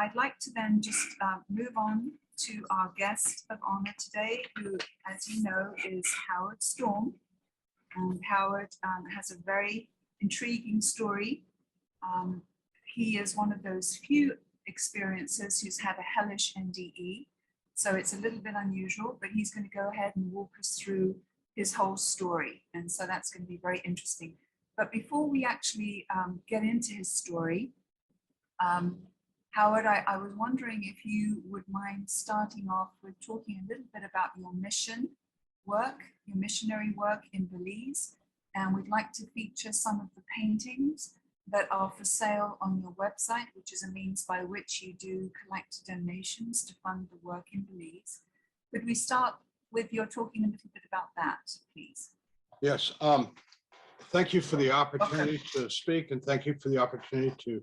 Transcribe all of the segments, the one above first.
I'd like to then just move on to our guest of honor today, who, as you know, is Howard Storm. And Howard has a very intriguing story. He is one of those few experiencers who's had a hellish NDE. So it's a little bit unusual, but he's going to go ahead and walk us through his whole story. And so that's going to be very interesting. But before we actually get into his story, Howard, I was wondering if you would mind starting off with talking a little bit about your mission work, your missionary work in Belize. And we'd like to feature some of the paintings that are for sale on your website, which is a means by which you do collect donations to fund the work in Belize. Could we start with your talking a little bit about that, please? Yes. Thank you for the opportunity to speak, and thank you for the opportunity to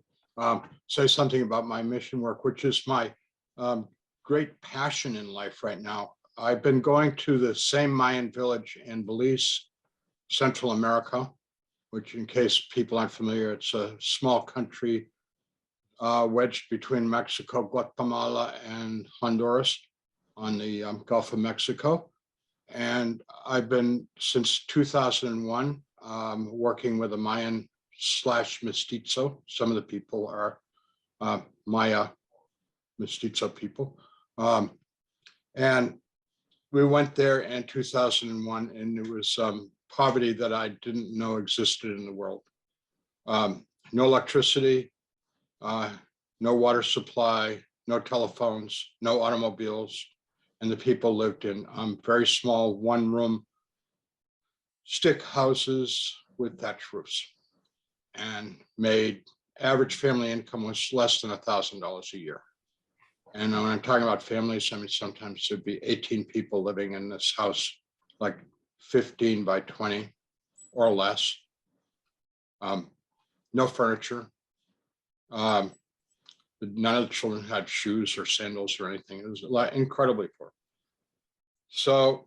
say something about my mission work, which is my great passion in life right now. I've been going to the same Mayan village in Belize, Central America, which, in case people aren't familiar, it's a small country wedged between Mexico, Guatemala, and Honduras on the Gulf of Mexico. And I've been, since 2001, working with a Mayan / mestizo. Some of the people are Maya mestizo people. And we went there in 2001, and it was poverty that I didn't know existed in the world. No electricity, no water supply, no telephones, no automobiles, and the people lived in very small one-room stick houses with thatch roofs, and made average family income was less than $1,000 a year. And when I'm talking about families, I mean, sometimes there'd be 18 people living in this house, like 15 by 20 or less. No furniture. None of the children had shoes or sandals or anything. It was incredibly poor. So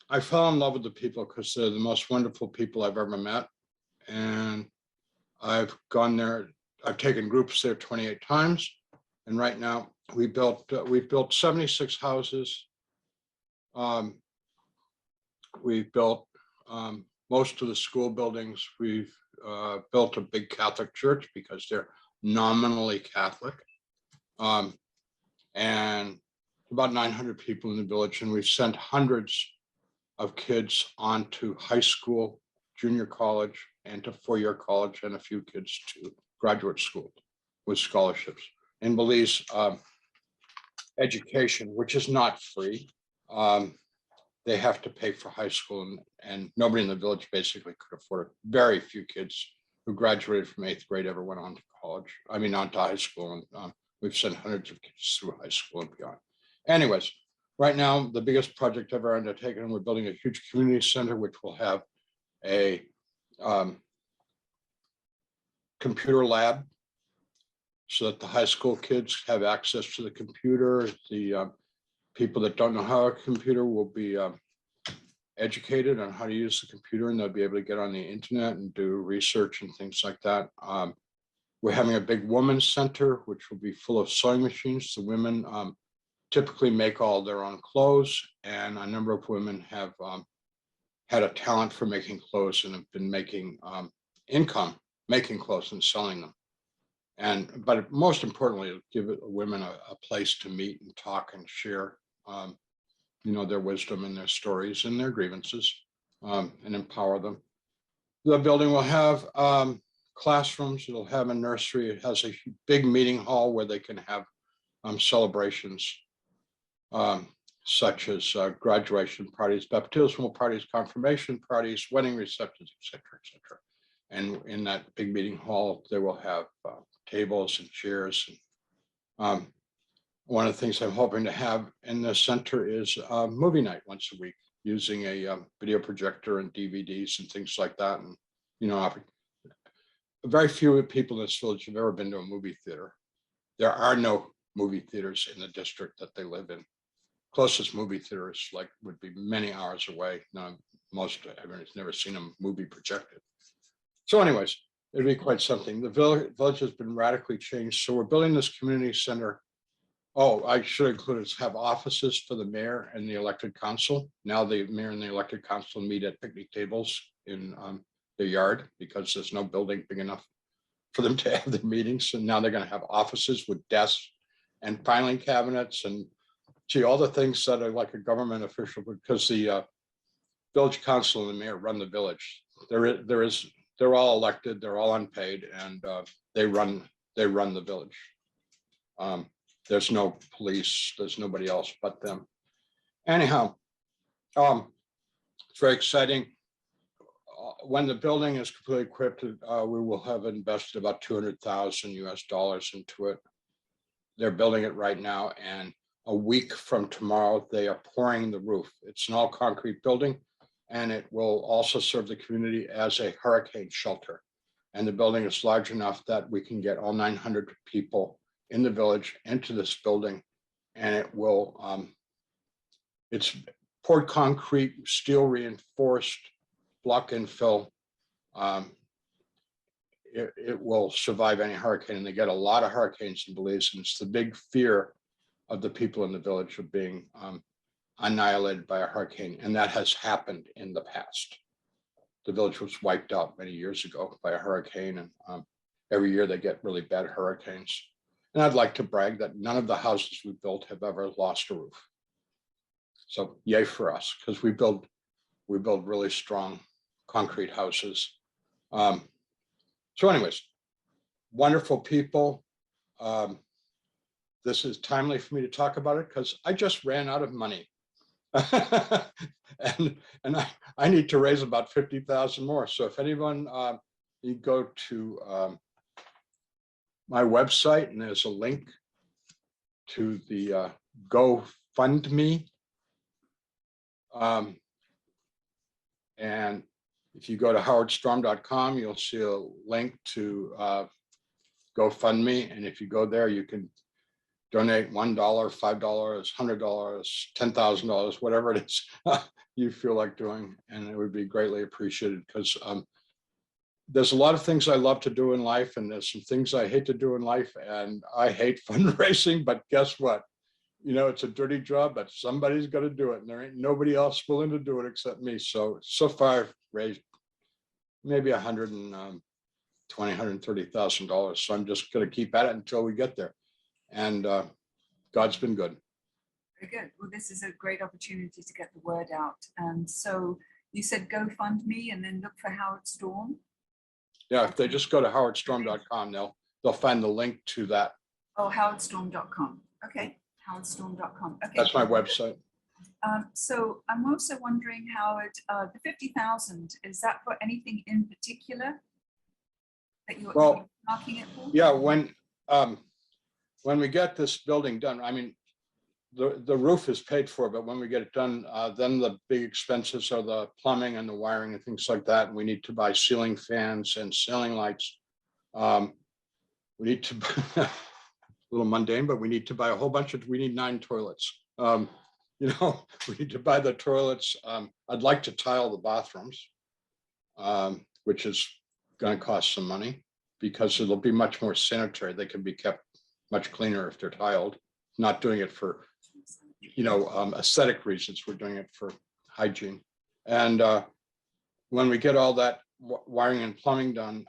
I fell in love with the people because they're the most wonderful people I've ever met. And I've gone there, I've taken groups there 28 times. And right now we've built 76 houses. We've built most of the school buildings. We've built a big Catholic church because they're nominally Catholic. And about 900 people in the village. And we've sent hundreds of kids on to high school, junior college, and to four-year college, and a few kids to graduate school with scholarships. In Belize, education, which is not free, they have to pay for high school, and nobody in the village basically could afford it. Very few kids who graduated from 8th grade ever went on to college. I mean, on to high school, and we've sent hundreds of kids through high school and beyond. Anyways, right now, the biggest project ever undertaken, and we're building a huge community center, which will have a computer lab so that the high school kids have access to the computer. The people that don't know how a computer will be educated on how to use the computer, and they'll be able to get on the internet and do research and things like that. We're having a big women's center, which will be full of sewing machines. The women typically make all their own clothes, and a number of women have had a talent for making clothes and have been making income making clothes and selling them. But most importantly, give women a place to meet and talk and share their wisdom and their stories and their grievances, and empower them. The building will have classrooms. It'll have a nursery. It has a big meeting hall where they can have celebrations, such as graduation parties, baptismal parties, confirmation parties, wedding receptions, etc., etc. And in that big meeting hall, they will have tables and chairs. And one of the things I'm hoping to have in the center is a movie night once a week, using a video projector and DVDs and things like that. And very few people in this village have ever been to a movie theater. There are no movie theaters in the district that they live in. Closest movie theaters would be many hours away. Now, everyone's never seen a movie projected. So anyways, it'd be quite something. The village has been radically changed. So we're building this community center Oh, I should include is have offices for the mayor and the elected council. Now the mayor and the elected council meet at picnic tables in their yard because there's no building big enough for them to have their meetings. And now they're going to have offices with desks and filing cabinets and gee, all the things that are like a government official, because the village council and the mayor run the village. They're all elected, they're all unpaid, and they run the village. There's no police, there's nobody else but them. Anyhow, it's very exciting. When the building is completely equipped, we will have invested about $200,000 into it. They're building it right now, and a week from tomorrow, they are pouring the roof. It's an all concrete building, and it will also serve the community as a hurricane shelter. And the building is large enough that we can get all 900 people in the village into this building, and it will, it's poured concrete, steel reinforced, block and fill. It will survive any hurricane, and they get a lot of hurricanes in Belize, and it's the big fear of the people in the village of being annihilated by a hurricane, and that has happened in the past. The village was wiped out many years ago by a hurricane, and every year they get really bad hurricanes. And I'd like to brag that none of the houses we built have ever lost a roof. So yay for us, because we build really strong concrete houses. So anyways, wonderful people. This is timely for me to talk about it because I just ran out of money. and I need to raise about 50,000 more. So if anyone, you go to my website, and there's a link to the GoFundMe. And if you go to howardstorm.com, you'll see a link to GoFundMe. And if you go there, you can donate $1, $5, $100, $10,000, whatever it is you feel like doing. And it would be greatly appreciated, because there's a lot of things I love to do in life, and there's some things I hate to do in life. And I hate fundraising, but guess what? You know, it's a dirty job, but somebody's got to do it, and there ain't nobody else willing to do it except me. So far I've raised maybe $120,000, $130,000. So I'm just going to keep at it until we get there. And God's been good. Very good. Well, this is a great opportunity to get the word out. And so you said GoFundMe and then look for Howard Storm. Yeah, if they just go to howardstorm.com, they'll find the link to that. Oh, howardstorm.com. Okay, howardstorm.com. Okay. That's my website. So I'm also wondering, Howard, the 50,000, is that for anything in particular that you're marking it for? Yeah, when we get this building done, I mean, the roof is paid for, but when we get it done, then the big expenses are the plumbing and the wiring and things like that. And we need to buy ceiling fans and ceiling lights. We need to, a little mundane, but we need to buy a whole bunch we need 9 toilets. You know, we need to buy the toilets. I'd like to tile the bathrooms, which is going to cost some money, because it'll be much more sanitary. They can be kept much cleaner if they're tiled. Not doing it for, you know, aesthetic reasons. We're doing it for hygiene. And when we get all that wiring and plumbing done,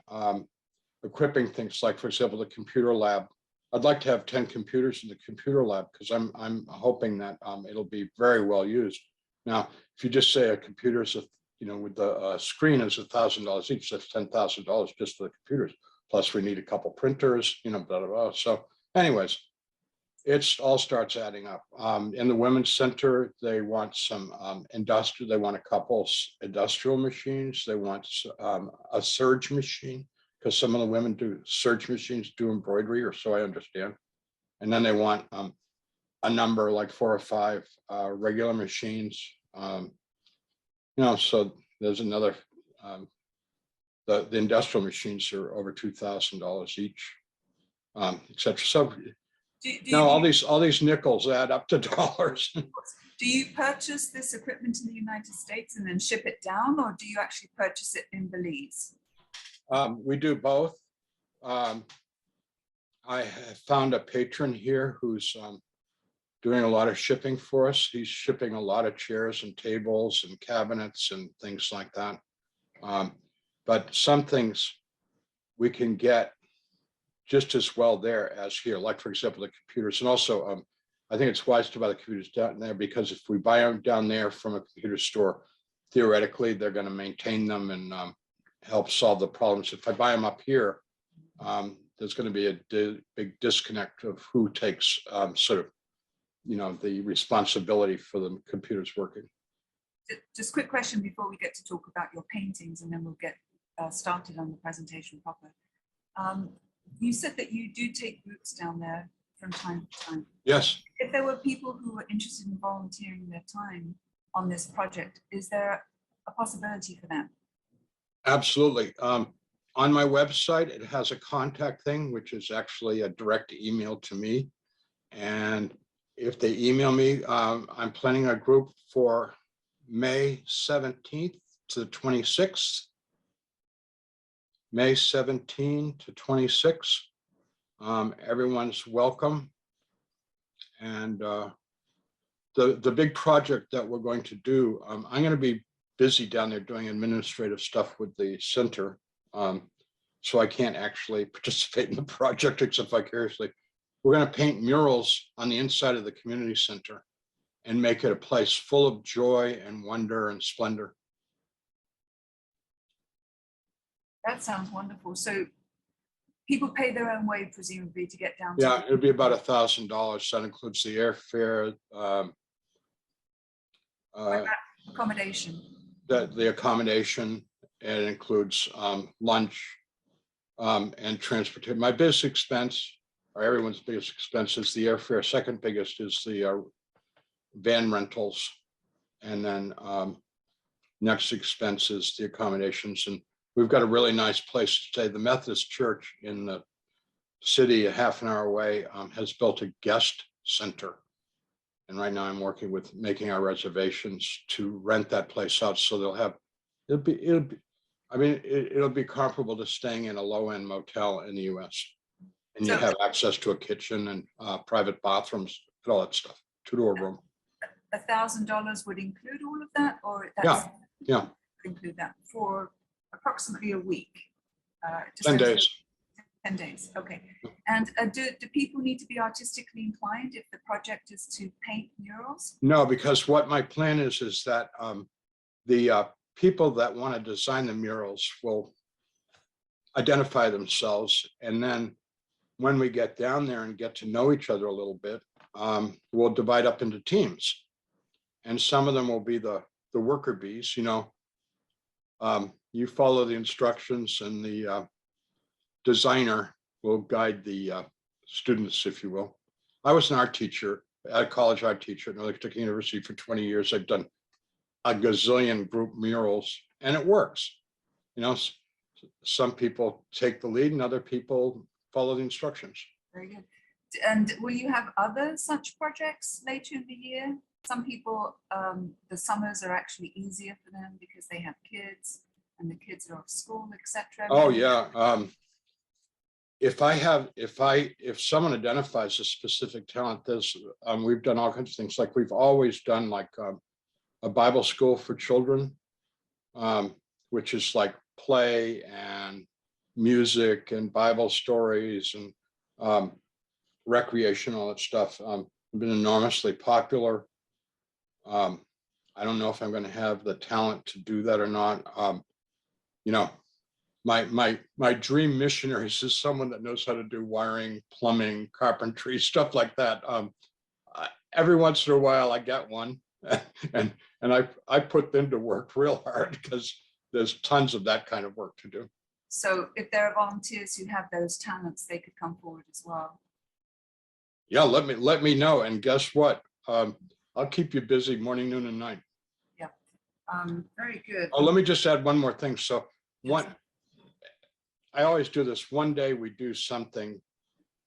equipping things like, for example, the computer lab, I'd like to have 10 computers in the computer lab, because I'm hoping that it'll be very well used. Now, if you just say a computer is, you know, with the screen is $1,000 each, that's $10,000 just for the computers. Plus we need a couple printers, you know, blah, blah, blah. So anyways, it all starts adding up. In the Women's Center, they want some industrial, they want a couple industrial machines. They want a serge machine, because some of the women do serge machines, do embroidery, or so I understand. And then they want a number like 4 or 5 regular machines. You know, so there's another, the industrial machines are over $2,000 each, etc. So now all these nickels add up to dollars. Do you purchase this equipment in the United States and then ship it down, or do you actually purchase it in Belize? We do both. I have found a patron here who's doing a lot of shipping for us. He's shipping a lot of chairs and tables and cabinets and things like that. But some things we can get just as well there as here, like for example, the computers. And also, I think it's wise to buy the computers down there, because if we buy them down there from a computer store, theoretically, they're going to maintain them and help solve the problems. If I buy them up here, there's going to be a big disconnect of who takes sort of, the responsibility for the computers working. Just quick question before we get to talk about your paintings, and then we'll get started on the presentation proper. You said that you do take groups down there from time to time. Yes. If there were people who were interested in volunteering their time on this project, is there a possibility for them? Absolutely. On my website, it has a contact thing, which is actually a direct email to me. And if they email me, I'm planning a group for May 17th to the 26th. May 17 to 26. Everyone's welcome. And the big project that we're going to do, I'm going to be busy down there doing administrative stuff with the center. So I can't actually participate in the project except vicariously. We're going to paint murals on the inside of the community center and make it a place full of joy and wonder and splendor. That sounds wonderful. So people pay their own way, presumably, to get down. Yeah, it'll be about $1,000. That includes the airfare, accommodation. The accommodation, and it includes lunch and transportation. My biggest expense, or everyone's biggest expense, is the airfare. Second biggest is the van rentals, and then next expense is the accommodations. And we've got a really nice place to stay. The Methodist Church in the city, a half an hour away, has built a guest center. And right now I'm working with making our reservations to rent that place out. So it'll be comparable to staying in a low-end motel in the US. And you have access to a kitchen and private bathrooms and all that stuff, two-door room. $1,000 would include all of that, or Yeah. include that for approximately a week? 10 days. 10 days, okay. And do people need to be artistically inclined if the project is to paint murals? No, because what my plan is that the people that want to design the murals will identify themselves, and then when we get down there and get to know each other a little bit, we'll divide up into teams, and some of them will be the worker bees. You follow the instructions, and the designer will guide the students, if you will. I was an art teacher, a college art teacher at Northern Kentucky University for 20 years. I've done a gazillion group murals, and it works. Some people take the lead and other people follow the instructions. Very good. And will you have other such projects later in the year? Some people, the summers are actually easier for them because they have kids and the kids are off school, etc. Oh yeah. If someone identifies a specific talent, we've done all kinds of things. Like we've always done like a Bible school for children, which is like play and music and Bible stories and recreation, all that stuff. Been enormously popular. I don't know if I'm going to have the talent to do that or not. My dream missionaries is someone that knows how to do wiring, plumbing, carpentry, stuff like that. Every once in a while I get one, and I put them to work real hard because there's tons of that kind of work to do. So if there are volunteers who have those talents, they could come forward as well. Yeah, let me know. And guess what? I'll keep you busy morning, noon, and night. Yeah, very good. Oh, let me just add one more thing. So I always do this. One day we do something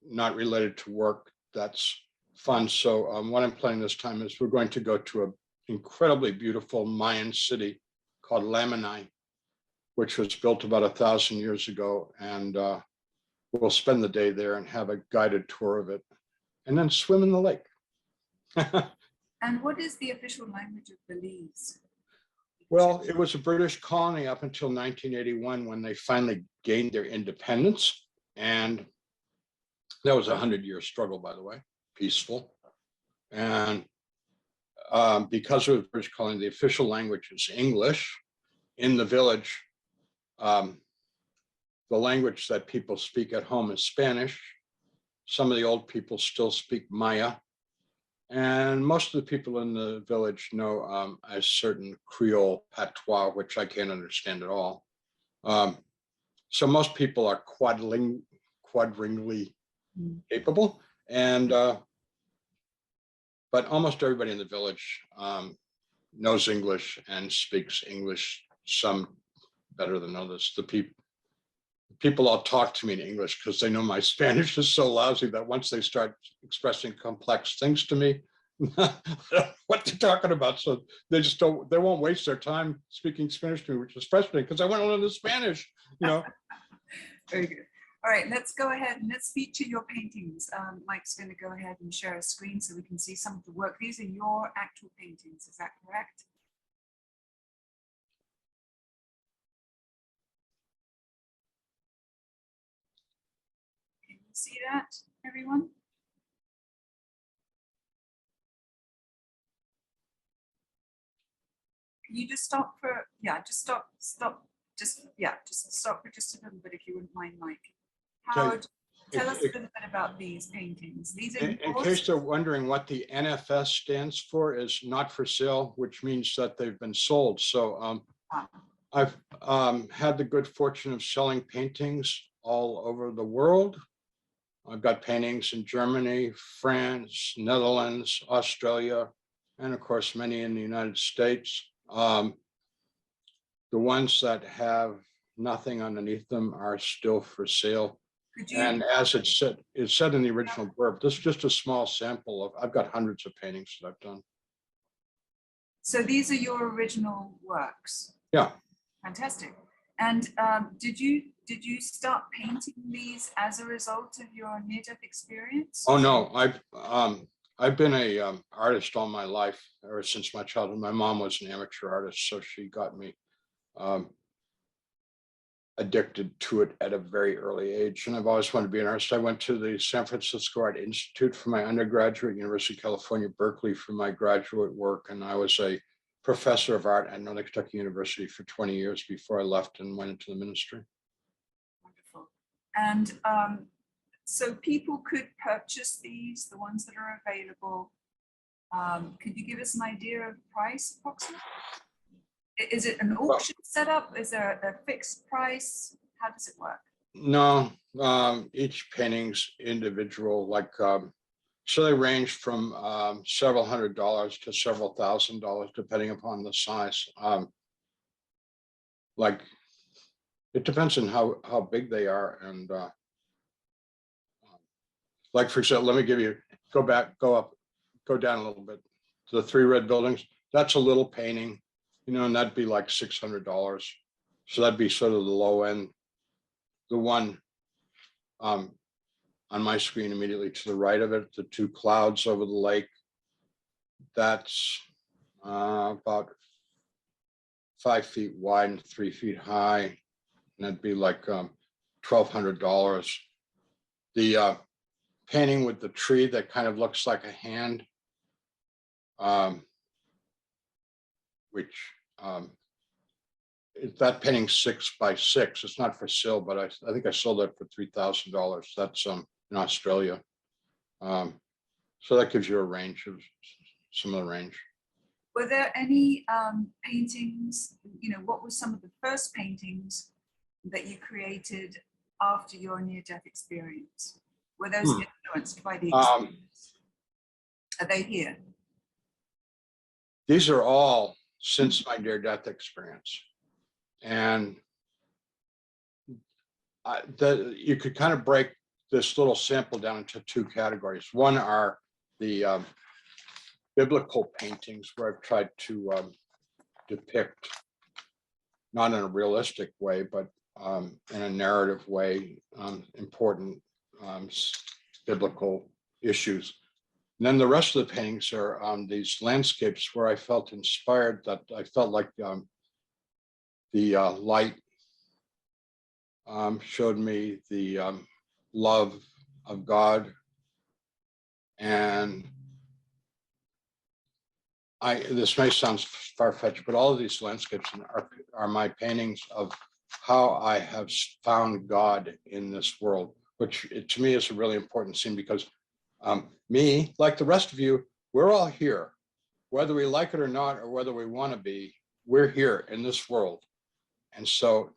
not related to work that's fun. So what I'm planning this time is we're going to go to an incredibly beautiful Mayan city called Lamani, which was built about 1,000 years ago. And we'll spend the day there and have a guided tour of it and then swim in the lake. And what is the official language of Belize? Well, it was a British colony up until 1981 when they finally gained their independence. And that was a 100-year struggle, by the way, peaceful. And because it was a British colony, the official language is English. In the village, the language that people speak at home is Spanish. Some of the old people still speak Maya. And most of the people in the village know a certain Creole patois, which I can't understand at all. So most people are quadrilingually capable, and but almost everybody in the village knows English and speaks English, some better than others. The people all talk to me in English because they know my Spanish is so lousy that once they start expressing complex things to me, what they're talking about. So they won't waste their time speaking Spanish to me, which is frustrating because I want to learn the Spanish, you know. Very good. All right, let's go ahead and let's feature your paintings. Mike's going to go ahead and share a screen so we can see some of the work. These are your actual paintings, is that correct? Can you see that, everyone? Can you just stop for, just stop, just stop for just a little bit if you wouldn't mind, Mike. Howard, tell us a little bit about these paintings. These are in case they're wondering what the NFS stands for, is not for sale, which means that they've been sold. So I've had the good fortune of selling paintings all over the world. I've got paintings in Germany, France, Netherlands, Australia, and of course, many in the United States. The ones that have nothing underneath them are still for sale. And as it's said in the original blurb, this is just a small sample of, I've got hundreds of paintings that I've done. So these are your original works? Yeah. Fantastic. And did you start painting these as a result of your near-death experience? Oh no, I've been a artist all my life, ever since my childhood. My mom was an amateur artist, so she got me addicted to it at a very early age, and I've always wanted to be an artist. I went to the San Francisco Art Institute for my undergraduate, University of California, Berkeley for my graduate work, and I was a professor of art at Northern Kentucky University for 20 years before I left and went into the ministry. Wonderful. And so people could purchase these, the ones that are available. Could you give us an idea of price approximately? Is it an auction setup? Is there a fixed price? How does it work? No, each painting's individual, like, so they range from several $100s to several $1,000s, depending upon the size. Like, it depends on how big they are. And like, for example, let me give you, go down a little bit to the 3 red buildings. That's a little painting, you know, and that'd be like $600. So that'd be sort of the low end. The one on my screen immediately to the right of it, the 2 clouds over the lake, that's about 5 feet wide and 3 feet high. And that'd be like $1,200. The painting with the tree that kind of looks like a hand, which that painting 6 by 6. It's not for sale, but I think I sold that for $3,000. That's in Australia. So that gives you a range of some of the range. Were there any paintings, you know, what were some of the first paintings that you created after your near-death experience? Were those influenced by the experience? Are they here? These are all since my near-death experience. And you could kind of break this little sample down into 2 categories. One are the biblical paintings, where I've tried to depict, not in a realistic way, but in a narrative way, important biblical issues. And then the rest of the paintings are these landscapes where I felt inspired, that I felt like the light showed me the love of God. And this may sound far-fetched, but all of these landscapes are my paintings of how I have found God in this world, which to me is a really important scene, because me, like the rest of you, we're all here, whether we like it or not, or whether we want to be, we're here in this world. And so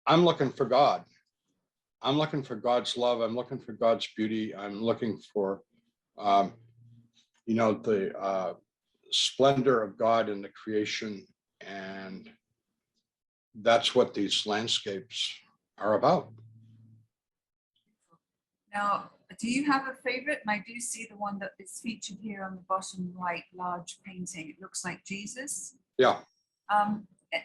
I'm looking for God. I'm looking for God's love. I'm looking for God's beauty. I'm looking for, the splendor of God in the creation. And that's what these landscapes are about. Now, do you have a favorite? And I do see the one that is featured here on the bottom right, large painting. It looks like Jesus. Yeah.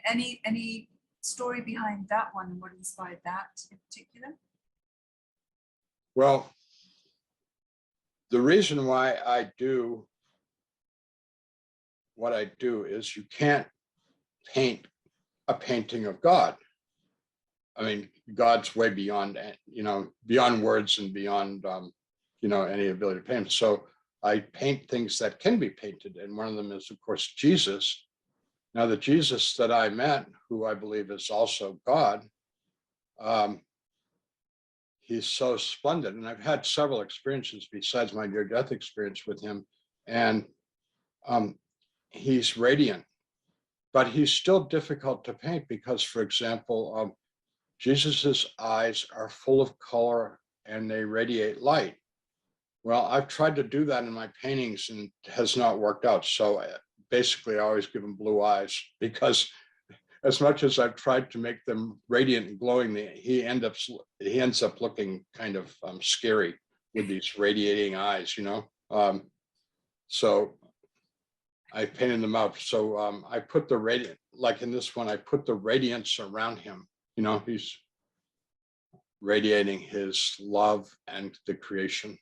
Any story behind that one, and what inspired that in particular? Well, the reason why I do what I do is you can't paint a painting of God. I mean, God's way beyond, beyond words and beyond, any ability to paint. So I paint things that can be painted. And one of them is, of course, Jesus. Now, the Jesus that I met, who I believe is also God, he's so splendid. And I've had several experiences besides my near-death experience with him. And he's radiant, but he's still difficult to paint because, for example, Jesus's eyes are full of color and they radiate light. Well, I've tried to do that in my paintings and it has not worked out. So basically, I always give him blue eyes, because as much as I've tried to make them radiant and glowing, he ends up looking kind of scary with these radiating eyes, So I painted them out. So I put the radiant, like in this one, I put the radiance around him. He's radiating his love and the creation.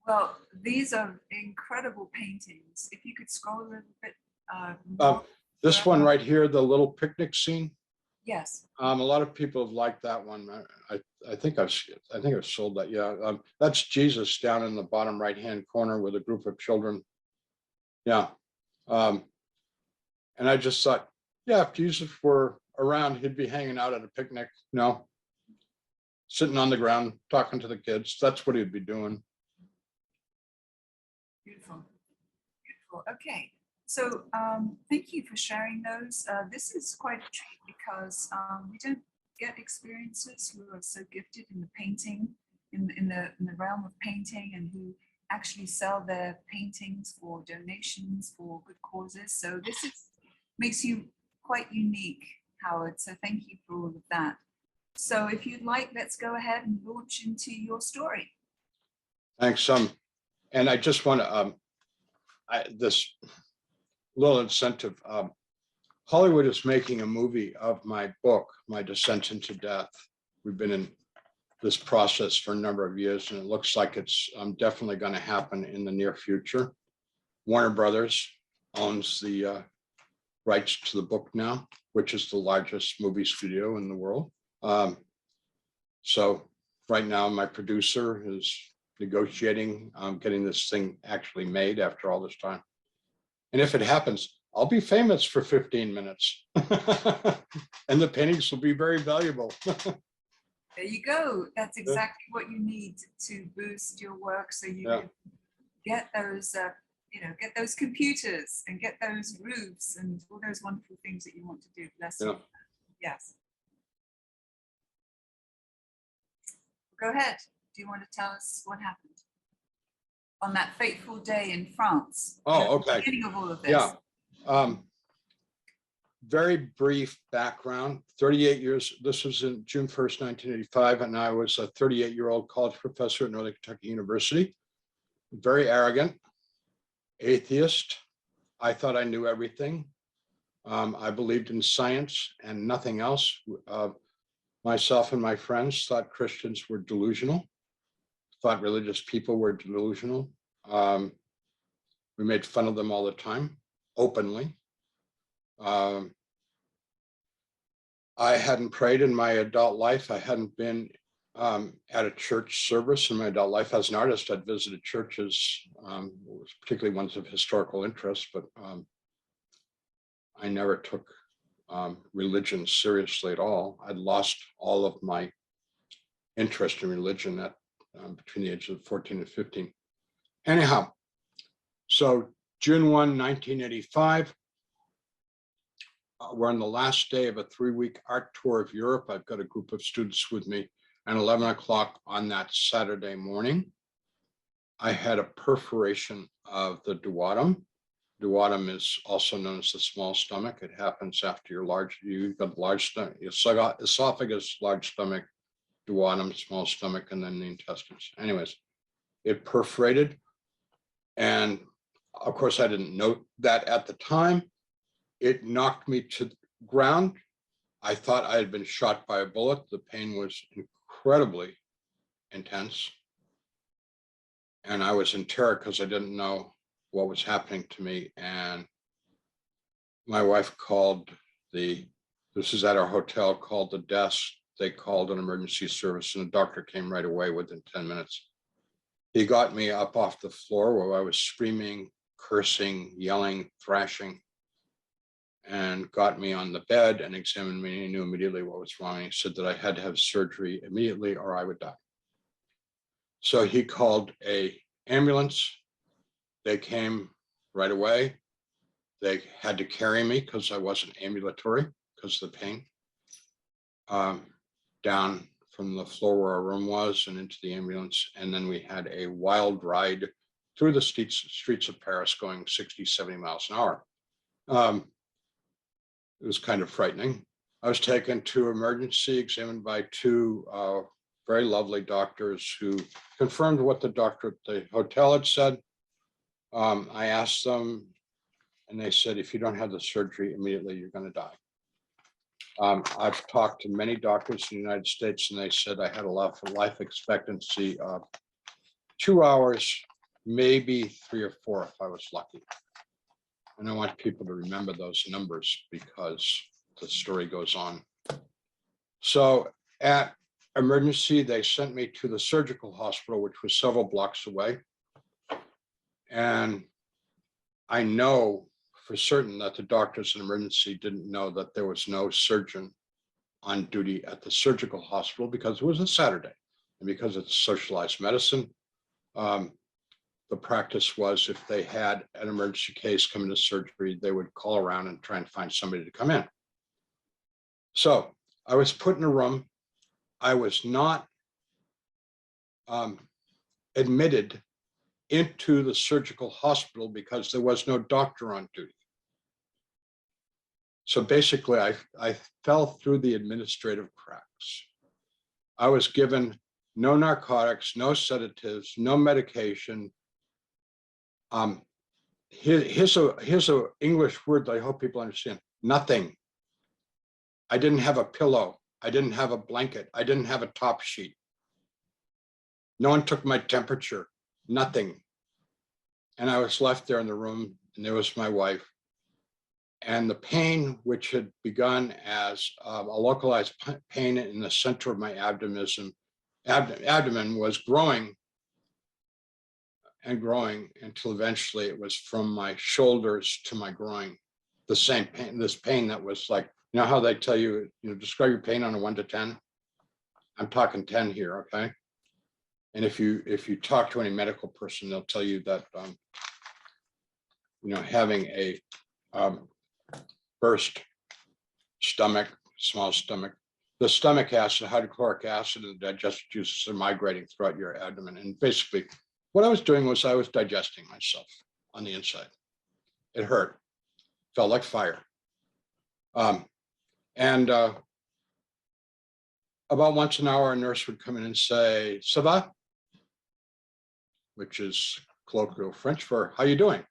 Well, these are incredible paintings. If you could scroll a little bit. This one right here, the little picnic scene. Yes. A lot of people have liked that one. I think I've sold that. Yeah, that's Jesus down in the bottom right-hand corner with a group of children. Yeah, and I just thought, yeah, if Jesus were around, he'd be hanging out at a picnic, sitting on the ground, talking to the kids. That's what he'd be doing. Beautiful. Beautiful. Okay. So thank you for sharing those. This is quite a treat because we don't get experiences who are so gifted in the painting, in the realm of painting, and who actually sell their paintings for donations for good causes. So this makes you quite unique, Howard. So thank you for all of that. So if you'd like, let's go ahead and launch into your story. Thanks. And I just want to this little incentive. Hollywood is making a movie of my book, My Descent into Death. We've been in this process for a number of years, and it looks like it's definitely going to happen in the near future. Warner Brothers owns the rights to the book now, which is the largest movie studio in the world. So right now, my producer is negotiating getting this thing actually made after all this time. And if it happens, I'll be famous for 15 minutes and the paintings will be very valuable. There you go. That's exactly what you need to boost your work, so you can get those, get those computers and get those roofs and all those wonderful things that you want to do. Bless you. Yes. Go ahead. Do you want to tell us what happened on that fateful day in France? Oh, okay. The beginning of all of this. Yeah. Very brief background. 38 years. This was in June 1st, 1985, and I was a 38-year-old college professor at Northern Kentucky University. Very arrogant, atheist. I thought I knew everything. I believed in science and nothing else. Myself and my friends thought Christians were delusional, thought religious people were delusional. We made fun of them all the time, openly. I hadn't prayed in my adult life. I hadn't been at a church service in my adult life. As an artist, I'd visited churches, particularly ones of historical interest, but I never took religion seriously at all. I'd lost all of my interest in religion at between the ages of 14 and 15. Anyhow, so June 1, 1985, we're on the last day of a 3-week art tour of Europe. I've got a group of students with me, and 11 o'clock on that Saturday morning, I had a perforation of the duodenum. Duodenum is also known as the small stomach. It happens after you've got large stomach, esophagus, large stomach, duodenum, small stomach, and then the intestines. Anyways, it perforated. And of course, I didn't note that at the time. It knocked me to the ground. I thought I had been shot by a bullet. The pain was incredibly intense. And I was in terror because I didn't know what was happening to me. And my wife called this is at our hotel, called the desk. They called an emergency service, and the doctor came right away within 10 minutes. He got me up off the floor where I was screaming, cursing, yelling, thrashing, and got me on the bed and examined me. He knew immediately what was wrong. He said that I had to have surgery immediately or I would die. So he called an ambulance. They came right away. They had to carry me because I wasn't ambulatory because of the pain, down from the floor where our room was and into the ambulance. And then we had a wild ride through the streets of Paris going 60, 70 miles an hour. It was kind of frightening. I was taken to emergency, examined by two very lovely doctors who confirmed what the doctor at the hotel had said. I asked them, and they said, if you don't have the surgery immediately, you're going to die. I've talked to many doctors in the United States, and they said I had a life expectancy of 2 hours, maybe 3 or 4 if I was lucky. And I want people to remember those numbers because the story goes on. So at emergency, they sent me to the surgical hospital, which was several blocks away. And I know for certain that the doctors in emergency didn't know that there was no surgeon on duty at the surgical hospital because it was a Saturday. And because it's socialized medicine, the practice was if they had an emergency case come into surgery, they would call around and try and find somebody to come in. So I was put in a room. I was not admitted into the surgical hospital because there was no doctor on duty. So basically, I fell through the administrative cracks. I was given no narcotics, no sedatives, no medication. Here's a English word that I hope people understand. Nothing. I didn't have a pillow. I didn't have a blanket. I didn't have a top sheet. No one took my temperature. Nothing. And I was left there in the room, and there was my wife. And the pain, which had begun as a localized pain in the center of my abdomen was growing and growing until eventually it was from my shoulders to my groin. The same pain, this pain that was like, you know how they tell you, describe your pain on a 1 to 10? I'm talking 10 here, okay? And if you talk to any medical person, they'll tell you that, having a burst stomach, small stomach, the stomach acid, hydrochloric acid, and the digestive juices are migrating throughout your abdomen. And basically, what I was doing was I was digesting myself on the inside. It hurt, felt like fire. About once an hour, a nurse would come in and say, "Ça va?" which is colloquial French for "How you doing?"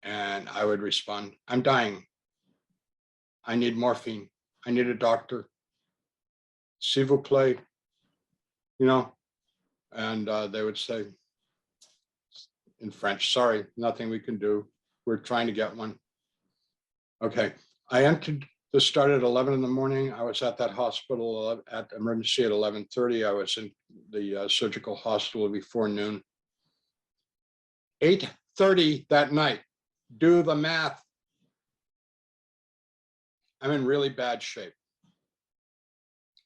And I would respond, "I'm dying. I need morphine. I need a doctor. S'il vous plaît." And they would say in French, sorry, nothing we can do. We're trying to get one. Okay, I entered, this started at 11 in the morning. I was at that hospital at emergency at 11:30. I was in the surgical hospital before noon. 8:30 that night, do the math. I'm in really bad shape.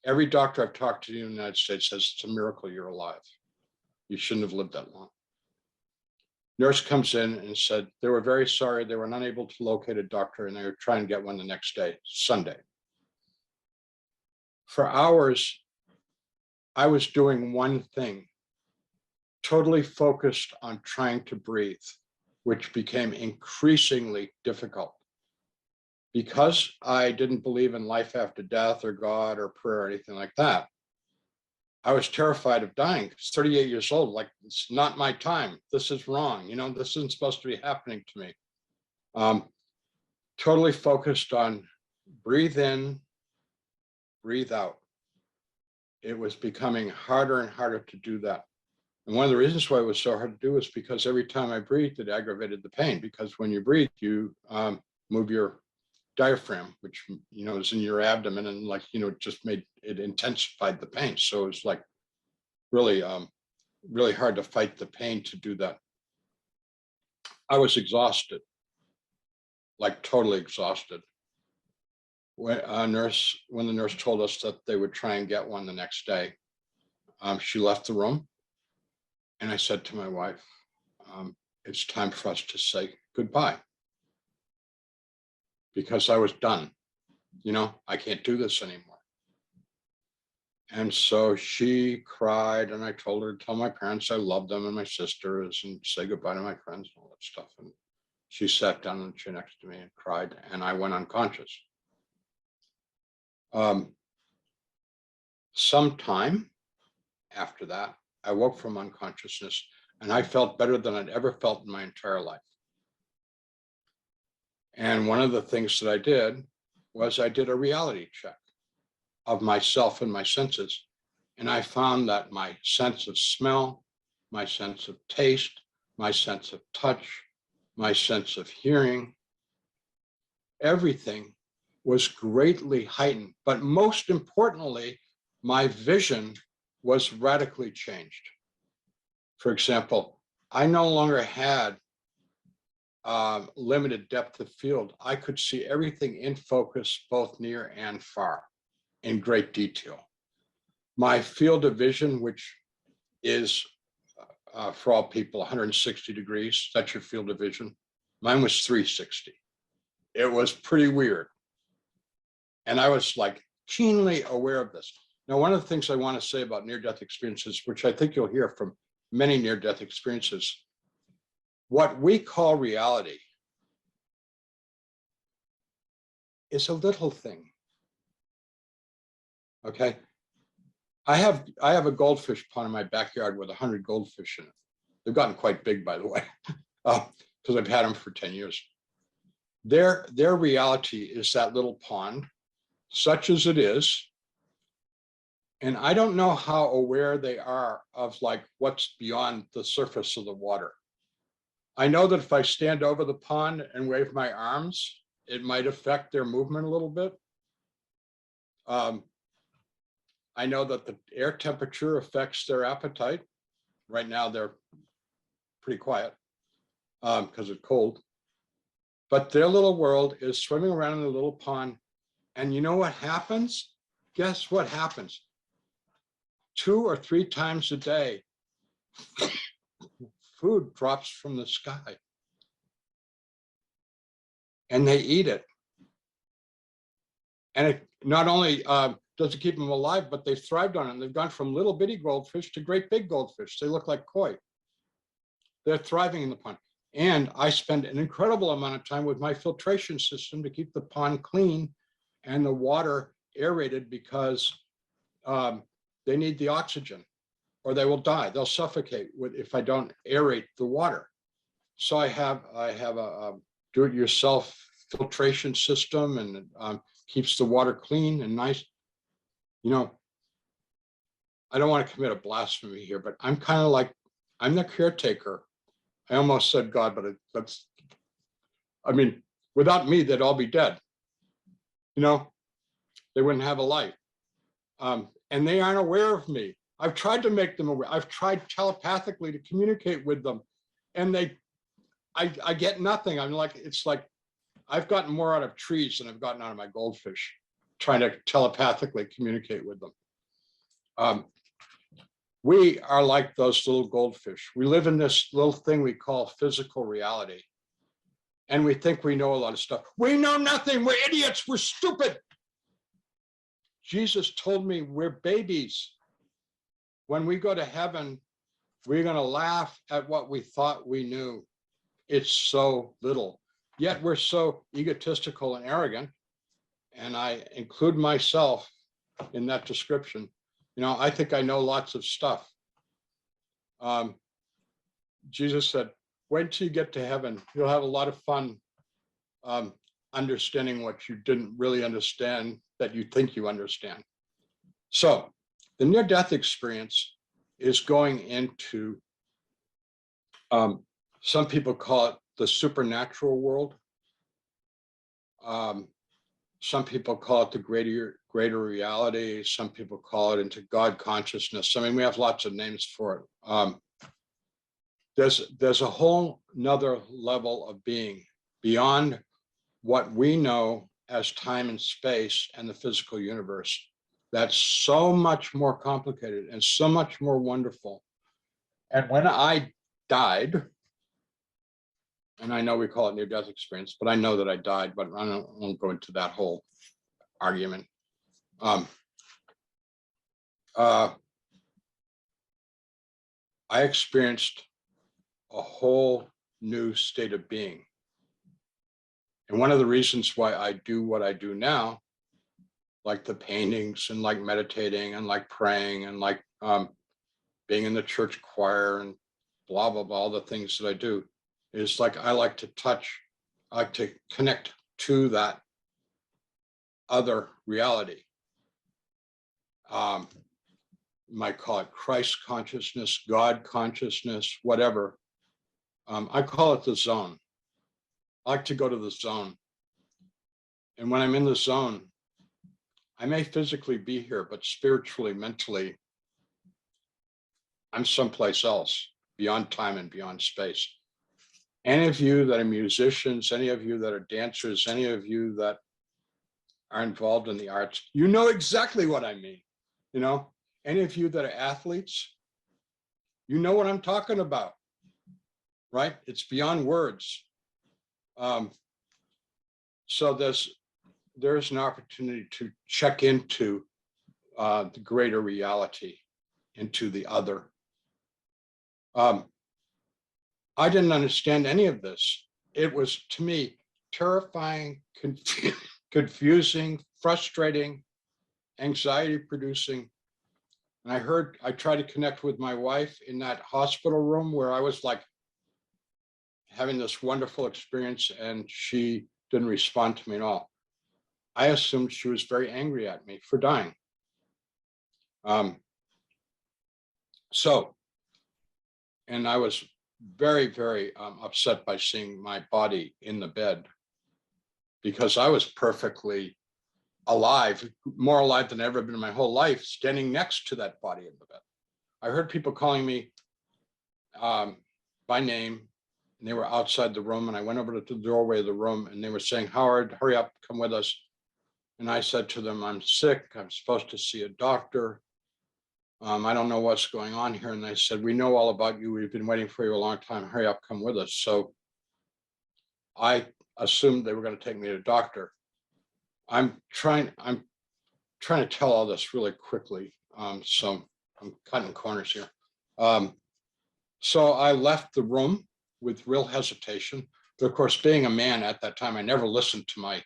Every doctor I've talked to in the United States says it's a miracle you're alive. You shouldn't have lived that long. Nurse comes in and said they were very sorry. They were unable to locate a doctor and they were trying to get one the next day, Sunday. For hours, I was doing one thing, totally focused on trying to breathe, which became increasingly difficult. Because I didn't believe in life after death or God or prayer or anything like that, I was terrified of dying. I was 38 years old, like, it's not my time. This is wrong. You know, this isn't supposed to be happening to me. Totally focused on breathe in, breathe out. It was becoming harder and harder to do that. And one of the reasons why it was so hard to do is because every time I breathed, it aggravated the pain. Because when you breathe, you move your diaphragm, which, you know, is in your abdomen, and like, you know, just made it intensified the pain. So it's like really, really hard to fight the pain to do that. I was exhausted, like totally exhausted. When the nurse told us that they would try and get one the next day, she left the room, and I said to my wife, it's time for us to say goodbye. Because I was done. You know, I can't do this anymore. And so she cried, and I told her to tell my parents I love them and my sisters and say goodbye to my friends and all that stuff. And she sat down in the chair next to me and cried, and I went unconscious. Sometime after that, I woke from unconsciousness, and I felt better than I'd ever felt in my entire life. And one of the things that I did was I did a reality check of myself and my senses. And I found that my sense of smell, my sense of taste, my sense of touch, my sense of hearing, everything was greatly heightened. But most importantly, my vision was radically changed. For example, I no longer had limited depth of field. I could see everything in focus, both near and far, in great detail. My field of vision, which is for all people 160 degrees, that's your field of vision. Mine was 360. It was pretty weird. And I was like keenly aware of this. Now, one of the things I want to say about near-death experiences, which I think you'll hear from many near-death experiences, what we call reality is a little thing. Okay. I have a goldfish pond in my backyard with 100 goldfish in it. They've gotten quite big, by the way, because I've had them for 10 years. Their reality is that little pond, such as it is. And I don't know how aware they are of like what's beyond the surface of the water. I know that if I stand over the pond and wave my arms, it might affect their movement a little bit. I know that the air temperature affects their appetite. Right now, they're pretty quiet because it's cold. But their little world is swimming around in a little pond. And you know what happens? Guess what happens? 2 or 3 times a day, food drops from the sky. And they eat it. And it not only does it keep them alive, but they've thrived on it. And they've gone from little bitty goldfish to great big goldfish. They look like koi. They're thriving in the pond. And I spend an incredible amount of time with my filtration system to keep the pond clean and the water aerated, because they need the oxygen or they will die. They'll suffocate if I don't aerate the water. So I have a do-it-yourself filtration system, and keeps the water clean and nice. You know, I don't want to commit a blasphemy here, but I'm kind of like, I'm the caretaker. I almost said God, but that's, I mean, without me, they'd all be dead. You know, they wouldn't have a life. And they aren't aware of me. I've tried to make them aware. I've tried telepathically to communicate with them, and I get nothing. I'm like, it's like I've gotten more out of trees than I've gotten out of my goldfish, trying to telepathically communicate with them. We are like those little goldfish. We live in this little thing we call physical reality. And we think we know a lot of stuff. We know nothing. We're idiots. We're stupid. Jesus told me we're babies. When we go to heaven, we're going to laugh at what we thought we knew. It's so little. Yet we're so egotistical and arrogant. And I include myself in that description. You know, I think I know lots of stuff. Jesus said, wait till you get to heaven. You'll have a lot of fun understanding what you didn't really understand that you think you understand. So the near-death experience is going into, some people call it the supernatural world. Some people call it the greater reality. Some people call it into God consciousness. I mean, we have lots of names for it. There's a whole nother level of being beyond what we know as time and space and the physical universe. That's so much more complicated and so much more wonderful. And when I died, and I know we call it near-death experience, but I know that I died, but I won't go into that whole argument. I experienced a whole new state of being. And one of the reasons why I do what I do now, like the paintings and like meditating and like praying and like being in the church choir and blah, blah, blah, all the things that I do, is like I like to touch, I like to connect to that other reality. You might call it Christ consciousness, God consciousness, whatever. I call it the zone. I like to go to the zone. And when I'm in the zone, I may physically be here, but spiritually, mentally, I'm someplace else, beyond time and beyond space. Any of you that are musicians, any of you that are dancers, any of you that are involved in the arts, you know exactly what I mean. You know, any of you that are athletes, you know what I'm talking about, right? It's beyond words. So there's an opportunity to check into the greater reality, into the other. I didn't understand any of this. It was, to me, terrifying, confusing, frustrating, anxiety producing. And I tried to connect with my wife in that hospital room where I was like having this wonderful experience, and she didn't respond to me at all. I assumed she was very angry at me for dying. And I was very, very upset by seeing my body in the bed, because I was perfectly alive, more alive than I've ever been in my whole life, standing next to that body in the bed. I heard people calling me by name, and they were outside the room, and I went over to the doorway of the room, and they were saying, Howard, hurry up, come with us. And I said to them, I'm sick, I'm supposed to see a doctor. I don't know what's going on here. And they said, we know all about you. We've been waiting for you a long time. Hurry up, come with us. So I assumed they were going to take me to a doctor. I'm trying to tell all this really quickly. So I'm cutting corners here. So I left the room with real hesitation. But of course, being a man at that time, I never listened to my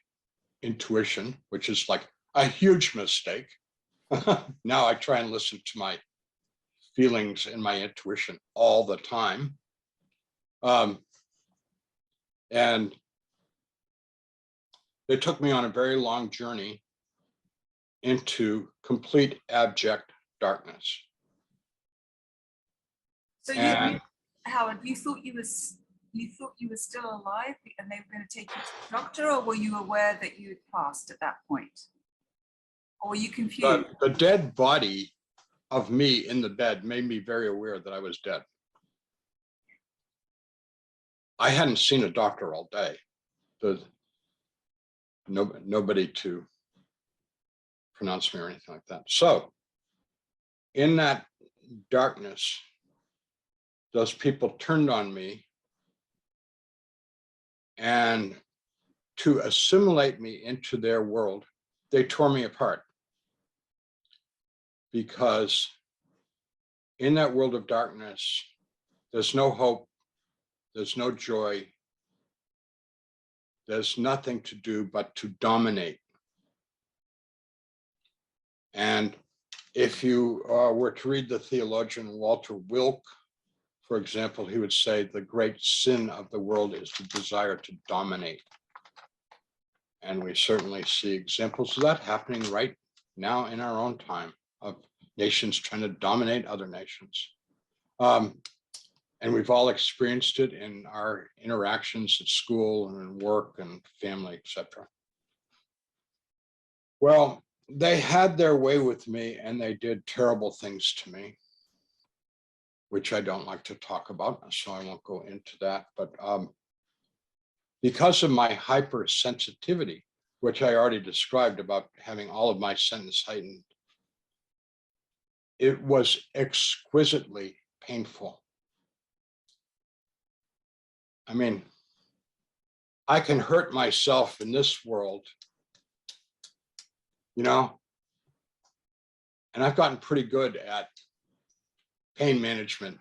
intuition, which is like a huge mistake. Now I try and listen to my feelings and my intuition all the time. And they took me on a very long journey into complete abject darkness. So And Howard, you thought you were still alive and they were going to take you to the doctor, or were you aware that you had passed at that point? Or were you confused? the dead body of me in the bed made me very aware that I was dead. I hadn't seen a doctor all day. Nobody to pronounce me or anything like that. So in that darkness, those people turned on me, and to assimilate me into their world, they tore me apart. Because in that world of darkness, there's no hope, there's no joy, there's nothing to do but to dominate. And if you were to read the theologian Walter Wilk, for example, he would say the great sin of the world is the desire to dominate. And we certainly see examples of that happening right now in our own time, of nations trying to dominate other nations. And we've all experienced it in our interactions at school and in work and family, etc. Well, they had their way with me, and they did terrible things to me, which I don't like to talk about, so I won't go into that. But because of my hypersensitivity, which I already described about having all of my senses heightened, it was exquisitely painful. I mean, I can hurt myself in this world, you know, and I've gotten pretty good at pain management.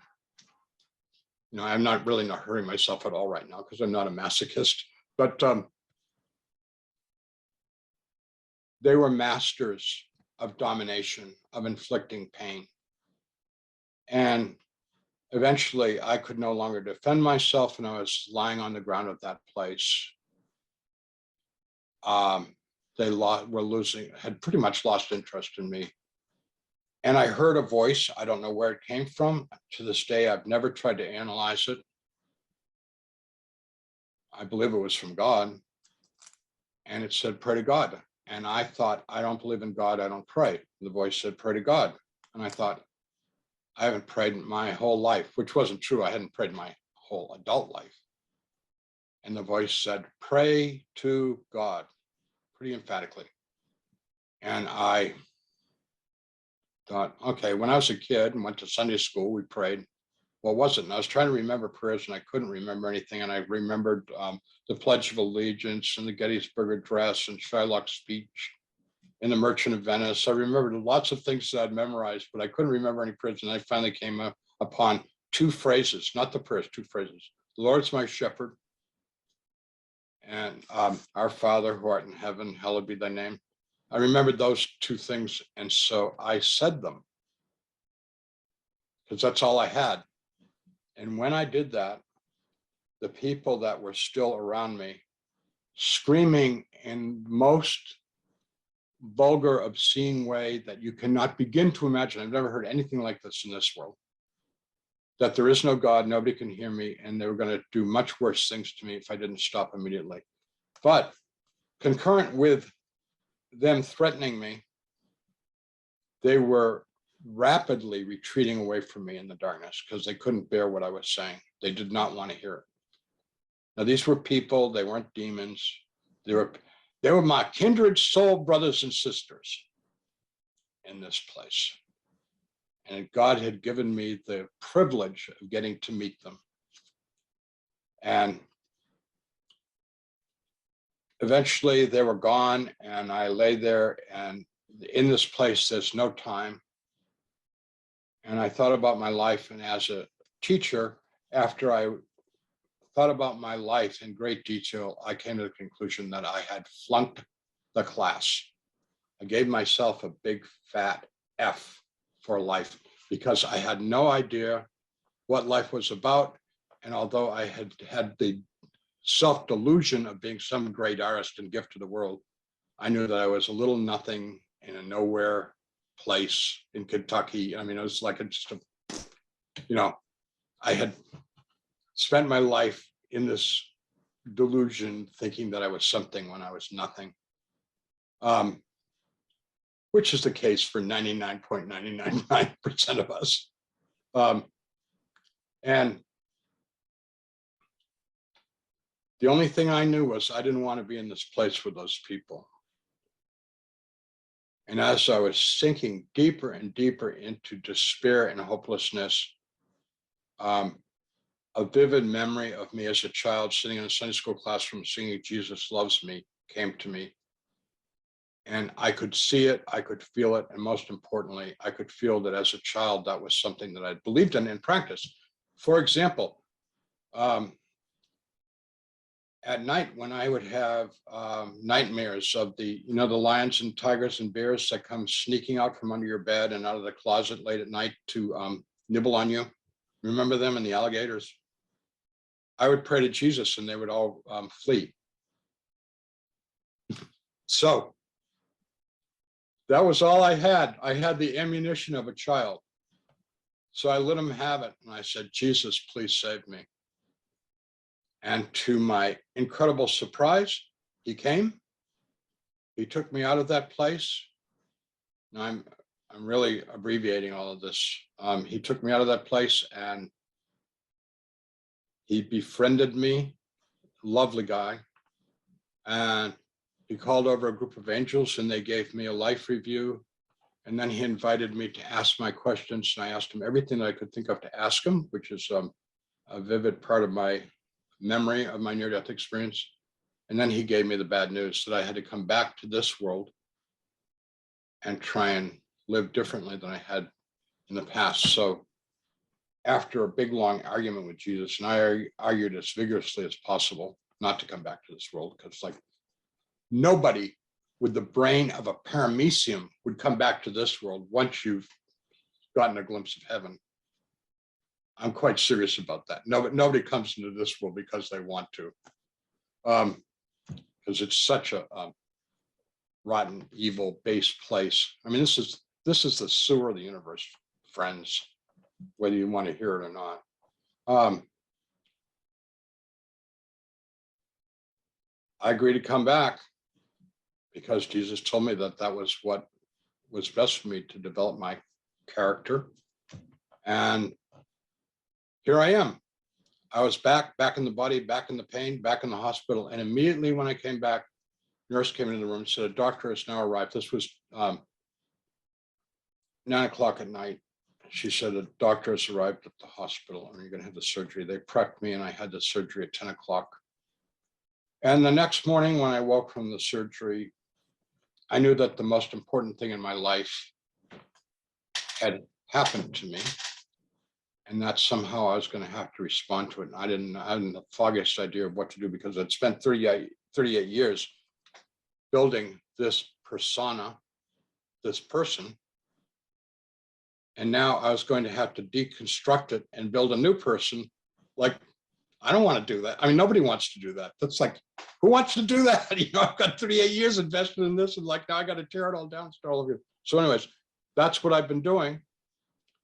You know, I'm not really not hurting myself at all right now because I'm not a masochist, but they were masters of domination, of inflicting pain. And eventually I could no longer defend myself, and I was lying on the ground of that place. They had pretty much lost interest in me. And I heard a voice. I don't know where it came from. To this day, I've never tried to analyze it. I believe it was from God. And it said, pray to God. And I thought, I don't believe in God, I don't pray. The voice said, pray to God. And I thought, I haven't prayed my whole life, which wasn't true. I hadn't prayed my whole adult life. And the voice said, pray to God, pretty emphatically. And I thought, okay, when I was a kid and went to Sunday school, we prayed. What was it? And I was trying to remember prayers, and I couldn't remember anything. And I remembered the Pledge of Allegiance and the Gettysburg Address and Shylock's speech and the Merchant of Venice. I remembered lots of things that I'd memorized, but I couldn't remember any prayers. And I finally came upon two phrases, not the prayers, two phrases. The Lord's my shepherd, and our Father who art in heaven, hallowed be thy name. I remembered those two things, and so I said them because that's all I had. And when I did that, the people that were still around me, screaming in most vulgar, obscene way that you cannot begin to imagine. I've never heard anything like this in this world. That there is no God, nobody can hear me, and they were going to do much worse things to me if I didn't stop immediately. But concurrent with them threatening me, they were rapidly retreating away from me in the darkness because they couldn't bear what I was saying. They did not want to hear it. Now, these were people, they weren't demons. They were my kindred soul brothers and sisters in this place. And God had given me the privilege of getting to meet them. And eventually they were gone, and I lay there, and in this place, there's no time. And I thought about my life, and as a teacher, after I thought about my life in great detail, I came to the conclusion that I had flunked the class. I gave myself a big fat F for life because I had no idea what life was about. And although I had had the self-delusion of being some great artist and gift to the world, I knew that I was a little nothing in a nowhere place in Kentucky. I mean, it was like just a, you know, I had spent my life in this delusion, thinking that I was something when I was nothing, which is the case for 99.999% of us. And the only thing I knew was I didn't want to be in this place with those people. And as I was sinking deeper and deeper into despair and hopelessness, a vivid memory of me as a child sitting in a Sunday school classroom singing Jesus Loves Me came to me. And I could see it, I could feel it, and most importantly, I could feel that as a child, that was something that I believed in practice. For example, at night when I would have nightmares of the lions and tigers and bears that come sneaking out from under your bed and out of the closet late at night to nibble on you. Remember them, and the alligators? I would pray to Jesus and they would all flee. So that was all I had. I had the ammunition of a child. So I let him have it. And I said, Jesus, please save me. And to my incredible surprise, he came. He took me out of that place. Now I'm really abbreviating all of this. He took me out of that place and he befriended me, lovely guy. And he called over a group of angels and they gave me a life review. And then he invited me to ask my questions. And I asked him everything that I could think of to ask him, which is a vivid part of my memory of my near-death experience. And then he gave me the bad news that I had to come back to this world and try and live differently than I had in the past. So after a big, long argument with Jesus, and I argued as vigorously as possible not to come back to this world, because like nobody with the brain of a paramecium would come back to this world once you've gotten a glimpse of heaven. I'm quite serious about that. Nobody comes into this world because they want to, because it's such a rotten, evil, base place. I mean, this is the sewer of the universe, friends, whether you want to hear it or not. I agreed to come back because Jesus told me that that was what was best for me to develop my character. And here I am. I was back in the body, back in the pain, back in the hospital. And immediately when I came back, nurse came into the room and said, a doctor has now arrived. This was 9:00 at night. She said, a doctor has arrived at the hospital and you're going to have the surgery. They prepped me and I had the surgery at 10:00. And the next morning when I woke from the surgery, I knew that the most important thing in my life had happened to me. And that somehow I was going to have to respond to it. And I didn't have the foggiest idea of what to do because I'd spent 38 years building this persona, this person. And now I was going to have to deconstruct it and build a new person. Like, I don't want to do that. I mean, nobody wants to do that. That's like, who wants to do that? I've got 38 years invested in this and like, now I got to tear it all down, start all over. So anyways, that's what I've been doing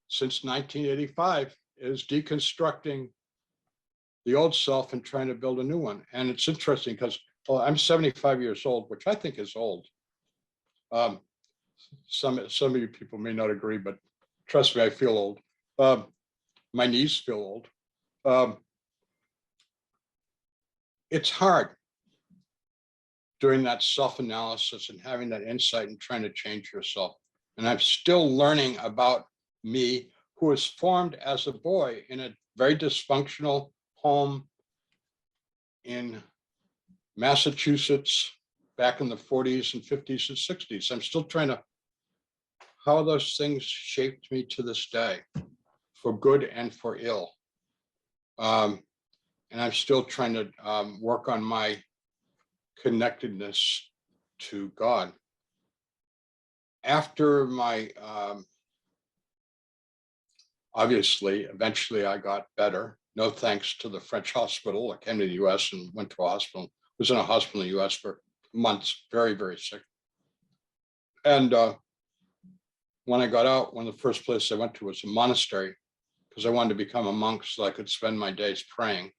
since 1985, is deconstructing the old self and trying to build a new one. And it's interesting because, well, I'm 75 years old, which I think is old. Some of you people may not agree, but trust me, I feel old. My knees feel old. It's hard doing that self-analysis and having that insight and trying to change yourself. And I'm still learning about me, who was formed as a boy in a very dysfunctional home in Massachusetts back in the 40s and 50s and 60s. I'm still trying to, how those things shaped me to this day, for good and for ill. And I'm still trying to work on my connectedness to God. After my, obviously, eventually I got better. No thanks to the French hospital. I came to the US and went to a hospital. Was in a hospital in the US for months, very, very sick. And when I got out, one of the first places I went to was a monastery because I wanted to become a monk so I could spend my days praying.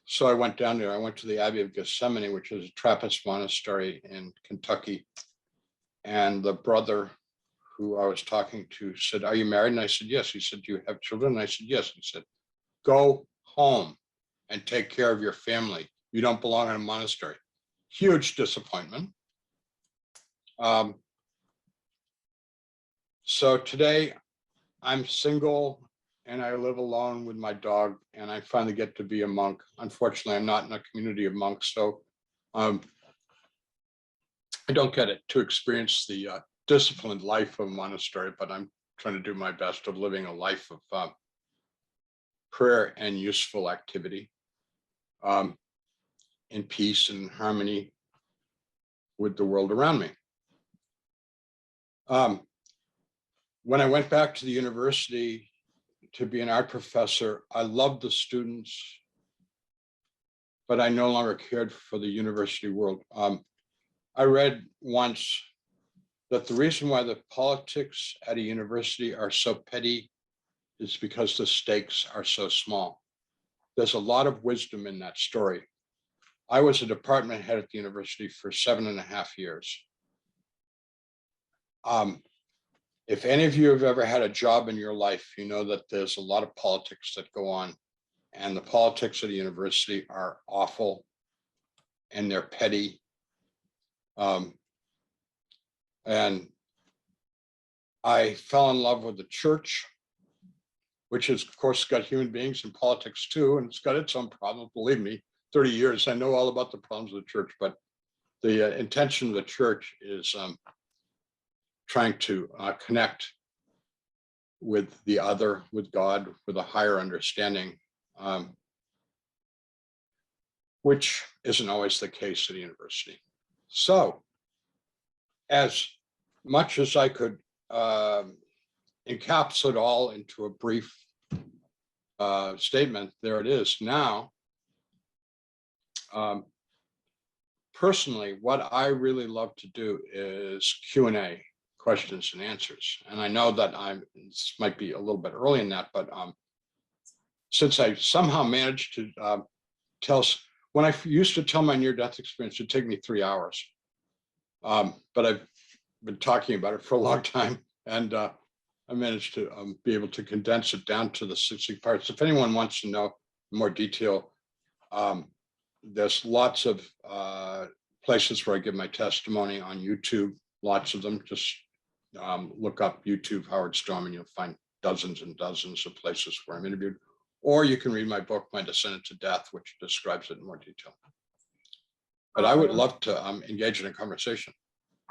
So I went down there. I went to the Abbey of Gethsemane, which is a Trappist monastery in Kentucky. And the brother who I was talking to said, "Are you married?" And I said, "Yes." He said, "Do you have children?" And I said, "Yes." He said, "Go home and take care of your family. You don't belong in a monastery." Huge disappointment. So today I'm single and I live alone with my dog, and I finally get to be a monk. Unfortunately, I'm not in a community of monks, so I don't get it to experience the disciplined life of a monastery, but I'm trying to do my best of living a life of prayer and useful activity, in peace and harmony with the world around me. When I went back to the university to be an art professor, I loved the students, but I no longer cared for the university world. I read once that the reason why the politics at a university are so petty is because the stakes are so small. There's a lot of wisdom in that story. I was a department head at the university for 7.5 years. If any of you have ever had a job in your life, you know that there's a lot of politics that go on, and the politics of the university are awful and they're petty. And I fell in love with the church, which has, of course, got human beings in politics too, and it's got its own problems. Believe me, 30 years, I know all about the problems of the church, but the intention of the church is trying to connect with the other, with God, with a higher understanding, which isn't always the case at a university. So, as much as I could encapsulate all into a brief statement, there it is. Now, personally, what I really love to do is Q&A, questions and answers. And I know that this might be a little bit early in that, but since I somehow managed to when I used to tell my near-death experience, it'd take me 3 hours. But I've been talking about it for a long time, and I managed to be able to condense it down to the 60 parts. If anyone wants to know more detail, there's lots of places where I give my testimony on YouTube, lots of them. Just look up YouTube Howard Storm and you'll find dozens and dozens of places where I'm interviewed. Or you can read my book, My Descent into Death, which describes it in more detail. But I would love to engage in a conversation.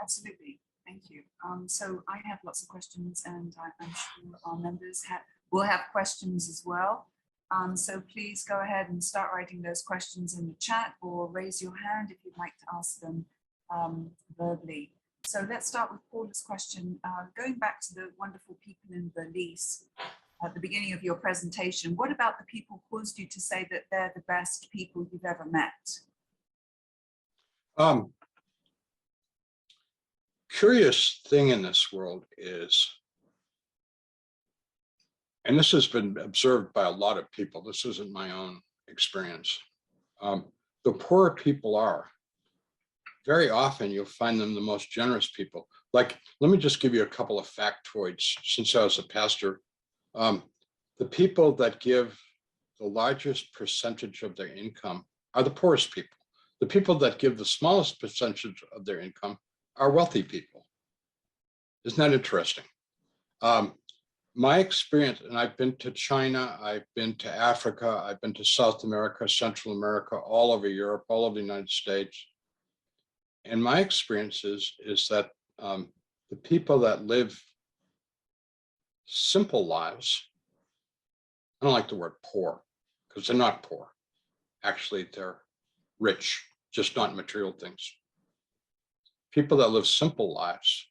Absolutely. Thank you. So I have lots of questions, and I'm sure our members will have questions as well. So please go ahead and start writing those questions in the chat, or raise your hand if you'd like to ask them verbally. So let's start with Paula's question. Going back to the wonderful people in Belize at the beginning of your presentation, what about the people caused you to say that they're the best people you've ever met? Curious thing in this world is, and this has been observed by a lot of people, this isn't my own experience. The poorer people are, very often you'll find them the most generous people. Like, let me just give you a couple of factoids since I was a pastor. The people that give the largest percentage of their income are the poorest people. The people that give the smallest percentage of their income are wealthy people. Isn't that interesting? My experience, and I've been to China, I've been to Africa, I've been to South America, Central America, all over Europe, all over the United States. And my experience is that the people that live simple lives, I don't like the word poor, because they're not poor. Actually, they're rich, just not material things. People that live simple lives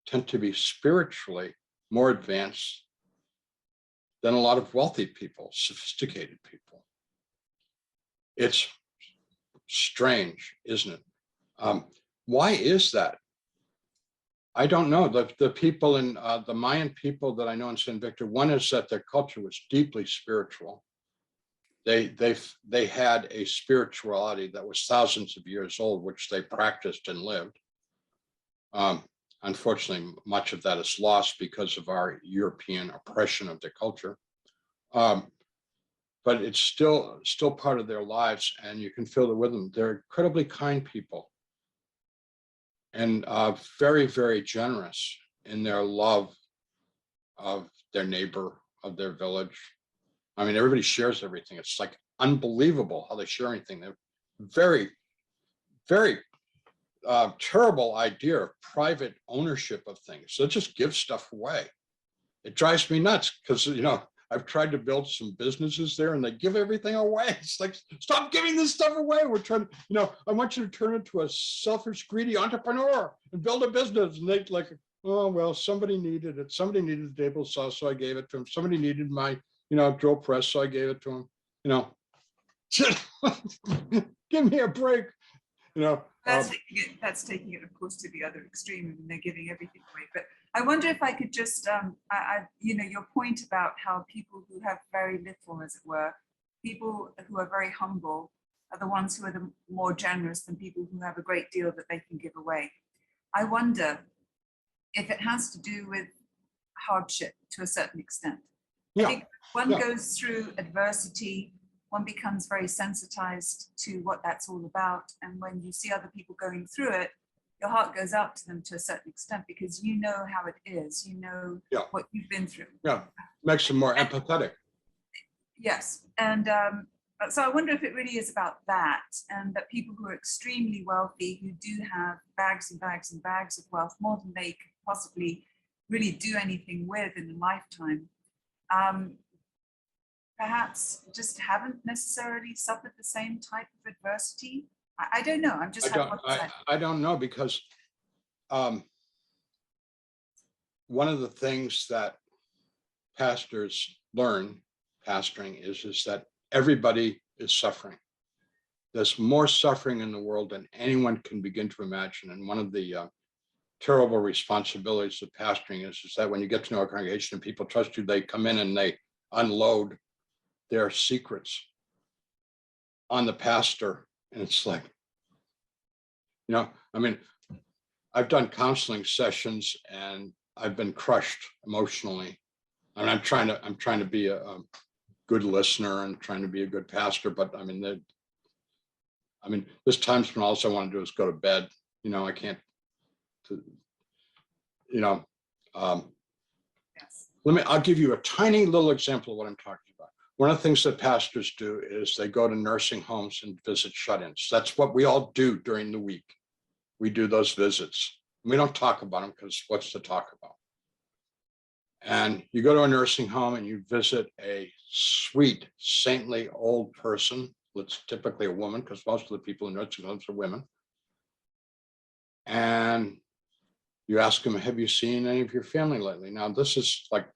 tend to be spiritually more advanced than a lot of wealthy people, sophisticated people. It's strange, isn't it? Why is that? I don't know. The people in the Mayan people that I know in St. Victor, one is that their culture was deeply spiritual. They had a spirituality that was thousands of years old, which they practiced and lived. Unfortunately, much of that is lost because of our European oppression of their culture. But it's still part of their lives, and you can feel it with them. They're incredibly kind people, and very, very generous in their love of their neighbor, of their village. I mean, everybody shares everything. It's like unbelievable how they share anything. They're very, very terrible idea of private ownership of things. They'll just give stuff away. It drives me nuts because, you know, I've tried to build some businesses there and they give everything away. It's like, stop giving this stuff away. We're trying to, you know, I want you to turn into a selfish, greedy entrepreneur and build a business. And they like, oh, well, somebody needed it. Somebody needed the table saw, so I gave it to him. Somebody needed my, you know, drill press, so I gave it to him. You know, give me a break. You know, that's taking it, of course, to the other extreme, and they're giving everything away. But I wonder if I could just, you know, your point about how people who have very little, as it were, people who are very humble, are the ones who are the more generous than people who have a great deal that they can give away. I wonder if it has to do with hardship to a certain extent. Yeah. I think one goes through adversity, one becomes very sensitized to what that's all about. And when you see other people going through it, your heart goes out to them to a certain extent because you know how it is, you know what you've been through. Yeah, makes them more empathetic. Yes, and so I wonder if it really is about that, and that people who are extremely wealthy, who do have bags and bags and bags of wealth, more than they could possibly really do anything with in a lifetime, perhaps just haven't necessarily suffered the same type of adversity. I don't know. I'm just I don't know, because one of the things that pastors learn pastoring is that everybody is suffering. There's more suffering in the world than anyone can begin to imagine. And one of the terrible responsibilities of pastoring is that when you get to know a congregation and people trust you, they come in and they unload their secrets on the pastor. And it's like, you know, I mean, I've done counseling sessions and I've been crushed emotionally. And I'm trying to be a good listener and trying to be a good pastor. But I mean, there's times when all I want to do is go to bed. You know, I can't, you know, I'll give you a tiny little example of what I'm talking about. One of the things that pastors do is they go to nursing homes and visit shut-ins. That's what we all do during the week. We do those visits. We don't talk about them because what's to talk about? And you go to a nursing home and you visit a sweet, saintly old person. It's typically a woman because most of the people in nursing homes are women. And you ask them, have you seen any of your family lately? Now, this is like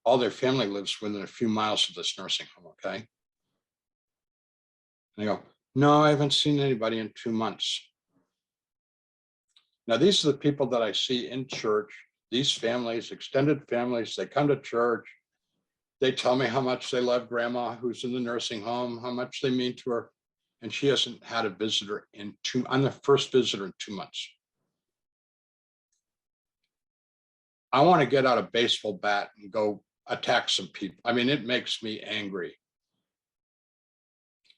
all their family lives within a few miles of this nursing home, okay? And they go, no, I haven't seen anybody in 2 months. Now, these are the people that I see in church, these families, extended families, they come to church. They tell me how much they love grandma who's in the nursing home, how much they mean to her. And she hasn't had a visitor I'm the first visitor in 2 months. I want to get out a baseball bat and go attack some people. I mean, it makes me angry.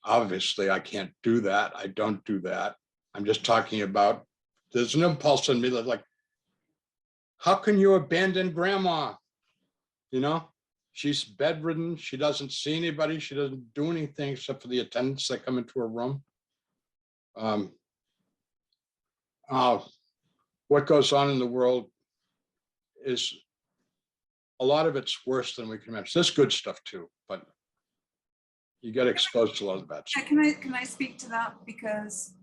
Obviously, I can't do that. I don't do that. I'm just talking about, there's an impulse in me that's like, how can you abandon grandma? You know, she's bedridden. She doesn't see anybody. She doesn't do anything except for the attendants that come into her room. What goes on in the world is a lot of it's worse than we can imagine. There's good stuff too, but you get exposed to a lot of bad stuff. Can I speak to that? Because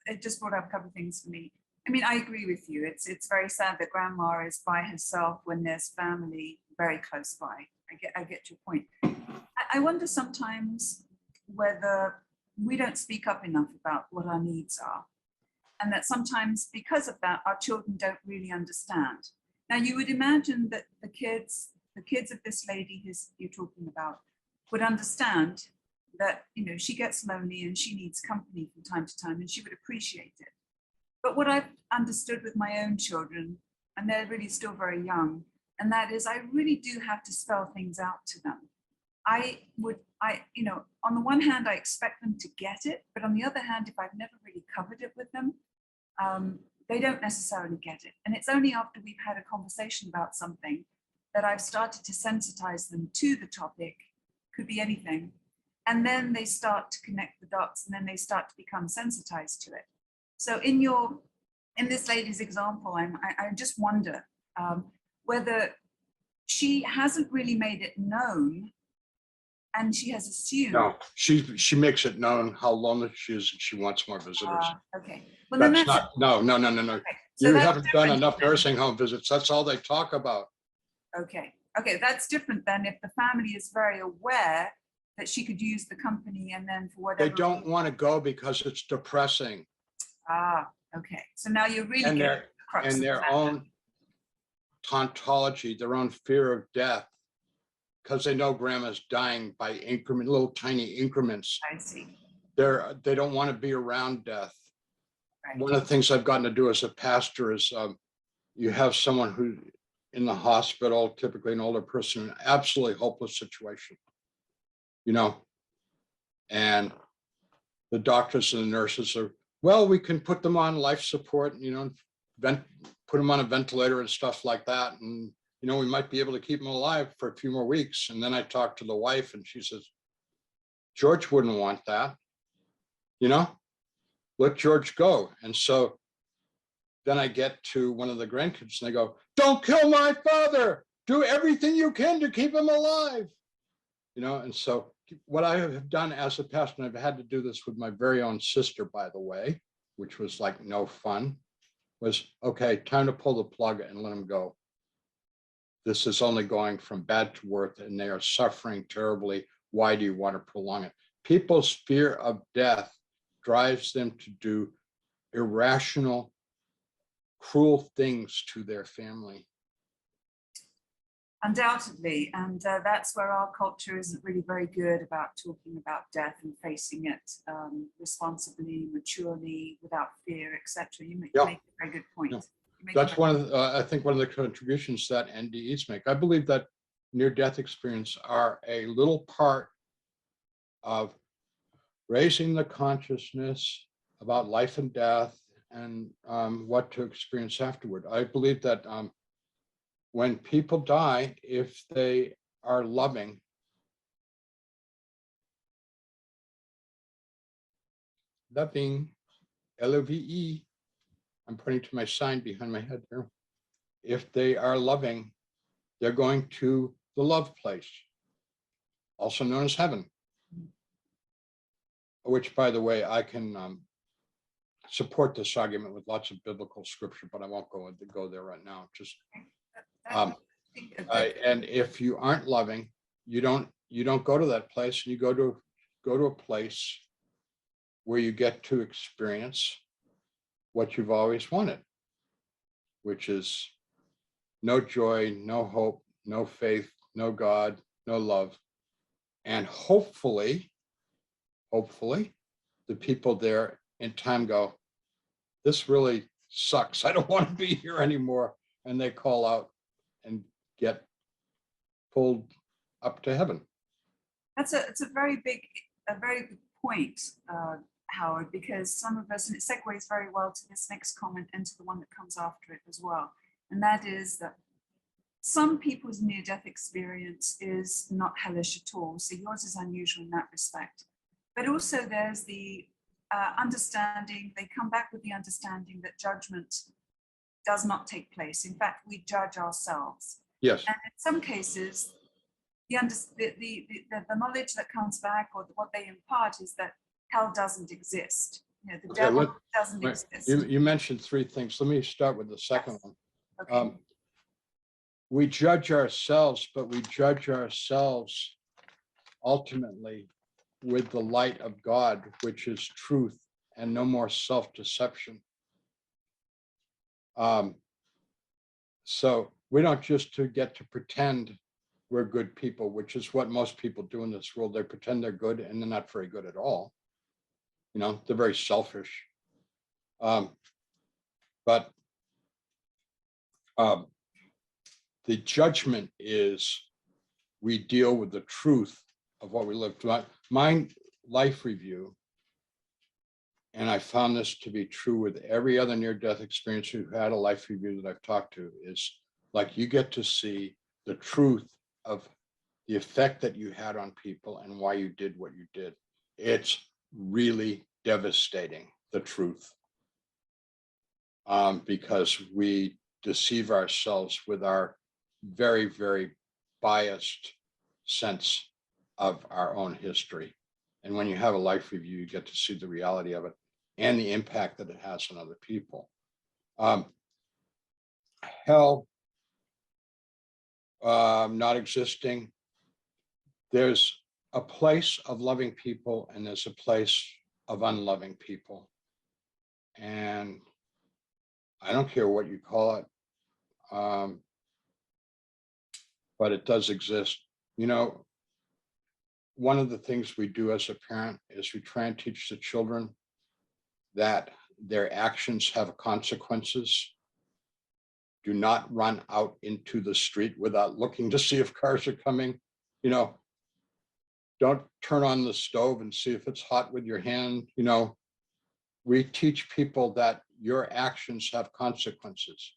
it just brought up a couple of things for me. I mean, I agree with you. It's very sad that grandma is by herself when there's family very close by. I get your point. I wonder sometimes whether we don't speak up enough about what our needs are. and that sometimes because of that, our children don't really understand. Now, you would imagine that the kids of this lady you're talking about would understand that, you know, she gets lonely and she needs company from time to time, and she would appreciate it. But what I've understood with my own children, and they're really still very young, and that is I really do have to spell things out to them. You know, on the one hand, I expect them to get it, but on the other hand, if I've never really covered it with them, they don't necessarily get it. And it's only after we've had a conversation about something that I've started to sensitize them to the topic, could be anything. And then they start to connect the dots, and then they start to become sensitized to it. So in this lady's example, I just wonder whether she hasn't really made it known, and she has assumed. No, she makes it known how lonely she is and she wants more visitors. Okay. Well, then That's that's not, no. okay. So You that's haven't done different enough then. nursing home visits. That's all they talk about. Okay. That's different than if the family is very aware that she could use the company, and then for whatever. They don't want to go because it's depressing. Okay. So now you're really And getting to the crux of their that. own tautology, their own fear of death, because they know grandma's dying by little tiny increments. I see. They don't want to be around death. Right. One of the things I've gotten to do as a pastor is you have someone who in the hospital, typically an older person, in an absolutely hopeless situation, you know, and the doctors and the nurses are, well, we can put them on life support, you know, put them on a ventilator and stuff like that. And, you know, we might be able to keep them alive for a few more weeks. And then I talked to the wife and she says, George wouldn't want that, you know, let George go. And so then I get to one of the grandkids and they go, don't kill my father, do everything you can to keep him alive. You know, and so what I have done as a pastor, and I've had to do this with my very own sister, by the way, which was like no fun, was, okay, time to pull the plug and let him go. This is only going from bad to worse, and they are suffering terribly. Why do you want to prolong it? People's fear of death drives them to do irrational, cruel things to their family. Undoubtedly, and that's where our culture isn't really very good about talking about death and facing it responsibly, maturely, without fear, etc. You make a very good point. That's one of the, I think one of the contributions that NDEs make. I believe that near-death experience are a little part of raising the consciousness about life and death and what to experience afterward. I believe that when people die, if they are loving, L-O-V-E, I'm pointing to my sign behind my head here. If they are loving, they're going to the love place, also known as heaven, which, by the way, I can support this argument with lots of biblical scripture, but I won't go there right now. Just and if you aren't loving, you don't go to that place, and you go to a place where you get to experience what you've always wanted, which is no joy, no hope, no faith, no God, no love. And hopefully, the people there in time go, this really sucks. I don't want to be here anymore. And they call out and get pulled up to heaven. It's a very big good point, Howard, because some of us, and it segues very well to this next comment and to the one that comes after it as well. And that is that some people's near-death experience is not hellish at all. So yours is unusual in that respect. But also there's the understanding, they come back with the understanding that judgment does not take place. In fact, we judge ourselves. Yes. And in some cases, the knowledge that comes back, or what they impart, is that hell doesn't exist. You know, the devil doesn't exist. You mentioned three things. Let me start with the second one. Okay. We judge ourselves, but we judge ourselves ultimately with the light of God, which is truth and no more self-deception. So we don't just get to pretend we're good people, which is what most people do in this world. They pretend they're good and they're not very good at all. They're very selfish. But the judgment is we deal with the truth of what we live. My life review, and I found this to be true with every other near-death experience who had a life review that I've talked to, is like you get to see the truth of the effect that you had on people and why you did what you did. It's really devastating, the truth, because we deceive ourselves with our very, very biased sense of our own history. And when you have a life review, you get to see the reality of it and the impact that it has on other people. Hell not existing. There's a place of loving people and there's a place of unloving people. And I don't care what you call it, but it does exist. One of the things we do as a parent is we try and teach the children that their actions have consequences. Do not run out into the street without looking to see if cars are coming. Don't turn on the stove and see if it's hot with your hand. We teach people that your actions have consequences.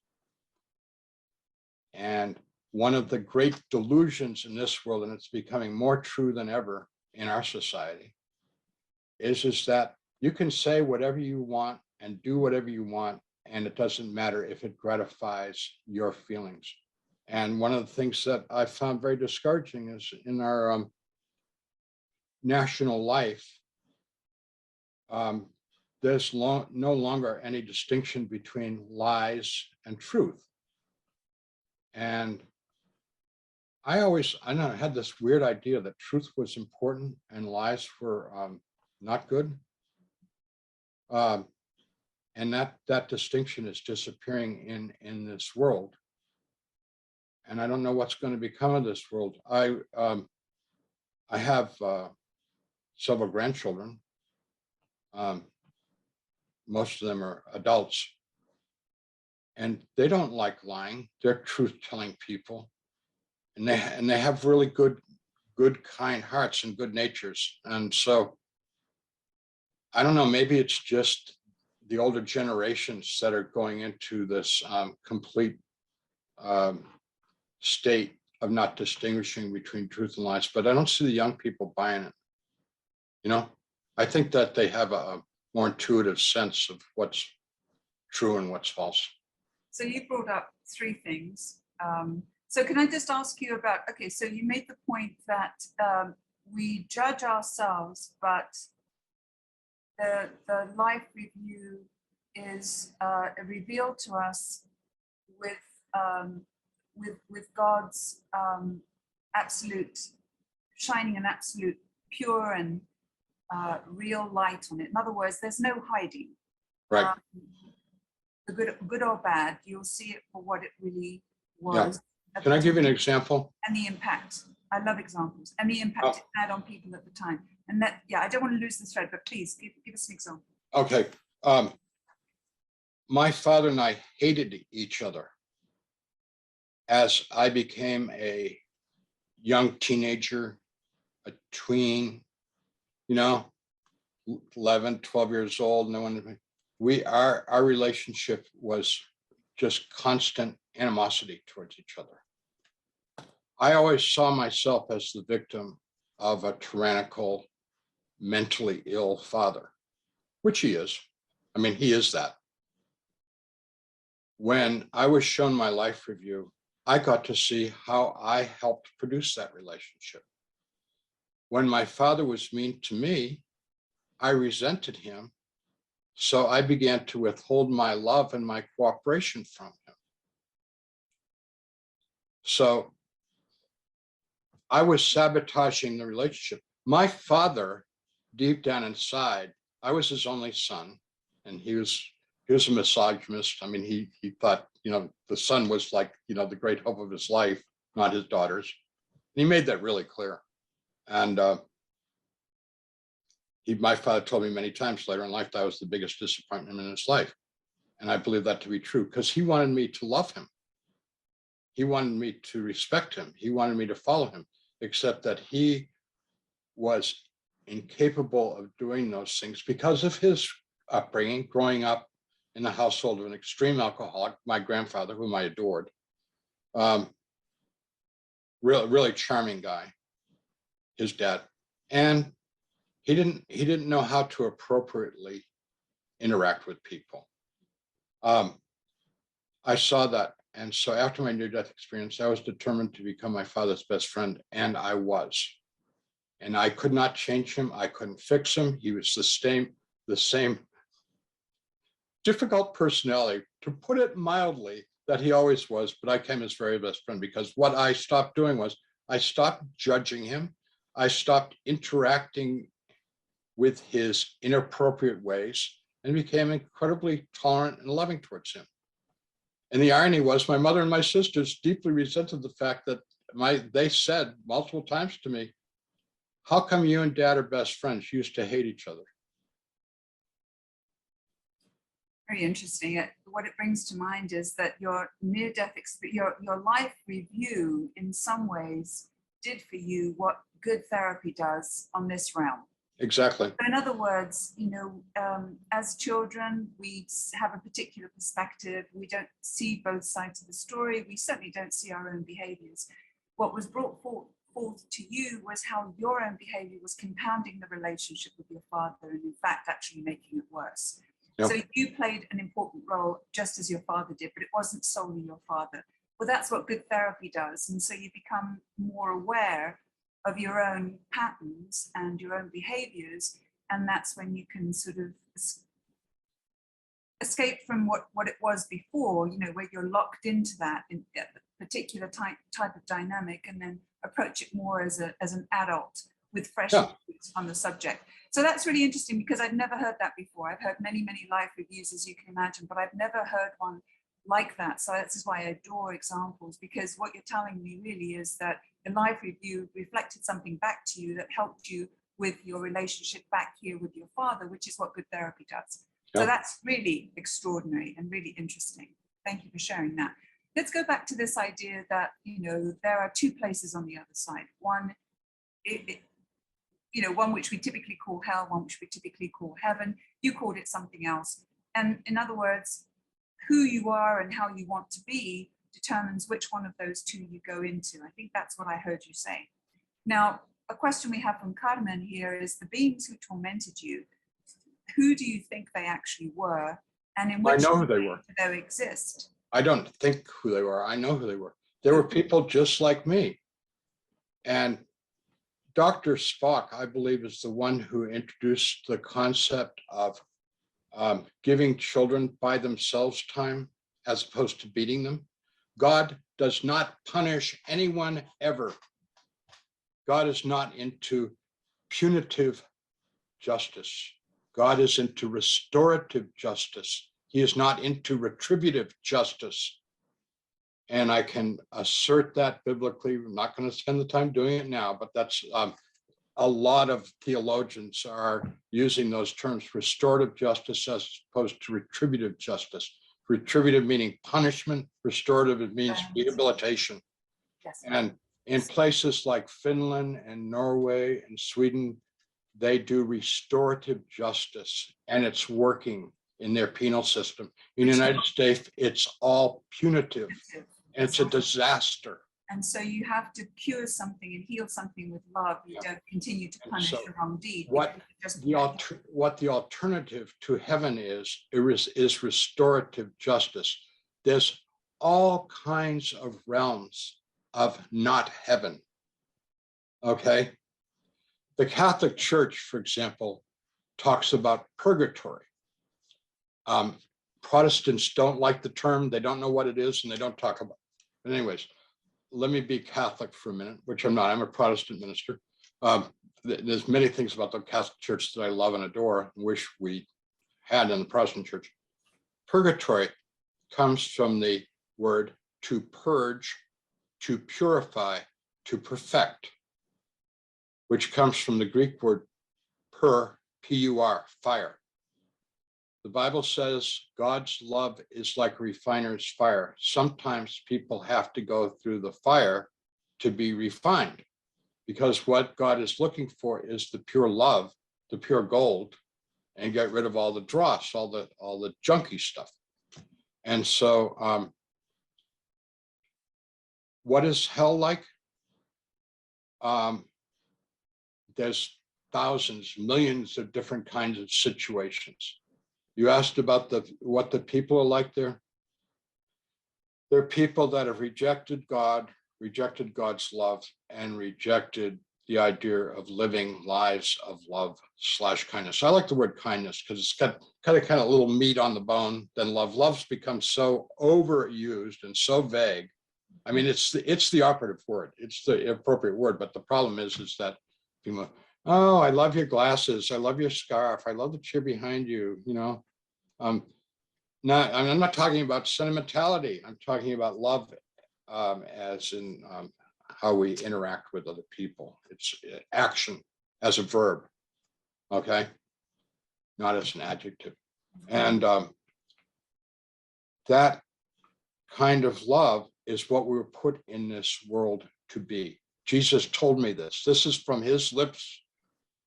And one of the great delusions in this world, and it's becoming more true than ever in our society, is that you can say whatever you want and do whatever you want, and it doesn't matter if it gratifies your feelings. And one of the things that I found very discouraging is in our national life, there's no longer any distinction between lies and truth. And I had this weird idea that truth was important and lies were not good. And that distinction is disappearing in this world. And I don't know what's going to become of this world. I have several grandchildren. Most of them are adults. And they don't like lying. They're truth-telling people. And they have really good, kind hearts and good natures. And so, I don't know, maybe it's just the older generations that are going into this complete state of not distinguishing between truth and lies, but I don't see the young people buying it. I think that they have a more intuitive sense of what's true and what's false. So you brought up three things. So can I just ask you about, okay, so you made the point that we judge ourselves, but the life review is revealed to us with God's absolute, shining an absolute pure and real light on it. In other words, there's no hiding. Right. The good or bad, you'll see it for what it really was. Yeah. Can I give you an example? And the impact. I love examples. And the impact it had on people at the time. And that, I don't want to lose this thread, but please give us an example. Okay. My father and I hated each other as I became a young teenager, a tween, 11, 12 years old. Our relationship was just constant animosity towards each other. I always saw myself as the victim of a tyrannical, mentally ill father, which he is. I mean, he is that. When I was shown my life review, I got to see how I helped produce that relationship. When my father was mean to me, I resented him. So I began to withhold my love and my cooperation from him. So I was sabotaging the relationship. My father, deep down inside, I was his only son, and he was He was a misogynist. I mean, he thought, the son was like, the great hope of his life, not his daughters. And he made that really clear. And my father told me many times later in life that I was the biggest disappointment in his life. And I believe that to be true because he wanted me to love him. He wanted me to respect him. He wanted me to follow him, except that he was incapable of doing those things because of his upbringing, growing up in the household of an extreme alcoholic, my grandfather, whom I adored. Really charming guy, his dad. And he didn't know how to appropriately interact with people. I saw that. And so after my near-death experience, I was determined to become my father's best friend, and I was. And I could not change him. I couldn't fix him. He was the same difficult personality, to put it mildly, that he always was, but I became his very best friend because what I stopped doing was I stopped judging him. I stopped interacting with his inappropriate ways and became incredibly tolerant and loving towards him. And the irony was my mother and my sisters deeply resented the fact that they said multiple times to me, how come you and dad are best friends? You used to hate each other. Very interesting. What it brings to mind is that your near-death experience, your life review in some ways did for you what good therapy does on this realm. Exactly. So in other words, as children, we have a particular perspective. We don't see both sides of the story. We certainly don't see our own behaviors. What was brought forth to you was how your own behavior was compounding the relationship with your father and in fact actually making it worse. Yep. So you played an important role just as your father did, but it wasn't solely your father. Well, that's what good therapy does. And so you become more aware of your own patterns and your own behaviors. And that's when you can sort of escape from what it was before, where you're locked into that in a particular type of dynamic, and then approach it more as an adult with fresh views on the subject. So that's really interesting because I've never heard that before. I've heard many, many life reviews, as you can imagine, but I've never heard one like that. So this is why I adore examples, because what you're telling me really is that the life review reflected something back to you that helped you with your relationship back here with your father, which is what good therapy does. So that's really extraordinary and really interesting. Thank you for sharing that. Let's go back to this idea that, there are two places on the other side. One, one which we typically call hell, one which we typically call heaven. You called it something else. And in other words, who you are and how you want to be determines which one of those two you go into. I think that's what I heard you say. Now, a question we have from Carmen here is the beings who tormented you, who do you think they actually were? And in which I know who they were. Do they exist? I don't think who they were. I know who they were. They were people just like me. And Dr. Spock, I believe, is the one who introduced the concept of giving children by themselves time as opposed to beating them. God does not punish anyone ever. God is not into punitive justice. God is into restorative justice. He is not into retributive justice. And I can assert that biblically. I'm not going to spend the time doing it now, but that's a lot of theologians are using those terms, restorative justice as opposed to retributive justice. Retributive meaning punishment, restorative it means rehabilitation. Yes. And in places like Finland and Norway and Sweden, they do restorative justice, and it's working in their penal system. In the United States, it's all punitive. It's a disaster. And so you have to cure something and heal something with love. You don't continue to punish the wrong deed. What the alternative to heaven is restorative justice. There's all kinds of realms of not heaven. Okay. The Catholic Church, for example, talks about purgatory. Protestants don't like the term. They don't know what it is and they don't talk about it. But anyways, let me be Catholic for a minute, which I'm not. I'm a Protestant minister. There's many things about the Catholic Church that I love and adore and wish we had in the Protestant Church. Purgatory comes from the word to purge, to purify, to perfect, which comes from the Greek word P-U-R, fire. The Bible says God's love is like a refiner's fire. Sometimes people have to go through the fire to be refined, because what God is looking for is the pure love, the pure gold, and get rid of all the dross, all the junky stuff. And so what is hell like? There's thousands, millions of different kinds of situations. You asked about what the people are like there. They're people that have rejected God, rejected God's love, and rejected the idea of living lives of love / kindness. I like the word kindness because it's got kind of little meat on the bone than love. Love's become so overused and so vague. I mean, it's the operative word. It's the appropriate word. But the problem is that people, oh, I love your glasses. I love your scarf. I love the chair behind you. You know, I'm not talking about sentimentality. I'm talking about love as in how we interact with other people. It's action as a verb, okay? Not as an adjective. And that kind of love is what we were put in this world to be. Jesus told me this. This is from his lips,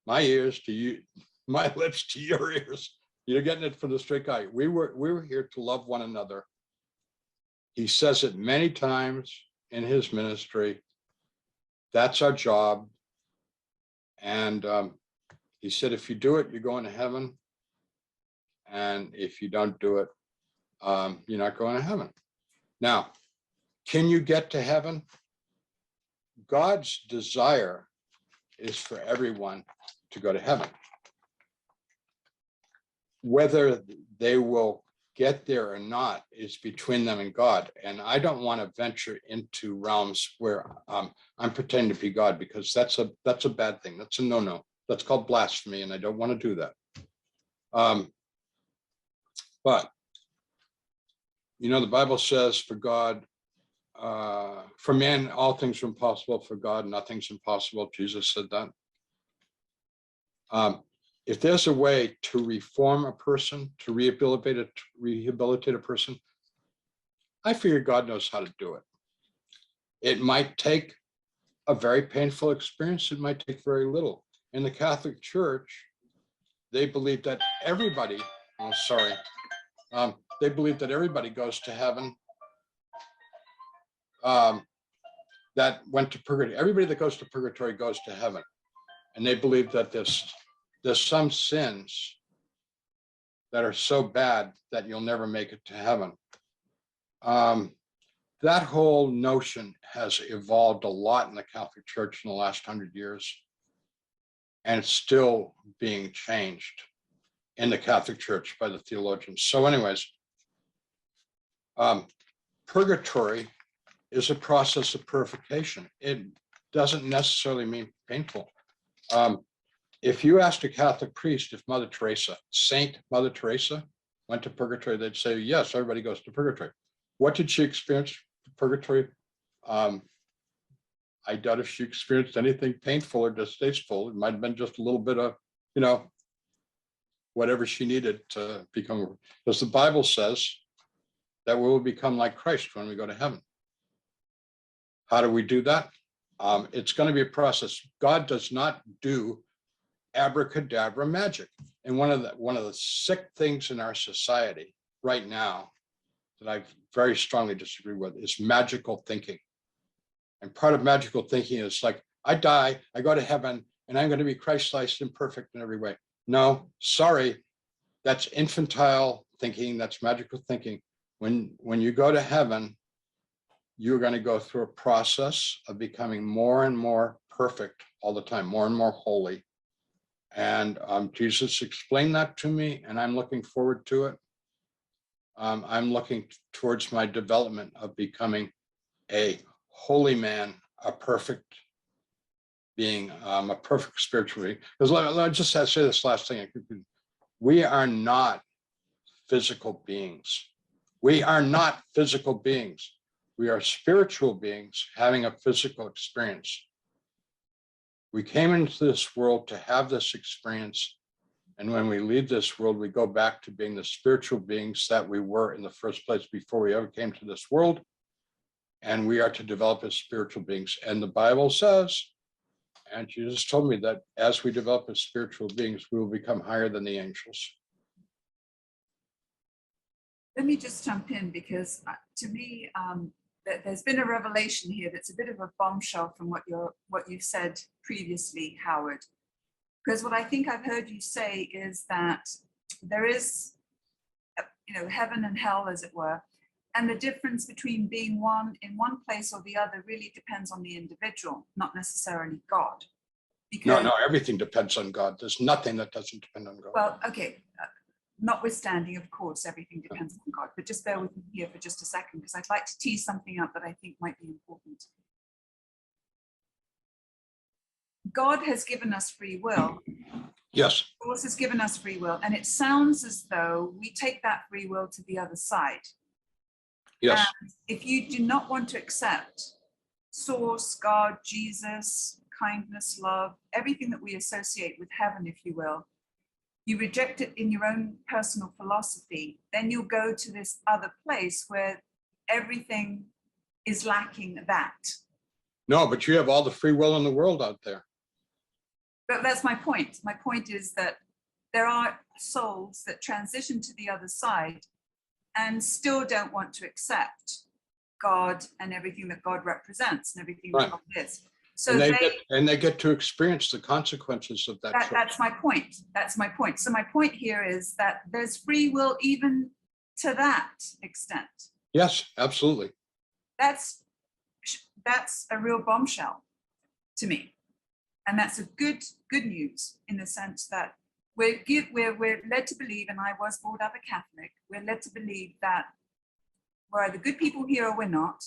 my ears to you, my lips to your ears. You're getting it from the straight guy. We were here to love one another. He says it many times in his ministry. That's our job. And he said, if you do it, you're going to heaven. And if you don't do it, you're not going to heaven. Now, can you get to heaven? God's desire is for everyone to go to heaven. Whether they will get there or not is between them and God. And I don't want to venture into realms where I'm pretending to be God, because that's a bad thing. That's a no-no. That's called blasphemy, and I don't want to do that. But you know, the Bible says for God, for man, all things are impossible. For God, nothing's impossible. Jesus said that. If there's a way to reform a person, to rehabilitate a person, I figure God knows how to do it. It might take a very painful experience. It might take very little. In the Catholic Church, they believe that everybody, they believe that everybody goes to heaven. That went to purgatory. Everybody that goes to purgatory goes to heaven. And they believe that there's some sins that are so bad that you'll never make it to heaven. That whole notion has evolved a lot in the Catholic Church in the last 100 years, and it's still being changed in the Catholic Church by the theologians. So anyways, purgatory is a process of purification. It doesn't necessarily mean painful. If you asked a Catholic priest if Mother Teresa, Saint Mother Teresa, went to purgatory, they'd say, yes, everybody goes to purgatory. What did she experience purgatory? I doubt if she experienced anything painful or distasteful. It might have been just a little bit of, you know, whatever she needed to become, because the Bible says that we will become like Christ when we go to heaven. How do we do that? It's going to be a process. God does not do abracadabra magic. And one of the sick things in our society right now that I very strongly disagree with is magical thinking. And part of magical thinking is like, I die, I go to heaven, and I'm going to be Christ-like and perfect in every way. No, sorry, that's infantile thinking. That's magical thinking. When you go to heaven, you're going to go through a process of becoming more and more perfect all the time, more and more holy. And Jesus explained that to me, and I'm looking forward to it. I'm looking towards my development of becoming a holy man, a perfect being, a perfect spiritual being. Because let me just say this last thing. We are not physical beings. We are not physical beings. We are spiritual beings having a physical experience. We came into this world to have this experience. And when we leave this world, we go back to being the spiritual beings that we were in the first place before we ever came to this world. And we are to develop as spiritual beings. And the Bible says, and Jesus told me that as we develop as spiritual beings, we will become higher than the angels. Let me just jump in because to me, there's been a revelation here that's a bit of a bombshell from what you've said previously, Howard. Because what I think I've heard you say is that there is, heaven and hell, as it were, and the difference between being one in one place or the other really depends on the individual, not necessarily God. No, everything depends on God. There's nothing that doesn't depend on God. Well, okay. Notwithstanding, of course, everything depends on God, but just bear with me here for just a second, because I'd like to tease something up that I think might be important. God has given us free will. Yes. Of course, has given us free will, and it sounds as though we take that free will to the other side. Yes. And if you do not want to accept Source, God, Jesus, kindness, love, everything that we associate with heaven, if you will, you reject it in your own personal philosophy, then you'll go to this other place where everything is lacking that. No, but you have all the free will in the world out there. But that's my point. My point is that there are souls that transition to the other side and still don't want to accept God and everything that God represents and everything that God is. So they get to experience the consequences of that. That's my point. That's my point. So my point here is that there's free will even to that extent. Yes, absolutely. That's a real bombshell to me, and that's a good news in the sense that we're led to believe, and I was brought up a Catholic. We're led to believe that we're either good people here or we're not,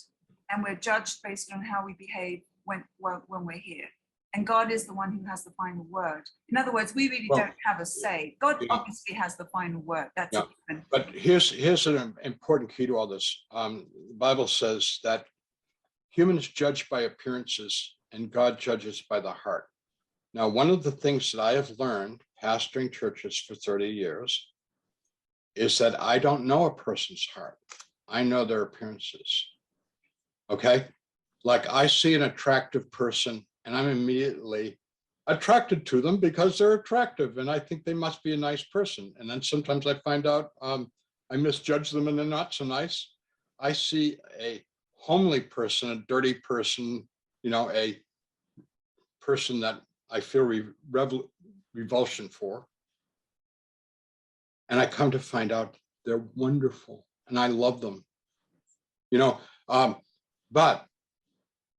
and we're judged based on how we behave when we're here. And God is the one who has the final word. In other words, we really don't have a say. God obviously has the final word. That's a given. But here's an important key to all this. The Bible says that humans judge by appearances and God judges by the heart. Now, one of the things that I have learned pastoring churches for 30 years is that I don't know a person's heart. I know their appearances. Okay? Like I see an attractive person and I'm immediately attracted to them because they're attractive and I think they must be a nice person. And then sometimes I find out I misjudge them and they're not so nice. I see a homely person, a dirty person, a person that I feel revulsion for. And I come to find out they're wonderful and I love them, but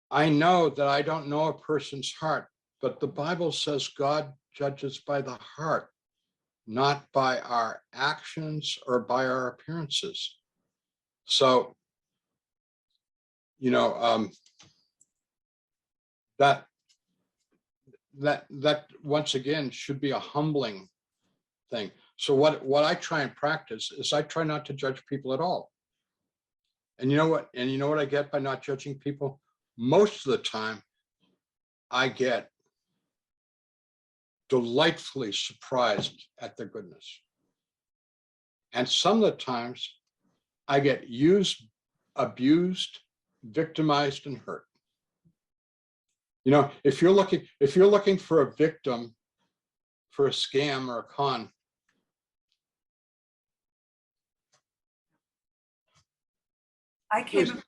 I know that I don't know a person's heart, but the Bible says God judges by the heart, not by our actions or by our appearances. So, that once again should be a humbling thing. So what I try and practice is I try not to judge people at all. And you know what? And you know what I get by not judging people? Most of the time, I get delightfully surprised at their goodness. And some of the times, I get used, abused, victimized, and hurt. If you're looking for a victim for a scam or a con,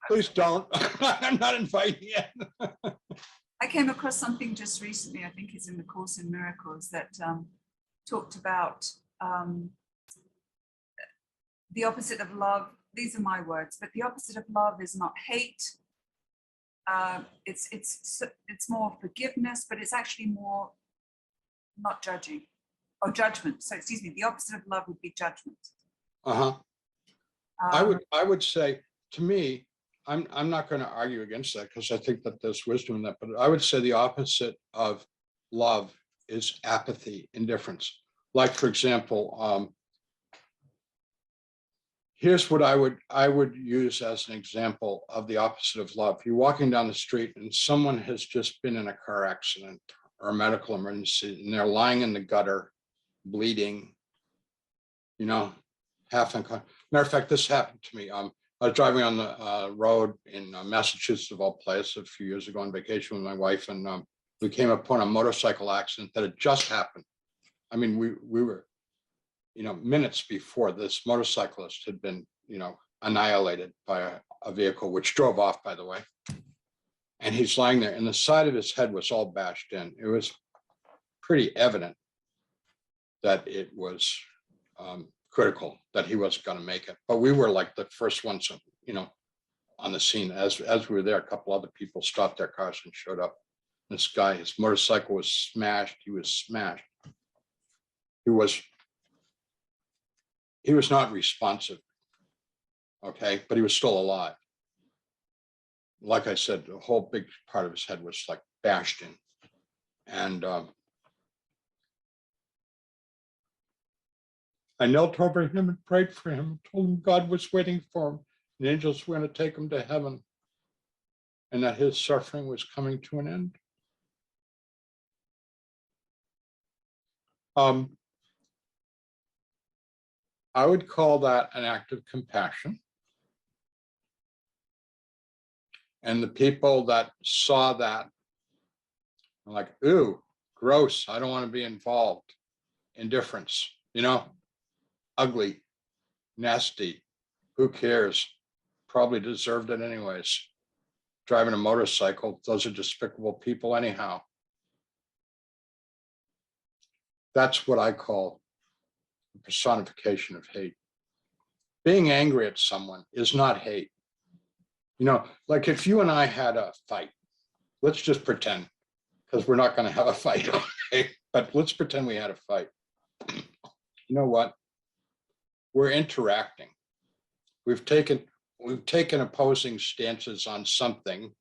please don't. I'm not inviting you. I came across something just recently, I think it's in the Course in Miracles, that talked about the opposite of love. These are my words, but the opposite of love is not hate. It's more forgiveness, but it's actually more not judging or judgment. So excuse me, the opposite of love would be judgment. I would say, to me, I'm not going to argue against that because I think that there's wisdom in that, but I would say the opposite of love is apathy, indifference. Like, for example, here's what I would use as an example of the opposite of love. You're walking down the street and someone has just been in a car accident or a medical emergency, and they're lying in the gutter, bleeding, you know, half unconscious. Matter of fact, this happened to me. I was driving on the road in Massachusetts, of all places, a few years ago on vacation with my wife, and we came upon a motorcycle accident that had just happened. I mean, we were, you know, minutes before this motorcyclist had been, you know, annihilated by a vehicle, which drove off, by the way. And he's lying there, and the side of his head was all bashed in. It was pretty evident that it was critical, that he wasn't going to make it. But we were like the first ones, you know, on the scene. As we were there, a couple other people stopped their cars and showed up. This guy, his motorcycle was smashed. He was smashed. He was not responsive. Okay, but he was still alive. Like I said, the whole big part of his head was like bashed in. And I knelt over him and prayed for him, told him God was waiting for him. The angels were going to take him to heaven, and that his suffering was coming to an end. I would call that an act of compassion. And the people that saw that were like, ooh, gross, I don't want to be involved. Indifference, you know, ugly, nasty, who cares? Probably deserved it anyways. Driving a motorcycle, those are despicable people anyhow. That's what I call the personification of hate. Being angry at someone is not hate. You know, like if you and I had a fight, let's just pretend, because we're not going to have a fight, okay? But let's pretend we had a fight. You know what? We're interacting. We've taken opposing stances on something,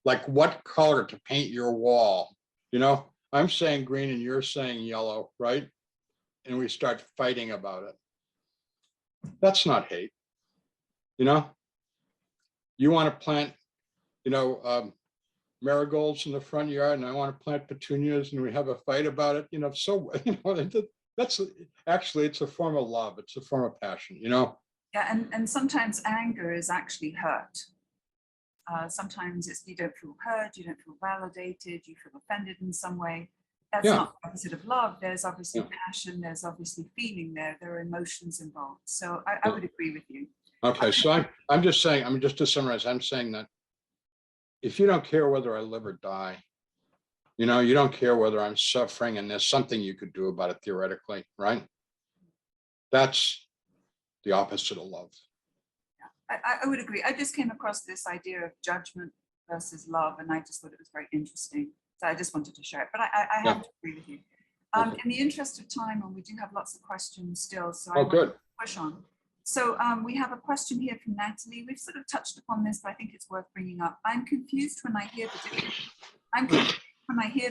like what color to paint your wall. You know, I'm saying green and you're saying yellow, right? And we start fighting about it. That's not hate. You know, you want to plant, you know, marigolds in the front yard, and I want to plant petunias, and we have a fight about it. You know, so you know, that's actually, it's a form of love. It's a form of passion. You know. Yeah, and sometimes anger is actually hurt. Sometimes it's you don't feel heard, you don't feel validated, you feel offended in some way. That's not the opposite of love. There's obviously passion, there's obviously feeling there are emotions involved. So I would agree with you. Okay, so I'm just saying, I mean, just to summarize, I'm saying that if you don't care whether I live or die, you know, you don't care whether I'm suffering and there's something you could do about it theoretically, right? That's the opposite of love. Yeah, I would agree. I just came across this idea of judgment versus love, and I just thought it was very interesting. So I just wanted to share it, but I have to agree with you. In the interest of time, and we do have lots of questions still, so I want to push on. So we have a question here from Natalie. We've sort of touched upon this, but I think it's worth bringing up. I'm confused when I hear the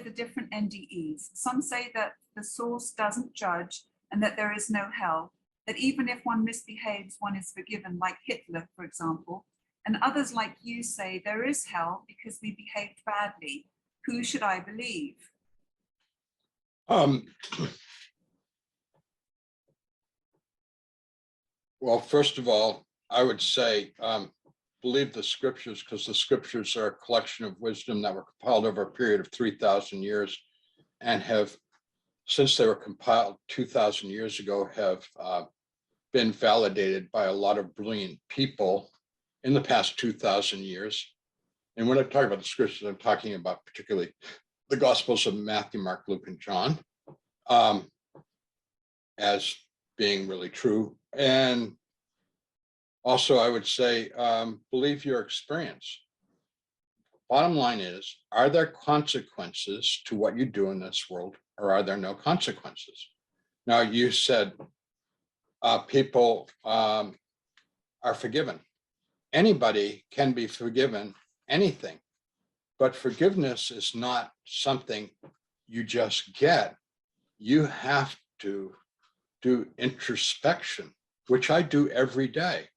different NDEs. Some say that the source doesn't judge and that there is no hell, that even if one misbehaves, one is forgiven, like Hitler, for example. And others like you say there is hell because we behaved badly. Who should I believe? Well, first of all, I would say believe the scriptures, because the scriptures are a collection of wisdom that were compiled over a period of 3,000 years and have, since they were compiled 2,000 years ago, have been validated by a lot of brilliant people in the past 2,000 years. And when I talk about the scriptures, I'm talking about particularly the Gospels of Matthew, Mark, Luke, and John as being really true. And also, I would say, believe your experience. Bottom line is, are there consequences to what you do in this world, or are there no consequences? Now, you said people are forgiven. Anybody can be forgiven anything, but forgiveness is not something you just get. You have to do introspection. which I do every day.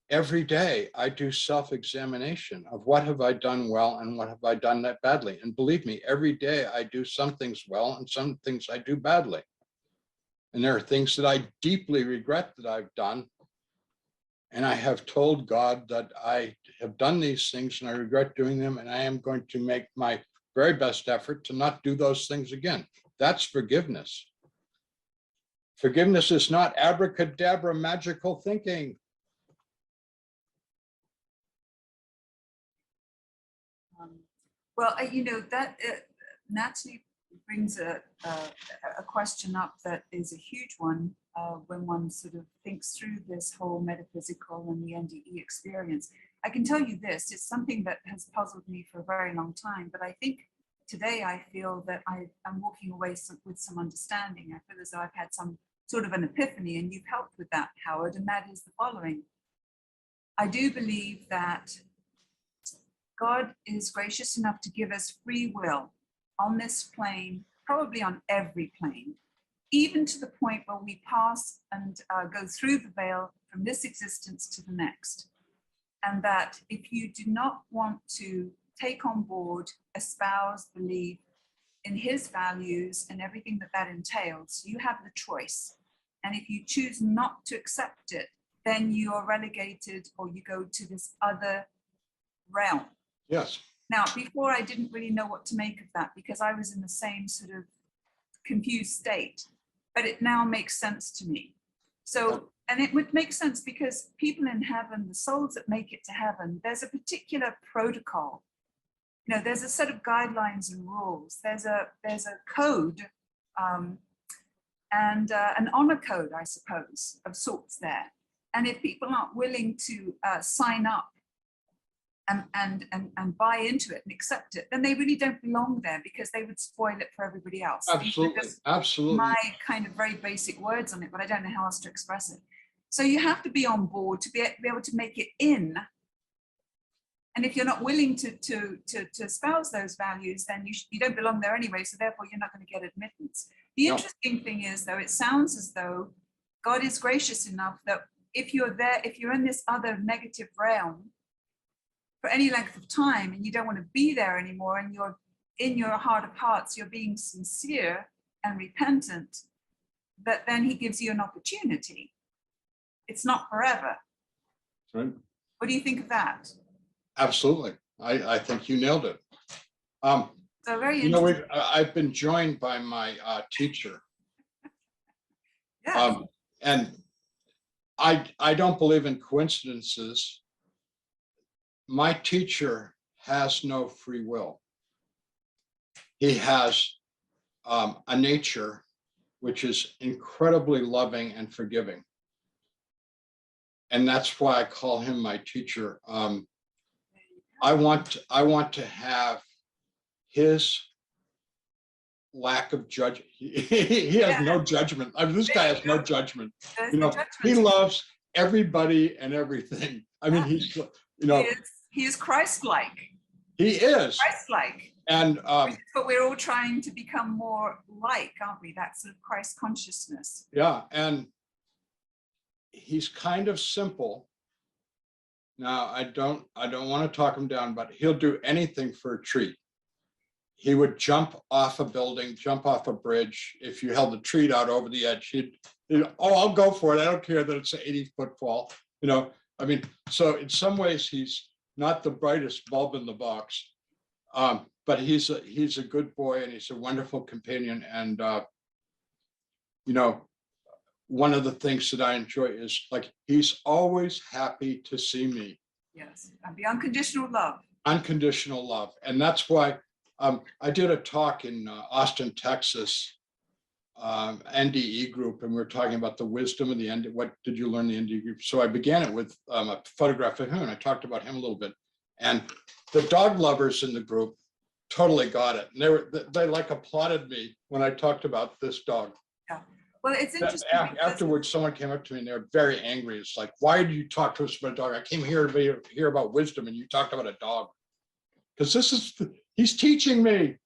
Every day I do self-examination of what have I done well and what have I done that badly. And believe me, every day I do some things well and some things I do badly. And there are things that I deeply regret that I've done. And I have told God that I have done these things and I regret doing them. And I am going to make my very best effort to not do those things again. That's forgiveness. Forgiveness is not abracadabra magical thinking. Well, you know, that Natalie brings a question up that is a huge one when one sort of thinks through this whole metaphysical and the NDE experience. I can tell you this, it's something that has puzzled me for a very long time, but I think today I feel that I'm walking away with some understanding. I feel as though I've had some sort of an epiphany, and you've helped with that, Howard, and that is the following. I do believe that God is gracious enough to give us free will on this plane, probably on every plane, even to the point where we pass and go through the veil from this existence to the next. And that if you do not want to take on board, espouse, believe in his values and everything that that entails, you have the choice. And if you choose not to accept it, then you are relegated or you go to this other realm. Yes. Now, before I didn't really know what to make of that because I was in the same sort of confused state, but it now makes sense to me. So, and it would make sense because people in heaven, the souls that make it to heaven, there's a particular protocol. You know, there's a set of guidelines and rules. There's a code and an honor code, I suppose, of sorts there. And if people aren't willing to sign up and buy into it and accept it, then they really don't belong there because they would spoil it for everybody else. Absolutely, absolutely. My kind of very basic words on it, but I don't know how else to express it. So you have to be on board to be able to make it in. And if you're not willing to espouse those values, then you don't belong there anyway. So therefore, you're not going to get admittance. The interesting thing is, though, it sounds as though God is gracious enough that if you're there, if you're in this other negative realm for any length of time and you don't want to be there anymore, and you're in your heart of hearts, you're being sincere and repentant, that then he gives you an opportunity. It's not forever. Right. What do you think of that? Absolutely. I think you nailed it. So very you know, interesting. I've been joined by my teacher. Yes. And I don't believe in coincidences. My teacher has no free will. He has a nature which is incredibly loving and forgiving. And that's why I call him my teacher. I want to have his lack of judgment. He has no judgment. I mean, this guy has no judgment. You know, he loves everybody and everything. I mean, he's, you know, he is Christ-like. He is Christ-like. And but we're all trying to become more like, aren't we? That sort of Christ consciousness. Yeah, and he's kind of simple. Now, I don't want to talk him down, but he'll do anything for a treat. He would jump off a building, jump off a bridge. If you held the treat out over the edge, he'd oh, I'll go for it. I don't care that it's an 80-foot fall. You know, I mean, so in some ways, he's not the brightest bulb in the box, but he's a good boy and he's a wonderful companion. And you know, one of the things that I enjoy is like he's always happy to see me. Yes, and the unconditional love. Unconditional love, and that's why I did a talk in Austin, Texas, NDE group, and we were talking about the wisdom of the end. What did you learn the NDE group? So I began it with a photograph of him, and I talked about him a little bit. And the dog lovers in the group totally got it, and they like applauded me when I talked about this dog. Yeah. Well, it's interesting. Afterwards, someone came up to me and they're very angry. It's like, why did you talk to us about a dog? I came here to hear about wisdom, and you talked about a dog. Because he's teaching me.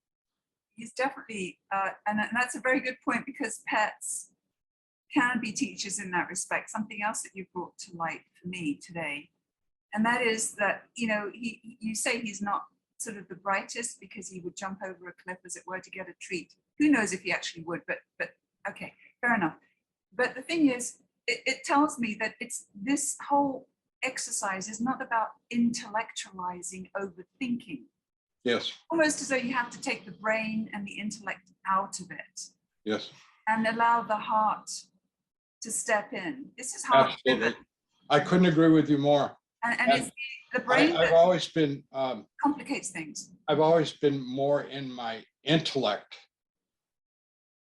He's definitely, and that's a very good point, because pets, can be teachers in that respect. Something else that you brought to light for me today, and that is that, you know, you say he's not sort of the brightest because he would jump over a cliff, as it were, to get a treat. Who knows if he actually would, but okay, fair enough. But the thing is, it tells me that it's this whole exercise is not about intellectualizing overthinking. Yes. Almost as though you have to take the brain and the intellect out of it. Yes. And allow the heart to step in. This is heart driven. I couldn't agree with you more. And it's the brain I've that always been complicates things. I've always been more in my intellect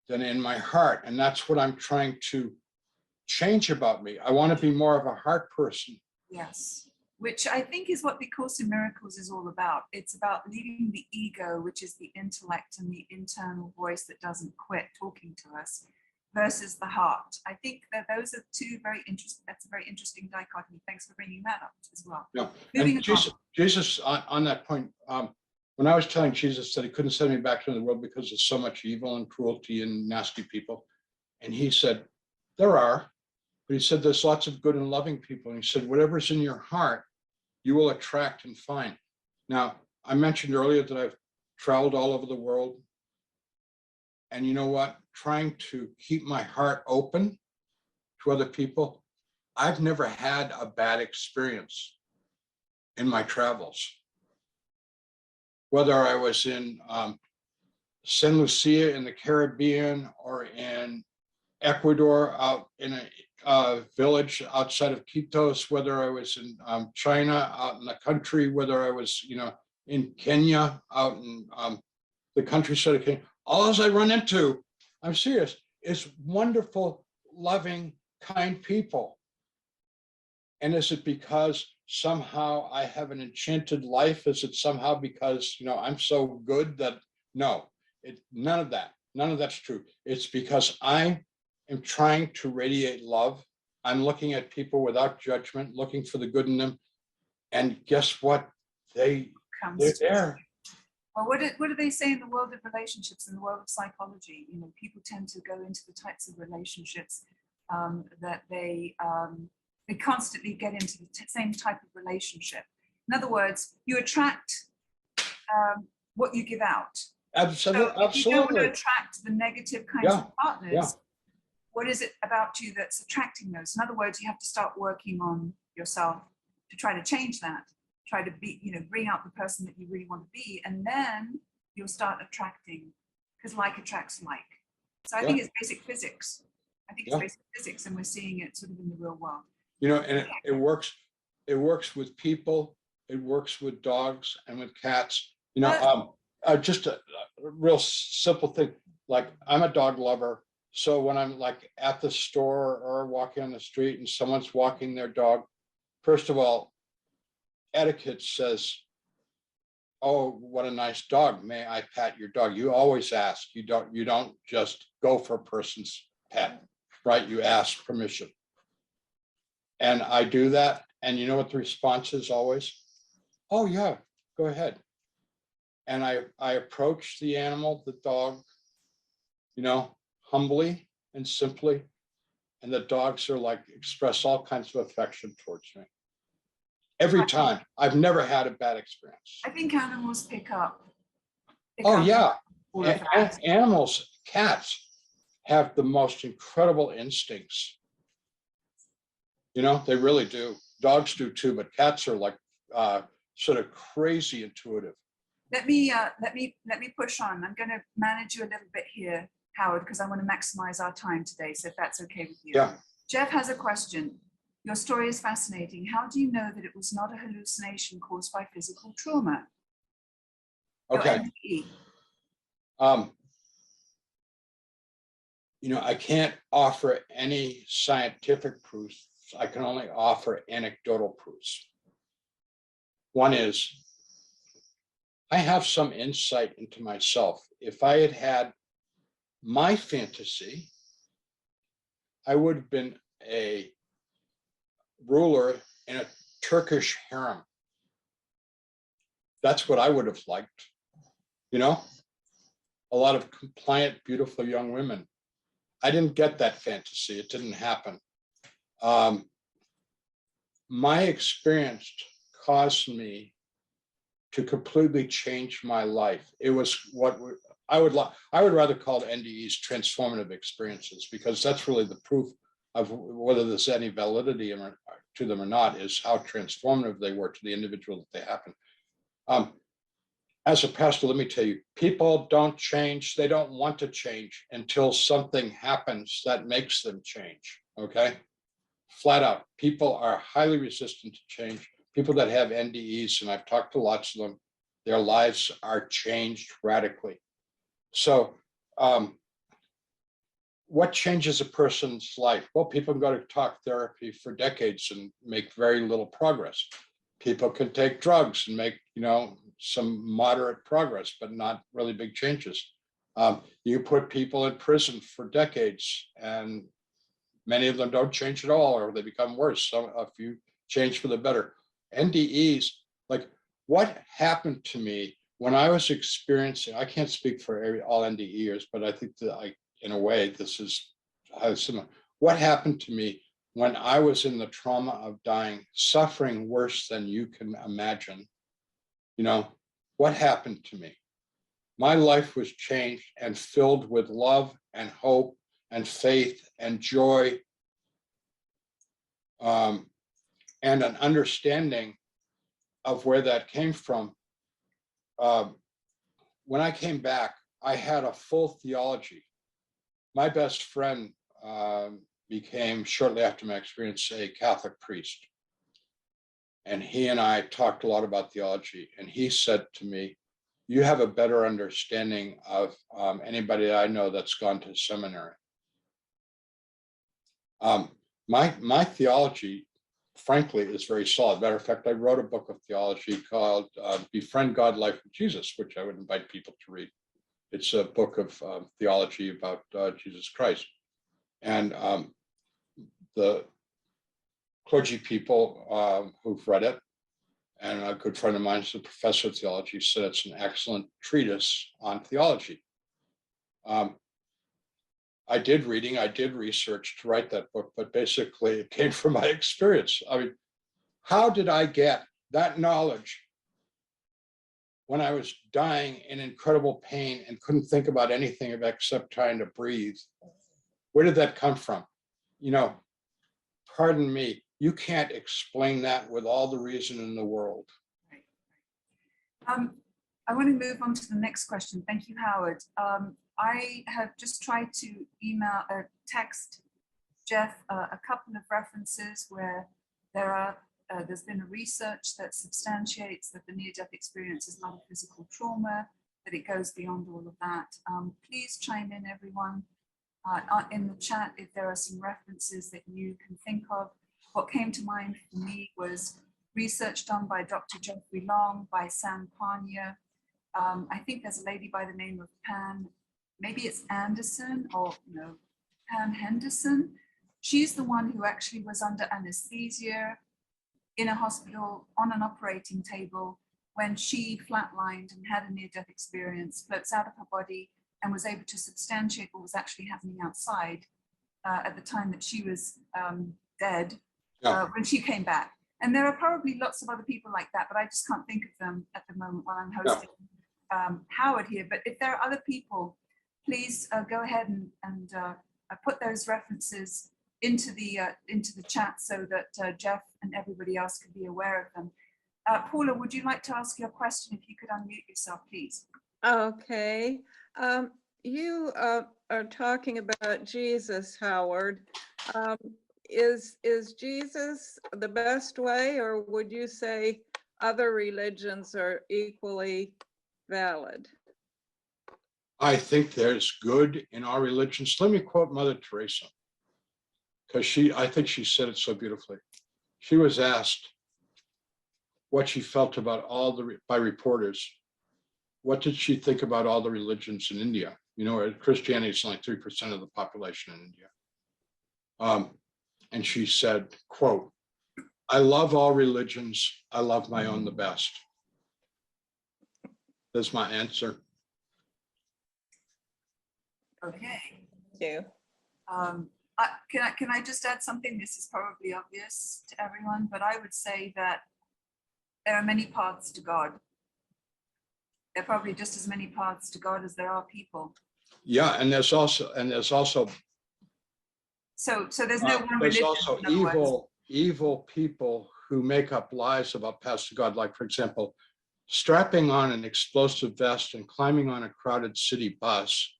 than in my heart. And that's what I'm trying to change about me. I want to be more of a heart person. Yes. Which I think is what the Course in Miracles is all about. It's about leaving the ego, which is the intellect and the internal voice that doesn't quit talking to us, versus the heart. I think that those are two very interesting, that's a very interesting dichotomy. Thanks for bringing that up as well. Yeah. Moving And Jesus on that point, when I was telling Jesus that he couldn't send me back to the world because there's so much evil and cruelty and nasty people, and he said, there are, but he said, there's lots of good and loving people. And he said, whatever's in your heart, you will attract and find. Now, I mentioned earlier that I've traveled all over the world. And you know what? Trying to keep my heart open to other people. I've never had a bad experience in my travels. Whether I was in San Lucia in the Caribbean or in Ecuador out in a village outside of Quitos, whether I was in China out in the country, whether I was, you know, in Kenya out in the countryside of Kenya, all as I run into, I'm serious, is wonderful, loving, kind people. And is it because somehow I have an enchanted life? Is it somehow because, you know, I'm so good that, no, none of that. None of that's true. It's because I am trying to radiate love. I'm looking at people without judgment, looking for the good in them. And guess what? They're there. Well, what do they say in the world of relationships, in the world of psychology? You know, people tend to go into the types of relationships that they constantly get into the same type of relationship. In other words, you attract what you give out. Absolutely. So if you don't want to attract the negative kinds of partners, what is it about you that's attracting those? In other words, you have to start working on yourself to try to change that. Try to be, you know, bring out the person that you really want to be, and then you'll start attracting, because like attracts like. So I think it's basic physics. I think it's basic physics, and we're seeing it sort of in the real world. You know, and it works. It works with people. It works with dogs and with cats. You know, just a real simple thing. Like, I'm a dog lover, so when I'm like at the store or walking on the street and someone's walking their dog, first of all, etiquette says, oh, what a nice dog. May I pat your dog? You always ask. You don't just go for a person's pet, right? You ask permission. And I do that. And you know what the response is always? Oh yeah, go ahead. And I approach the animal, the dog, you know, humbly and simply. And the dogs are like, express all kinds of affection towards me. Every time. I've never had a bad experience. I think animals pick up. Oh yeah. Animals, cats have the most incredible instincts. You know, they really do. Dogs do too, but cats are like sort of crazy intuitive. Let me push on. I'm going to manage you a little bit here, Howard, because I want to maximize our time today. So if that's okay with you. Yeah. Jeff has a question. Your story is fascinating. How do you know that it was not a hallucination caused by physical trauma? Okay. You know, I can't offer any scientific proofs. I can only offer anecdotal proofs. One is, I have some insight into myself. If I had had my fantasy, I would have been a ruler in a Turkish harem. That's what I would have liked. You know, a lot of compliant, beautiful young women. I didn't get that fantasy. It didn't happen. My experience caused me to completely change my life. It was what I would rather call NDEs transformative experiences, because that's really the proof of whether there's any validity to them or not, is how transformative they were to the individual that they happen. As a pastor, let me tell you, people don't change. They don't want to change until something happens that makes them change. Okay, flat out, people are highly resistant to change. People that have NDEs, and I've talked to lots of them, their lives are changed radically. So what changes a person's life? Well, people can go to talk therapy for decades and make very little progress. People can take drugs and make, some moderate progress, but not really big changes. You put people in prison for decades, and many of them don't change at all, or they become worse. A few change for the better. NDEs, like what happened to me when I was experiencing, I can't speak for all NDEers, but I think that in a way, this is similar. What happened to me when I was in the trauma of dying, suffering worse than you can imagine? What happened to me? My life was changed and filled with love and hope and faith and joy, and an understanding of where that came from. When I came back, I had a full theology. My best friend became, shortly after my experience, a Catholic priest. And he and I talked a lot about theology. And he said to me, you have a better understanding of anybody that I know that's gone to seminary. My theology, frankly, is very solid. Matter of fact, I wrote a book of theology called Befriend God, Life with Jesus, which I would invite people to read. It's a book of theology about Jesus Christ. And the clergy people who've read it, and a good friend of mine is a professor of theology, said it's an excellent treatise on theology. I did reading, I did research to write that book, but basically it came from my experience. I mean, how did I get that knowledge when I was dying in incredible pain and couldn't think about anything except trying to breathe? Where did that come from? Pardon me, you can't explain that with all the reason in the world. I want to move on to the next question. Thank you, Howard. I have just tried to text Jeff a couple of references where there's been a research that substantiates that the near-death experience is not a physical trauma, that it goes beyond all of that. Please chime in, everyone, in the chat if there are some references that you can think of. What came to mind for me was research done by Dr. Jeffrey Long, by Sam Panya. I think there's a lady by the name of Pan, maybe it's Anderson or Pam Henderson. She's the one who actually was under anesthesia in a hospital on an operating table when she flatlined and had a near-death experience, floats out of her body, and was able to substantiate what was actually happening outside at the time that she was dead, when she came back. And there are probably lots of other people like that, but I just can't think of them at the moment while I'm hosting Howard here. But if there are other people, please go ahead and put those references into the chat so that Jeff and everybody else can be aware of them. Paula, would you like to ask your question? If you could unmute yourself, please. Okay. You are talking about Jesus, Howard. Is Jesus the best way, or would you say other religions are equally valid? I think there's good in our religions. Let me quote Mother Teresa, because I think she said it so beautifully. She was asked what she felt about by reporters. What did she think about all the religions in India? Christianity is only 3% of the population in India. And she said, quote, "I love all religions. I love my own the best." That's my answer. Okay. Thank you. Can I just add something? This is probably obvious to everyone, but I would say that there are many paths to God. There are probably just as many paths to God as there are people. Yeah, and there's also So there's no one there's religion. also in other words. evil people who make up lies about paths to God. Like, for example, strapping on an explosive vest and climbing on a crowded city bus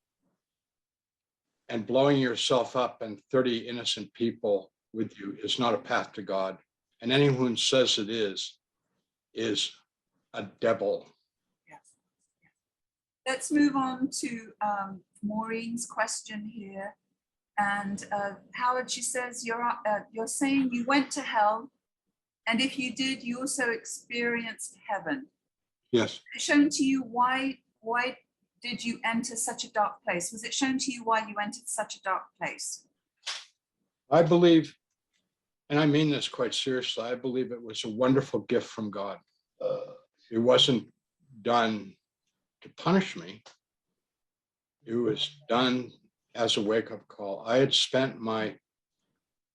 and blowing yourself up and 30 innocent people with you is not a path to God. And anyone who says it is a devil. Yes. Let's move on to Maureen's question here. And Howard, she says, you're saying you went to hell, and if you did, you also experienced heaven. Yes. Was it shown to you why did you enter such a dark place? Was it shown to you why you entered such a dark place? I believe, and I mean this quite seriously, I believe it was a wonderful gift from God. It wasn't done to punish me. It was done as a wake-up call. I had spent my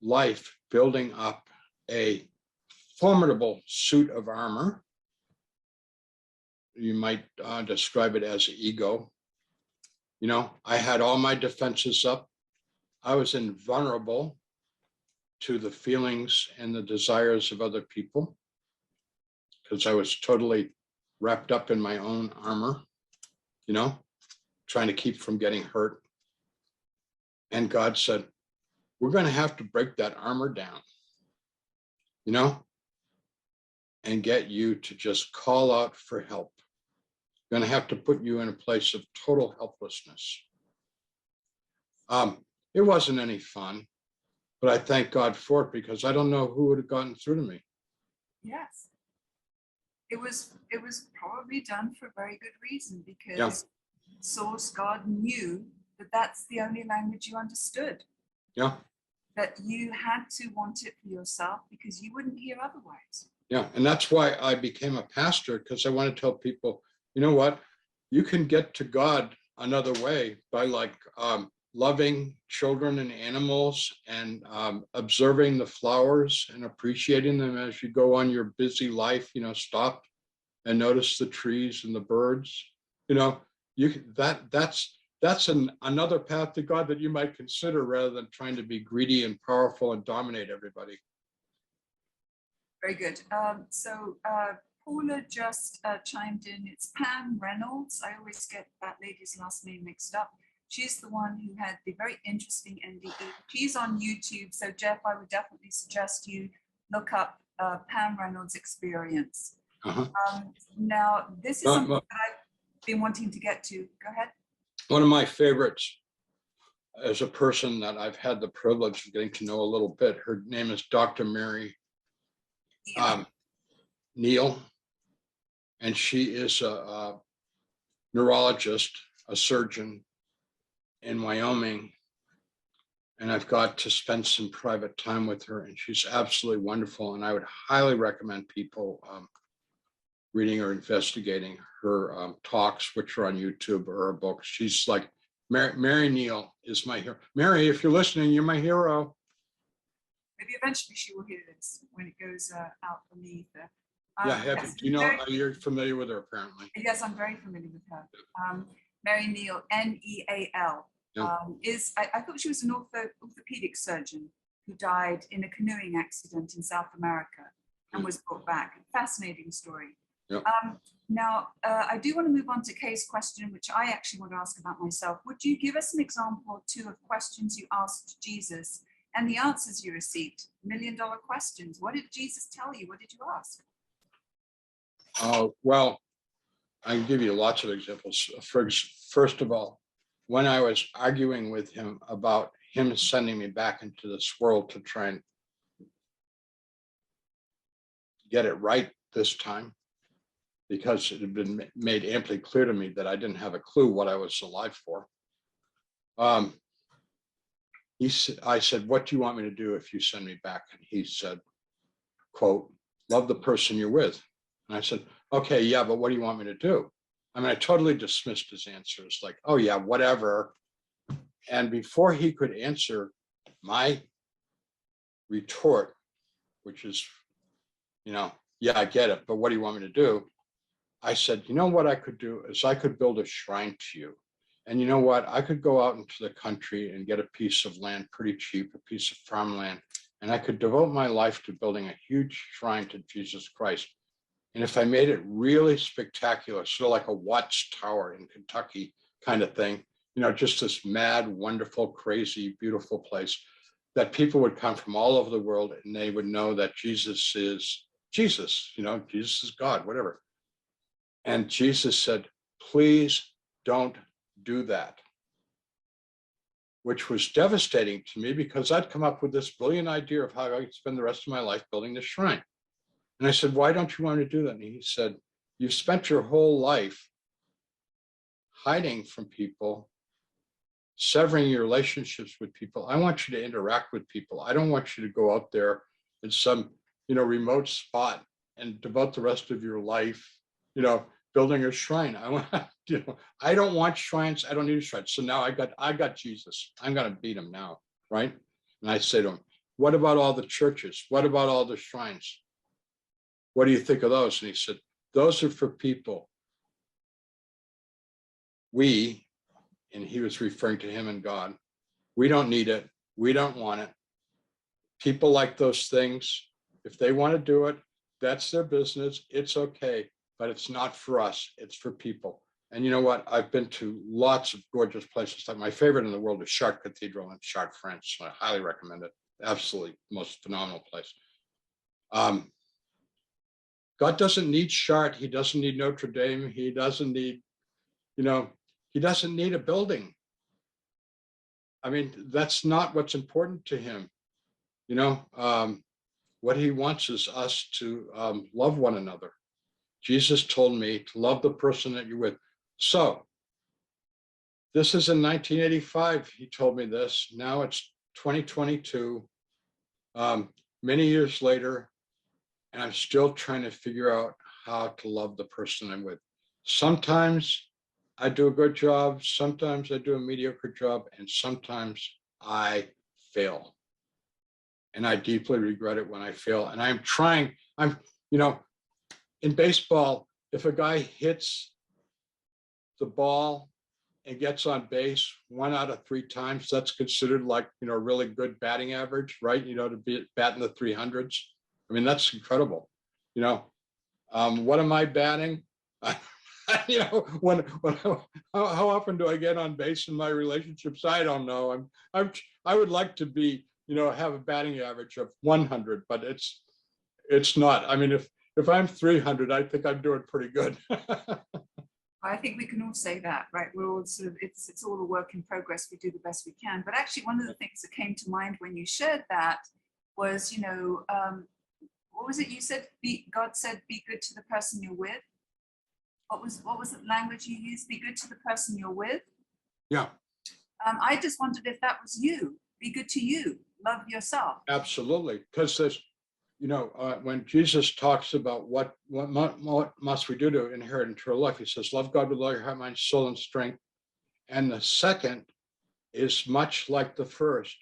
life building up a formidable suit of armor. You might describe it as ego. You know, I had all my defenses up. I was invulnerable to the feelings and the desires of other people because I was totally wrapped up in my own armor, you know, trying to keep from getting hurt. And God said, we're going to have to break that armor down, you know, and get you to just call out for help. Going to have to put you in a place of total helplessness. It wasn't any fun, but I thank God for it because I don't know who would have gotten through to me. Yes. It was probably done for a very good reason, because source God knew that that's the only language you understood. Yeah. That you had to want it for yourself because you wouldn't hear otherwise. Yeah. And that's why I became a pastor, because I want to tell people, you know what, you can get to God another way by loving children and animals and observing the flowers and appreciating them as you go on your busy life. You know, stop and notice the trees and the birds. You know, that's another path to God that you might consider, rather than trying to be greedy and powerful and dominate everybody. Very good. So Paula just chimed in. It's Pam Reynolds. I always get that lady's last name mixed up. She's the one who had the very interesting NDE. She's on YouTube. So Jeff, I would definitely suggest you look up Pam Reynolds' experience. Now, this is something that I've been wanting to get to. Go ahead. One of my favorites, as a person that I've had the privilege of getting to know a little bit, her name is Dr. Mary Neal, and she is a neurologist, a surgeon in Wyoming, and I've got to spend some private time with her, and she's absolutely wonderful, and I would highly recommend people reading or investigating her talks, which are on YouTube, or her books. She's like, Mary Neal is my hero. Mary, if you're listening, you're my hero. Maybe eventually she will hear this when it goes out from the ether. Yes, do you know, you're familiar with her apparently? Yes, I'm very familiar with her. Mary Neal, Neal, I thought she was an orthopedic surgeon who died in a canoeing accident in South America and was brought back. Fascinating story. Yep. Now, I do want to move on to Kay's question, which I actually want to ask about myself. Would you give us an example or two of questions you asked Jesus and the answers you received? $1 million questions. What did Jesus tell you? What did you ask? Well, I can give you lots of examples. First of all, when I was arguing with him about him sending me back into this world to try and get it right this time, because it had been made amply clear to me that I didn't have a clue what I was alive for. I said, what do you want me to do if you send me back? And he said, quote, love the person you're with. And I said, okay, yeah, but what do you want me to do? I mean, I totally dismissed his answers like, oh yeah, whatever. And before he could answer my retort, which is, yeah, I get it, but what do you want me to do? I said, you know what I could do is I could build a shrine to you. And you know what? I could go out into the country and get a piece of land pretty cheap, a piece of farmland, and I could devote my life to building a huge shrine to Jesus Christ. And if I made it really spectacular, sort of like a watchtower in Kentucky kind of thing, just this mad, wonderful, crazy, beautiful place, that people would come from all over the world and they would know that Jesus is Jesus, Jesus is God, whatever. And Jesus said, please don't do that, which was devastating to me because I'd come up with this brilliant idea of how I could spend the rest of my life building this shrine. And I said, why don't you want to do that? And he said, you've spent your whole life hiding from people, severing your relationships with people. I want you to interact with people. I don't want you to go out there in some, remote spot and devote the rest of your life, building a shrine. I don't want shrines. I don't need a shrine. So now I got Jesus. I'm going to beat him now, right? And I say to him, what about all the churches? What about all the shrines? What do you think of those? And he said, those are for people. We, and he was referring to him and God, we don't need it. We don't want it. People like those things. If they want to do it, that's their business. It's okay, but it's not for us. It's for people. And you know what? I've been to lots of gorgeous places. Like my favorite in the world is Chartres Cathedral in Chartres, France. I highly recommend it. Absolutely most phenomenal place. God doesn't need Chartres. He doesn't need Notre Dame. He doesn't need, he doesn't need a building. I mean, that's not what's important to him. What he wants is us to love one another. Jesus told me to love the person that you're with. So this is in 1985. He told me this. Now it's 2022, many years later, and I'm still trying to figure out how to love the person I'm with. Sometimes I do a good job. Sometimes I do a mediocre job, and sometimes I fail. And I deeply regret it when I fail. And in baseball, if a guy hits the ball and gets on base 1 out of 3 times, that's considered like, really good batting average, right? To be batting the 300s. I mean, that's incredible. What am I batting? How often do I get on base in my relationships? I don't know. I would like to be, have a batting average of 100, but it's not. I mean, if I'm 300, I think I'm doing pretty good. I think we can all say that, right? We're all sort of, it's all a work in progress. We do the best we can. But actually, one of the things that came to mind when you shared that was, what was it you said? God said, be good to the person you're with. What was the language you used? Be good to the person you're with. Yeah. I just wondered if that was you. Be good to you. Love yourself. Absolutely, because there's, when Jesus talks about what must we do to inherit eternal life, he says, love God with all your heart, mind, soul, and strength. And the second is much like the first.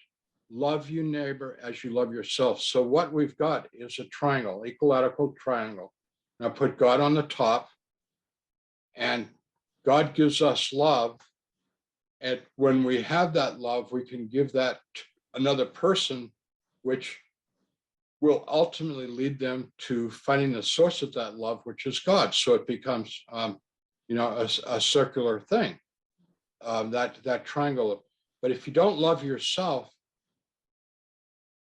Love your neighbor as you love yourself. So what we've got is a triangle, equilateral triangle. Now put God on the top, and God gives us love. And when we have that love, we can give that to another person, which will ultimately lead them to finding the source of that love, which is God. So it becomes, a circular thing, that triangle. But if you don't love yourself,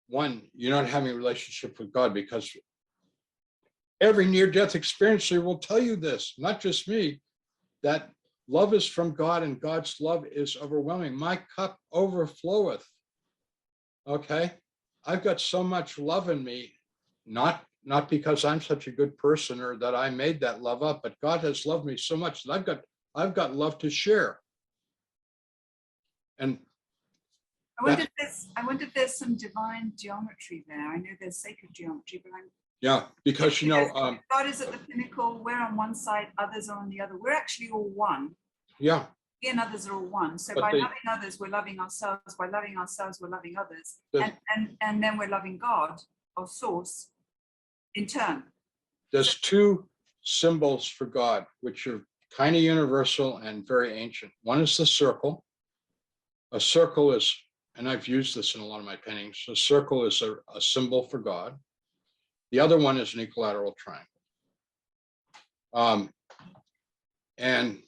one, you're not having a relationship with God, because every near-death experiencer will tell you this, not just me, that love is from God and God's love is overwhelming. My cup overfloweth. Okay? I've got so much love in me, not because I'm such a good person or that I made that love up, but God has loved me so much that I've got love to share. And I wonder if there's some divine geometry there. I know there's sacred geometry, but yeah, because God is at the pinnacle. We're on one side, others are on the other. We're actually all one. Yeah. We and others are all one. So But by they- loving others, we're loving ourselves. By loving ourselves, we're loving others. There's- And then we're loving God, our source, in turn. There's two symbols for God, which are kind of universal and very ancient. One is the circle. A circle is, and I've used this in a lot of my paintings, a circle is a symbol for God. The other one is an equilateral triangle. And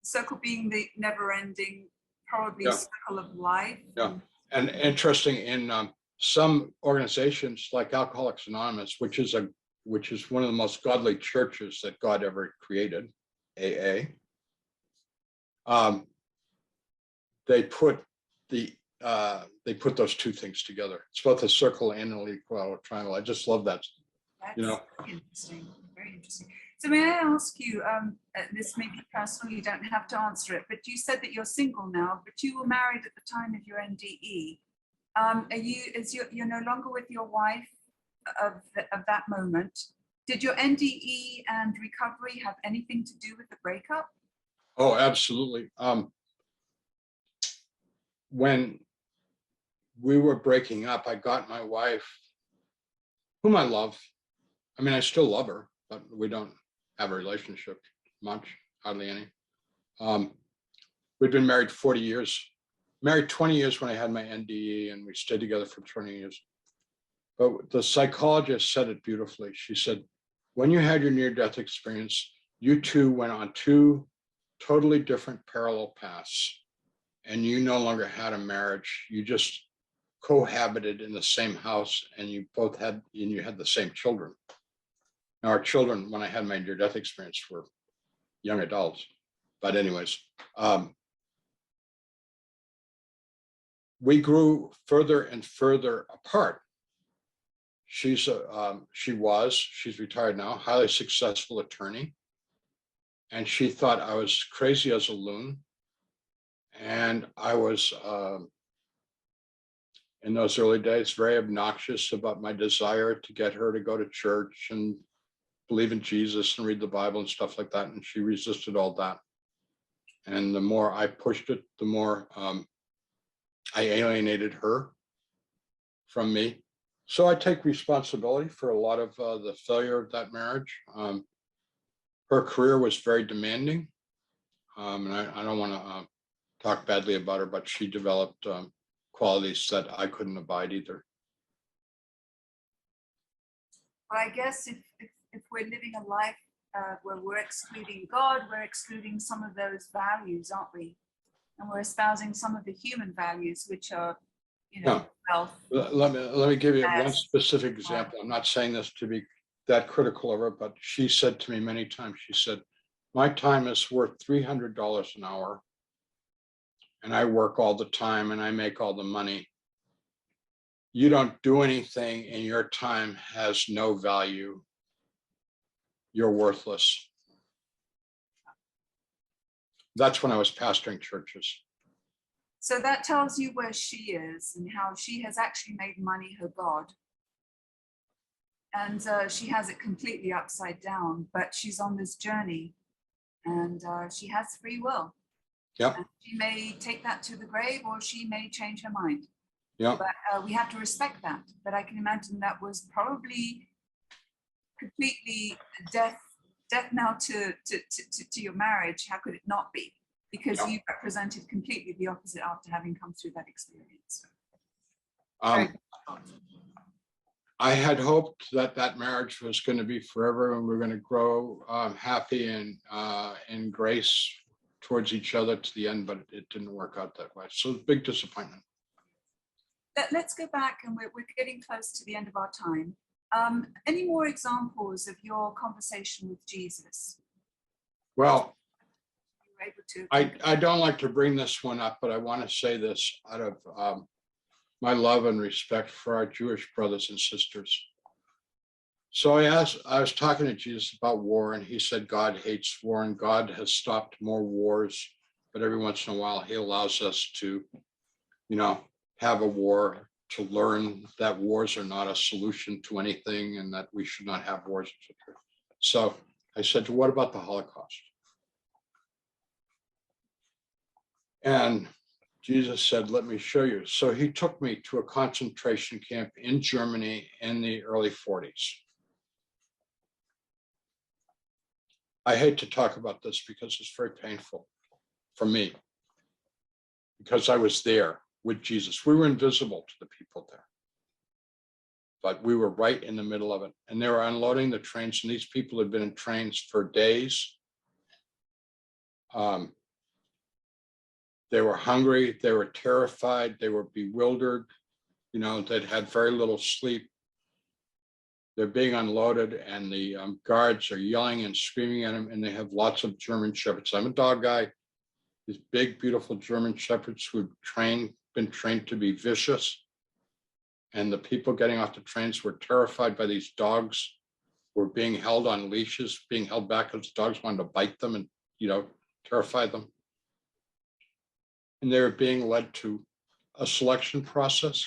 Circle being the never-ending, probably Yeah. circle of life. Yeah. and interesting in some organizations like Alcoholics Anonymous, which is one of the most godly churches that God ever created, AA. They put those two things together. It's both a circle and an equilateral triangle. I just love that. That's You know. very interesting, very interesting. So may I ask you, this may be personal, you don't have to answer it, but you said that you're single now, but you were married at the time of your NDE. You're no longer with your wife of that moment. Did your NDE and recovery have anything to do with the breakup? Oh, absolutely. When we were breaking up, I got my wife, whom I love. I mean, I still love her, but we don't have a relationship much, hardly any. We'd been married 40 years, married 20 years when I had my NDE, and we stayed together for 20 years. But the psychologist said it beautifully. She said, when you had your near-death experience, you two went on two totally different parallel paths, and you no longer had a marriage. You just cohabited in the same house, and you had the same children. Now, our children, when I had my near-death experience, were young adults. But anyways, we grew further and further apart. She's retired now, highly successful attorney. And she thought I was crazy as a loon. And I was, in those early days, very obnoxious about my desire to get her to go to church and believe in Jesus and read the Bible and stuff like that. And she resisted all that. And the more I pushed it, the more I alienated her from me. So I take responsibility for a lot of the failure of that marriage. Her career was very demanding. And I don't want to talk badly about her, but she developed qualities that I couldn't abide either. Well, I guess if we're living a life where we're excluding God, we're excluding some of those values, aren't we? And we're espousing some of the human values, which are, health. Let me give you one specific example. I'm not saying this to be that critical of her, but she said to me many times, she said, my time is worth $300 an hour, and I work all the time and I make all the money. You don't do anything and your time has no value. You're worthless. That's when I was pastoring churches. So that tells you where she is and how she has actually made money her God. And she has it completely upside down, but she's on this journey and she has free will. Yep. And she may take that to the grave or she may change her mind. Yeah. But we have to respect that. But I can imagine that was probably completely death knell to your marriage. How could it not be? Because you represented completely the opposite after having come through that experience. I had hoped that that marriage was going to be forever and we're going to grow happy and in grace towards each other to the end, but it didn't work out that way. So big disappointment. Let's go back, and we're getting close to the end of our time. Any more examples of your conversation with Jesus? Well, You were able to. I don't like to bring this one up, but I want to say this out of my love and respect for our Jewish brothers and sisters. So I was talking to Jesus about war, and he said God hates war and God has stopped more wars, but every once in a while he allows us to, have a war, to learn that wars are not a solution to anything and that we should not have wars. 'Cetera. So I said, what about the Holocaust? And Jesus said, let me show you. So he took me to a concentration camp in Germany in the early 40s. I hate to talk about this because it's very painful for me, because I was there with Jesus. We were invisible to the people there, but we were right in the middle of it. And they were unloading the trains, and these people had been in trains for days. They were hungry, they were terrified, they were bewildered, they'd had very little sleep. They're being unloaded, and the guards are yelling and screaming at them, and they have lots of German shepherds. I'm a dog guy. These big, beautiful German shepherds who've been trained to be vicious. And the people getting off the trains were terrified by these dogs, were being held on leashes, being held back because the dogs wanted to bite them and, terrify them. And they were being led to a selection process.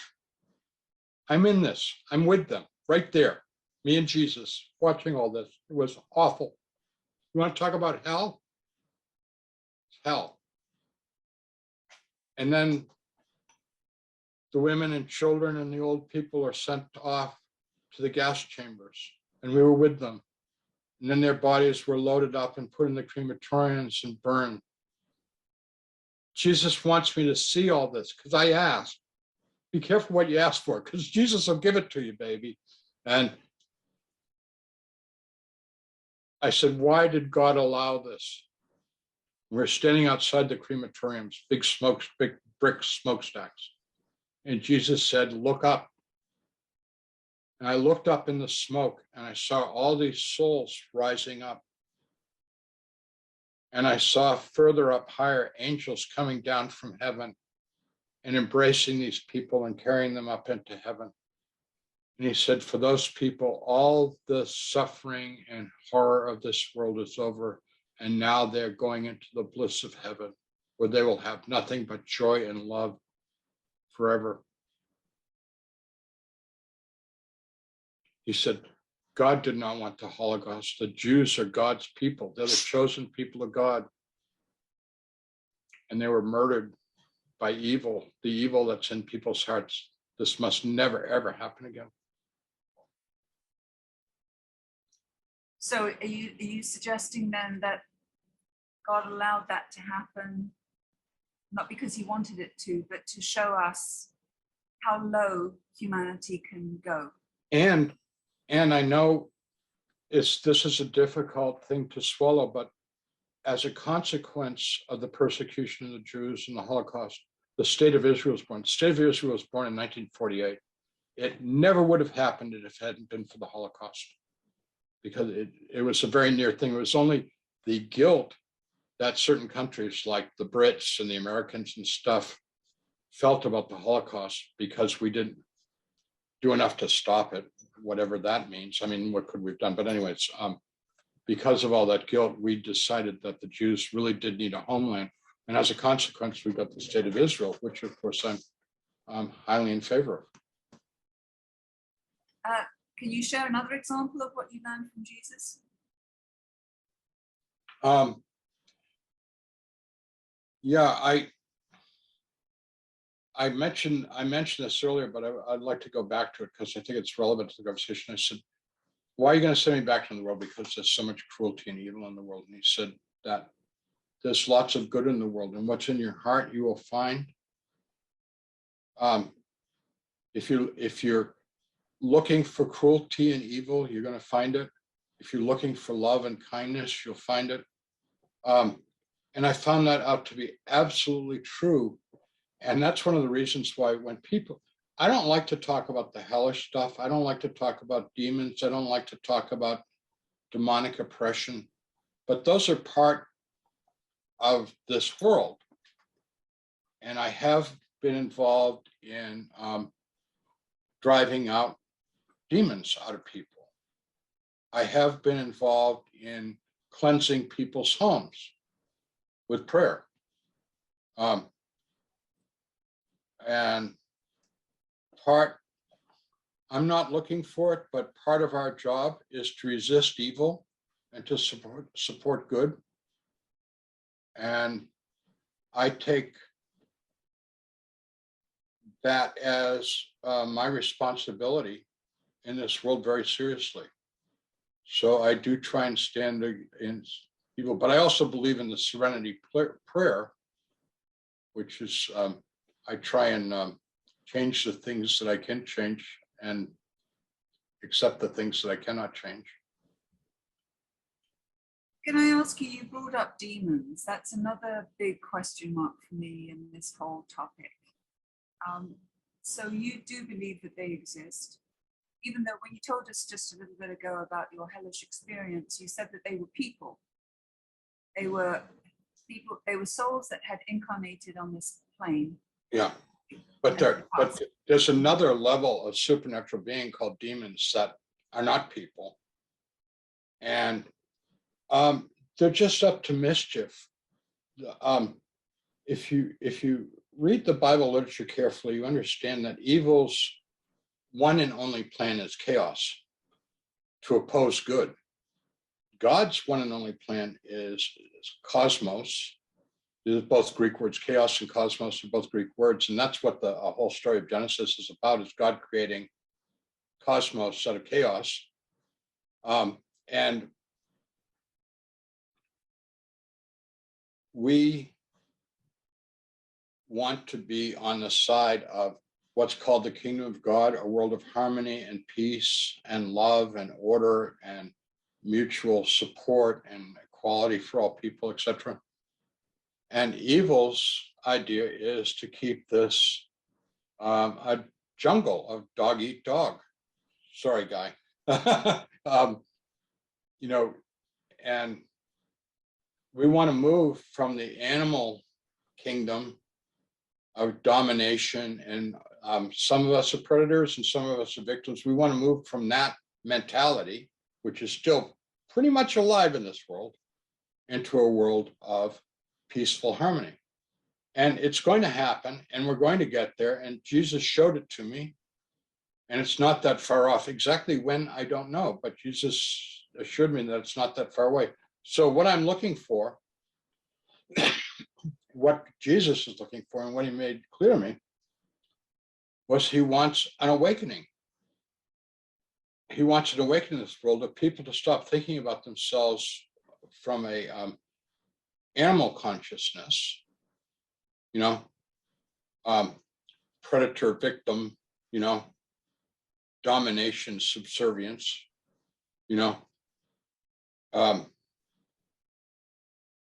I'm in this. I'm with them right there. Me and Jesus watching all this. It was awful. You want to talk about hell? It's hell. And then the women and children and the old people are sent off to the gas chambers, and we were with them. And then their bodies were loaded up and put in the crematoriums and burned. Jesus wants me to see all this because I asked. Be careful what you ask for, because Jesus will give it to you, baby. And I said, why did God allow this? We're standing outside the crematoriums, big brick smokestacks. And Jesus said, look up. And I looked up in the smoke, and I saw all these souls rising up. And I saw further up higher angels coming down from heaven and embracing these people and carrying them up into heaven. And he said, for those people, all the suffering and horror of this world is over. And now they're going into the bliss of heaven, where they will have nothing but joy and love forever. He said, God did not want the Holocaust. The Jews are God's people. They're the chosen people of God. And they were murdered by evil, the evil that's in people's hearts. This must never, ever happen again. So are you suggesting then that God allowed that to happen, not because he wanted it to, but to show us how low humanity can go? And I know this is a difficult thing to swallow, but as a consequence of the persecution of the Jews and the Holocaust, the state of Israel was born. The state of Israel was born in 1948. It never would have happened if it hadn't been for the Holocaust, because it was a very near thing. It was only the guilt that certain countries like the Brits and the Americans and stuff felt about the Holocaust, because we didn't do enough to stop it, whatever that means. I mean, what could we have done? But anyways, because of all that guilt, we decided that the Jews really did need a homeland. And as a consequence, we got the state of Israel, which of course I'm highly in favor of. Can you share another example of what you learned from Jesus? Yeah, I mentioned this earlier, but I'd like to go back to it because I think it's relevant to the conversation. I said, why are you going to send me back into the world? Because there's so much cruelty and evil in the world. And he said that there's lots of good in the world, and what's in your heart you will find. If you're looking for cruelty and evil, you're going to find it. If you're looking for love and kindness, you'll find it. And I found that out to be absolutely true. And that's one of the reasons why when people, I don't like to talk about the hellish stuff. I don't like to talk about demons. I don't like to talk about demonic oppression, but those are part of this world. And I have been involved in driving out demons out of people. I have been involved in cleansing people's homes with prayer. And I'm not looking for it, but part of our job is to resist evil and to support good. And I take that as my responsibility in this world very seriously. So I do try and stand in evil, but I also believe in the serenity prayer, which is I try and change the things that I can change and accept the things that I cannot change. Can I ask you, you brought up demons. That's another big question mark for me in this whole topic. So you do believe that they exist, even though when you told us just a little bit ago about your hellish experience, you said that they were people. They were people, they were souls that had incarnated on this plane. Yeah, but there's another level of supernatural being called demons that are not people. And they're just up to mischief. If you read the Bible literature carefully, you understand that evil's one and only plan is chaos, to oppose good. God's one and only plan is cosmos. These are both Greek words. Chaos and cosmos are both Greek words, and that's what the whole story of Genesis is about: is God creating cosmos out of chaos. And we want to be on the side of what's called the kingdom of God, a world of harmony and peace and love and order and mutual support and equality for all people, etc. And evil's idea is to keep this a jungle of dog eat dog. Sorry, guy. You know, and we want to move from the animal kingdom of domination, and some of us are predators and some of us are victims. We want to move from that mentality, which is still pretty much alive in this world, into a world of peaceful harmony. And it's going to happen, and we're going to get there. And Jesus showed it to me, and it's not that far off. Exactly when, I don't know, but Jesus assured me that it's not that far away. So what I'm looking for, what Jesus is looking for, and what he made clear to me, was he wants an awakening. He wants an awakening in this world of people to stop thinking about themselves from a animal consciousness, you know, predator victim, you know, domination, subservience, you know,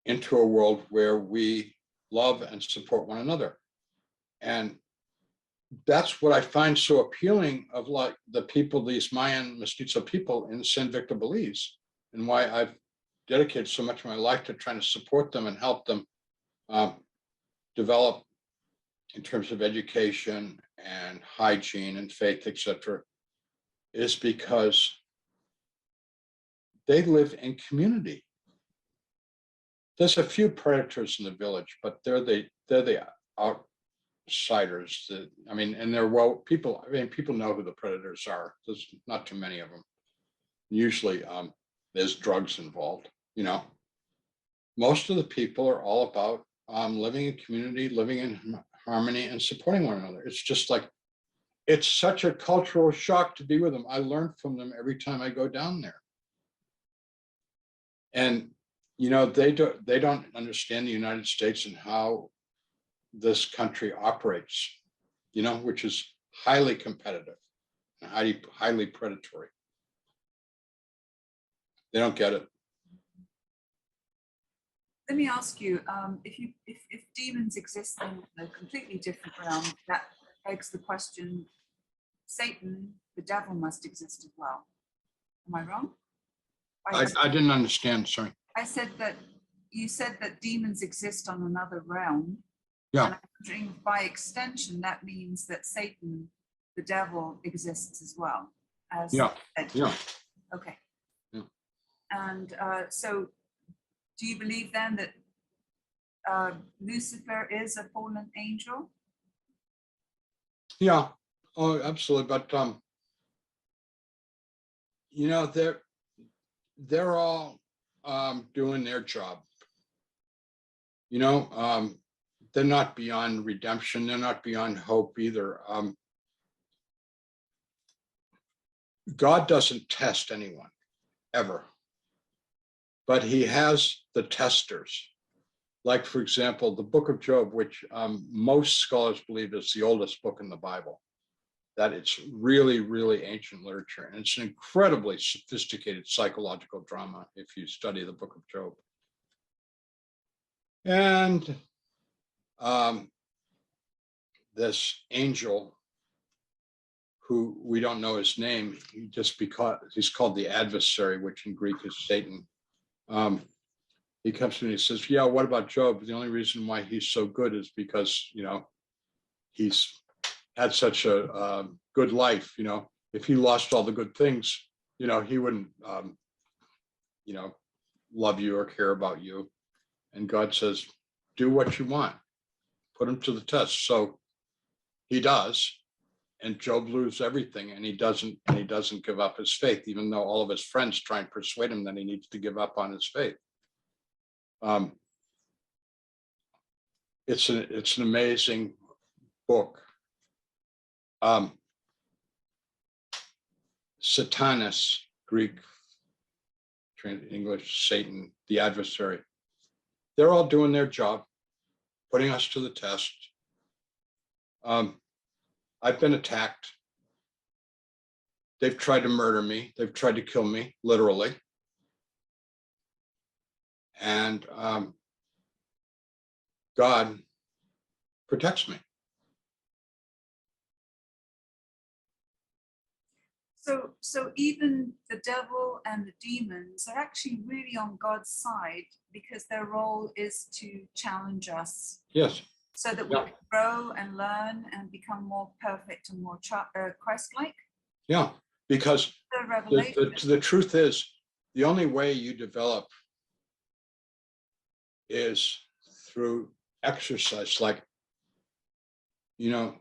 into a world where we love and support one another. And that's what I find so appealing of like the people, these Mayan mestizo people in San Victor, Belize, and why I've dedicated so much of my life to trying to support them and help them develop in terms of education and hygiene and faith, etc., is because they live in community. There's a few predators in the village, but they're the outsiders. I mean, and they're people. I mean, people know who the predators are. There's not too many of them. Usually, there's drugs involved. You know, most of the people are all about living in community, living in harmony, and supporting one another. It's just like, it's such a cultural shock to be with them. I learn from them every time I go down there. And you know, they don't understand the United States and how this country operates, you know, which is highly competitive and highly predatory. They don't get it. Let me ask you, if demons exist in a completely different realm, that begs the question: Satan, the devil, must exist as well. Am I wrong? I didn't understand. Sorry. I said that you said that demons exist on another realm. Yeah. And I'm wondering, by extension, that means that Satan, the devil, exists as well. As Yeah. Yeah. Okay. Yeah. And so, do you believe then that Lucifer is a fallen angel? Yeah. Oh, absolutely. But you know, they're all doing their job. You know, they're not beyond redemption. They're not beyond hope either. God doesn't test anyone ever, but he has the testers. Like, for example, the book of Job, which most scholars believe is the oldest book in the Bible, that it's really, really ancient literature. And it's an incredibly sophisticated psychological drama if you study the book of Job. And this angel, who we don't know his name, just because he's called the adversary, which in Greek is Satan. He comes to me and he says, yeah, what about Job? The only reason why he's so good is because, he's had such a good life. If he lost all the good things, he wouldn't, love you or care about you. And God says, do what you want, put him to the test. So he does. And Job loses everything, and he doesn't give up his faith, even though all of his friends try and persuade him that he needs to give up on his faith. It's an amazing book. Satanas, Greek, English, Satan, the adversary. They're all doing their job, putting us to the test. I've been attacked. They've tried to murder me. They've tried to kill me, literally. And God protects me. So even the devil and the demons are actually really on God's side, because their role is to challenge us. Yes. So that we can grow and learn and become more perfect and more Christ-like. Yeah, because the truth is, the only way you develop is through exercise. Like,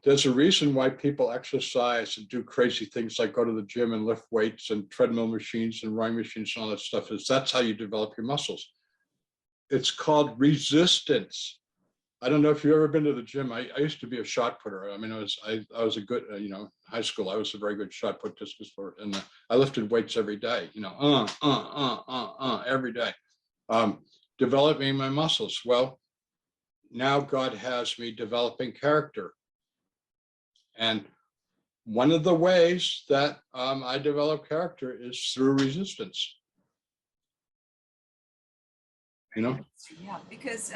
there's a reason why people exercise and do crazy things like go to the gym and lift weights and treadmill machines and rowing machines and all that stuff. That's how you develop your muscles. It's called resistance. I don't know if you've ever been to the gym. I used to be a shot putter. I mean, I was a good, high school. I was a very good shot put discus player, and I lifted weights every day. Every day, developing my muscles. Well, now God has me developing character, and one of the ways that I develop character is through resistance. Yeah, because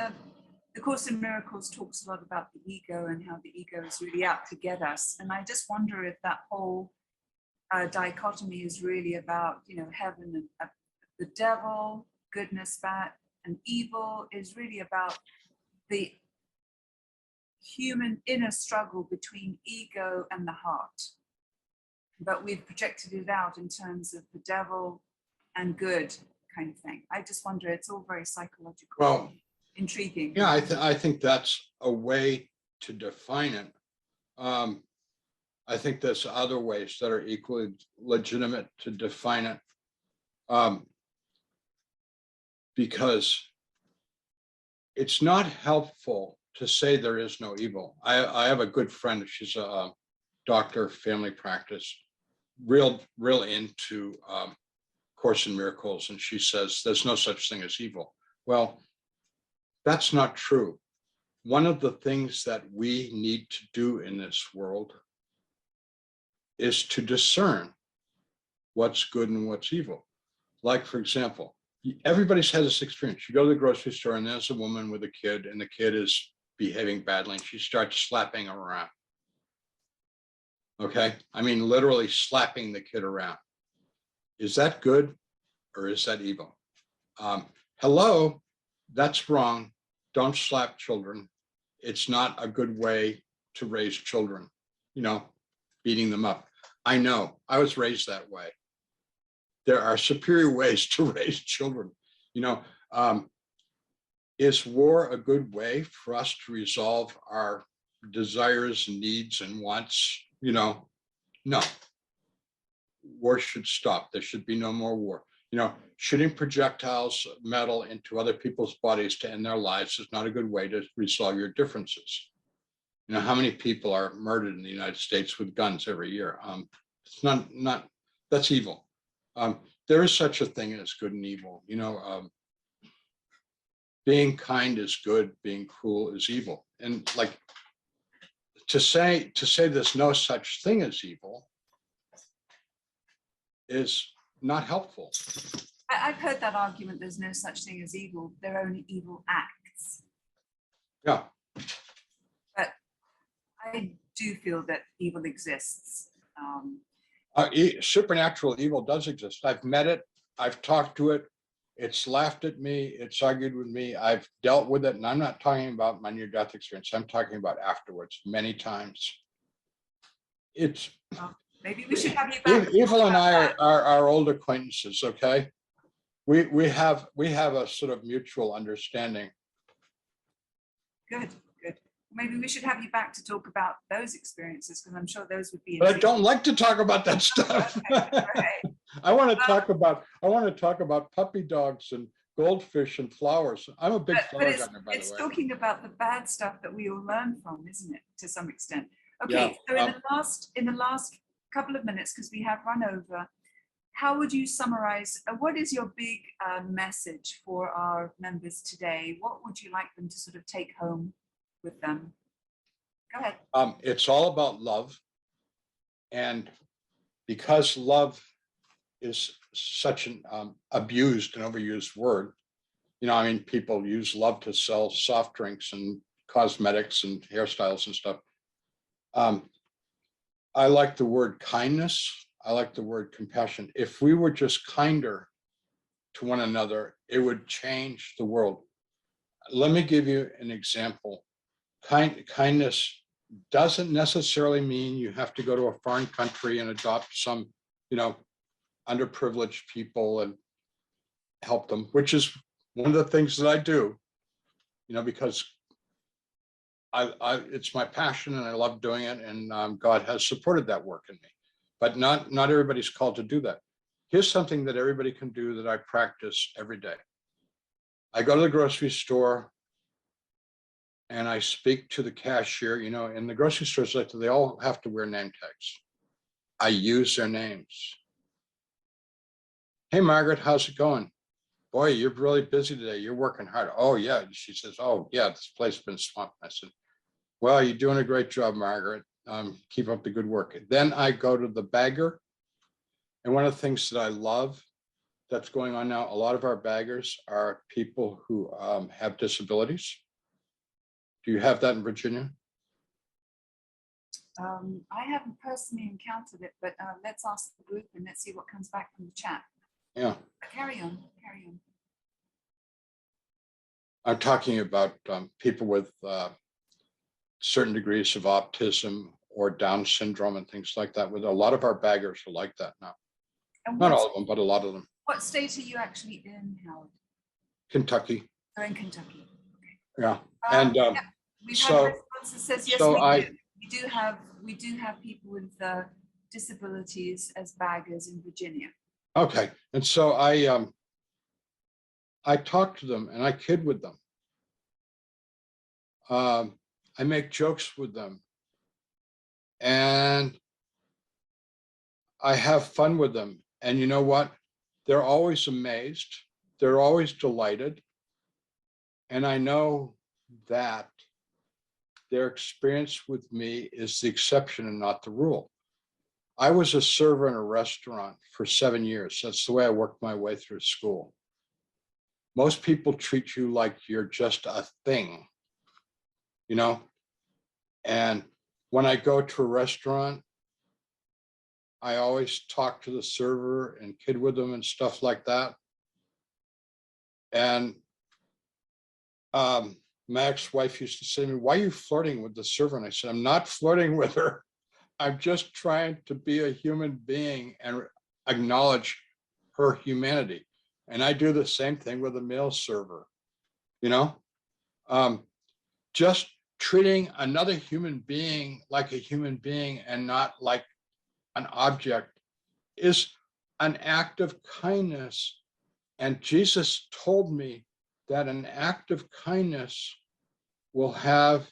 the Course in Miracles talks a lot about the ego and how the ego is really out to get us. And I just wonder if that whole dichotomy is really about, heaven and the devil, goodness, bad, and evil is really about the human inner struggle between ego and the heart. But we've projected it out in terms of the devil and good kind of thing. I just wonder, it's all very psychological. Well, intriguing. Yeah, I think that's a way to define it. I think there's other ways that are equally legitimate to define it, because it's not helpful to say there is no evil. I have a good friend. She's a doctor of family practice, real into Course in Miracles, and she says there's no such thing as evil. Well, that's not true. One of the things that we need to do in this world is to discern what's good and what's evil. Like, for example, everybody's had this experience. You go to the grocery store and there's a woman with a kid, and the kid is behaving badly, and she starts slapping him around. Okay? I mean, literally slapping the kid around. Is that good or is that evil? Hello, that's wrong. Don't slap children. It's not a good way to raise children, beating them up. I know, I was raised that way. There are superior ways to raise children. Is war a good way for us to resolve our desires, needs, and wants? No. War should stop. There should be no more war. shooting projectiles, of metal into other people's bodies to end their lives is not a good way to resolve your differences. How many people are murdered in the United States with guns every year? It's not that's evil. There is such a thing as good and evil. Being kind is good, being cruel is evil. And like to say there's no such thing as evil is not helpful. I've heard that argument, there's no such thing as evil, there are only evil acts. Yeah. But I do feel that evil exists. Supernatural evil does exist. I've met it. I've talked to it. It's laughed at me. It's argued with me. I've dealt with it. And I'm not talking about my near-death experience. I'm talking about afterwards, many times. It's maybe we should have you back. Evil and I are old acquaintances, okay? We have a sort of mutual understanding. Good. Maybe we should have you back to talk about those experiences, because I'm sure those would be. But I don't like to talk about that stuff. Okay. I want to talk about puppy dogs and goldfish and flowers. I'm a big flower gardener, by the way. It's talking about the bad stuff that we all learn from, isn't it, to some extent? Yeah, Okay, so in the last couple of minutes, because we have run over, how would you summarize? What is your big message for our members today? What would you like them to sort of take home with them? Go ahead. It's all about love. And because love is such an abused and overused word, people use love to sell soft drinks and cosmetics and hairstyles and stuff. I like the word kindness. I like the word compassion. If we were just kinder to one another, it would change the world. Let me give you an example. Kindness doesn't necessarily mean you have to go to a foreign country and adopt some, underprivileged people and help them, which is one of the things that I do, because it's my passion and I love doing it, and God has supported that work in me. But not everybody's called to do that. Here's something that everybody can do that I practice every day. I go to the grocery store and I speak to the cashier. In the grocery stores, they all have to wear name tags. I use their names. Hey, Margaret, how's it going? Boy, you're really busy today. You're working hard. Oh, yeah. She says, oh, yeah, this place has been swamped. I said, well, you're doing a great job, Margaret. Keep up the good work. Then I go to the bagger. And one of the things that I love that's going on now, a lot of our baggers are people who have disabilities. Do you have that in Virginia? I haven't personally encountered it, but let's ask the group and let's see what comes back from the chat. Yeah. But carry on. I'm talking about people with certain degrees of autism or Down syndrome and things like that. With a lot of our baggers are like that now. And not all of them, but a lot of them. What state are you actually in, Howard? Kentucky. Oh, in Kentucky. Okay. Yeah. And yeah, we've had a response that says yes, we do have people with disabilities as baggers in Virginia. Okay. And so I talk to them and I kid with them. I make jokes with them. And I have fun with them. And you know what? They're always amazed. They're always delighted. And I know that their experience with me is the exception and not the rule. I was a server in a restaurant for 7 years. That's the way I worked my way through school. Most people treat you like you're just a thing, And when I go to a restaurant, I always talk to the server and kid with them and stuff like that. And my ex-wife used to say to me, why are you flirting with the server? And I said, I'm not flirting with her. I'm just trying to be a human being and acknowledge her humanity. And I do the same thing with a male server, just treating another human being like a human being and not like an object is an act of kindness And Jesus told me that an act of kindness will have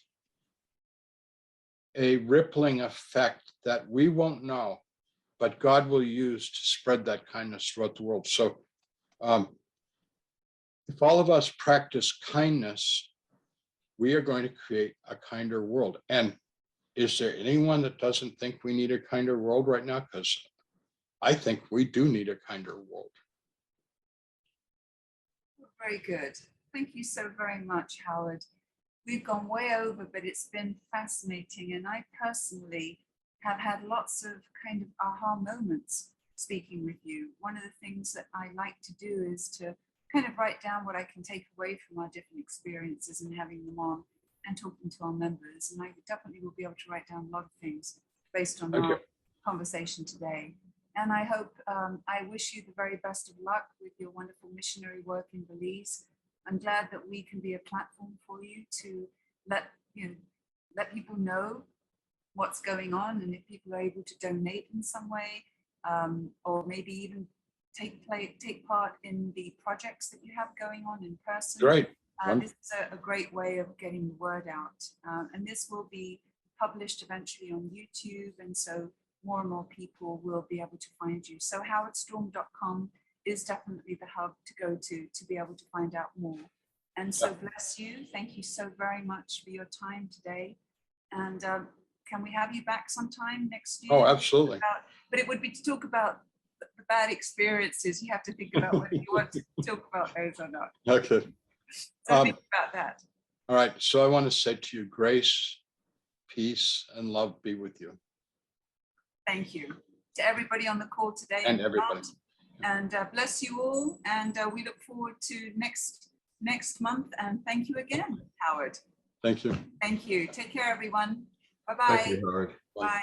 a rippling effect that we won't know, but God will use to spread that kindness throughout the world. So if all of us practice kindness, we are going to create a kinder world. And is there anyone that doesn't think we need a kinder world right now? Because I think we do need a kinder world. Very good. Thank you so very much, Howard. We've gone way over, but it's been fascinating. And I personally have had lots of kind of aha moments speaking with you. One of the things that I like to do is to kind of write down what I can take away from our different experiences and having them on and talking to our members. And I definitely will be able to write down a lot of things based on our conversation today. And I hope, I wish you the very best of luck with your wonderful missionary work in Belize. I'm glad that we can be a platform for you to let people know what's going on, and if people are able to donate in some way, or maybe even take part in the projects that you have going on in person. Great. This is a great way of getting the word out. And this will be published eventually on YouTube, and so more and more people will be able to find you. So howardstorm.com is definitely the hub to go to be able to find out more. And so bless you. Thank you so very much for your time today. And can we have you back sometime next year? Oh, absolutely. But it would be to talk about the bad experiences. You have to think about whether you want to talk about those or not. Okay. So think about that. All right. So I want to say to you, grace, peace, and love be with you. Thank you to everybody on the call today. And everybody. And bless you all. And we look forward to next month. And thank you again, Howard. Thank you. Thank you. Take care, everyone. Bye-bye. Thank you, Howard. Bye.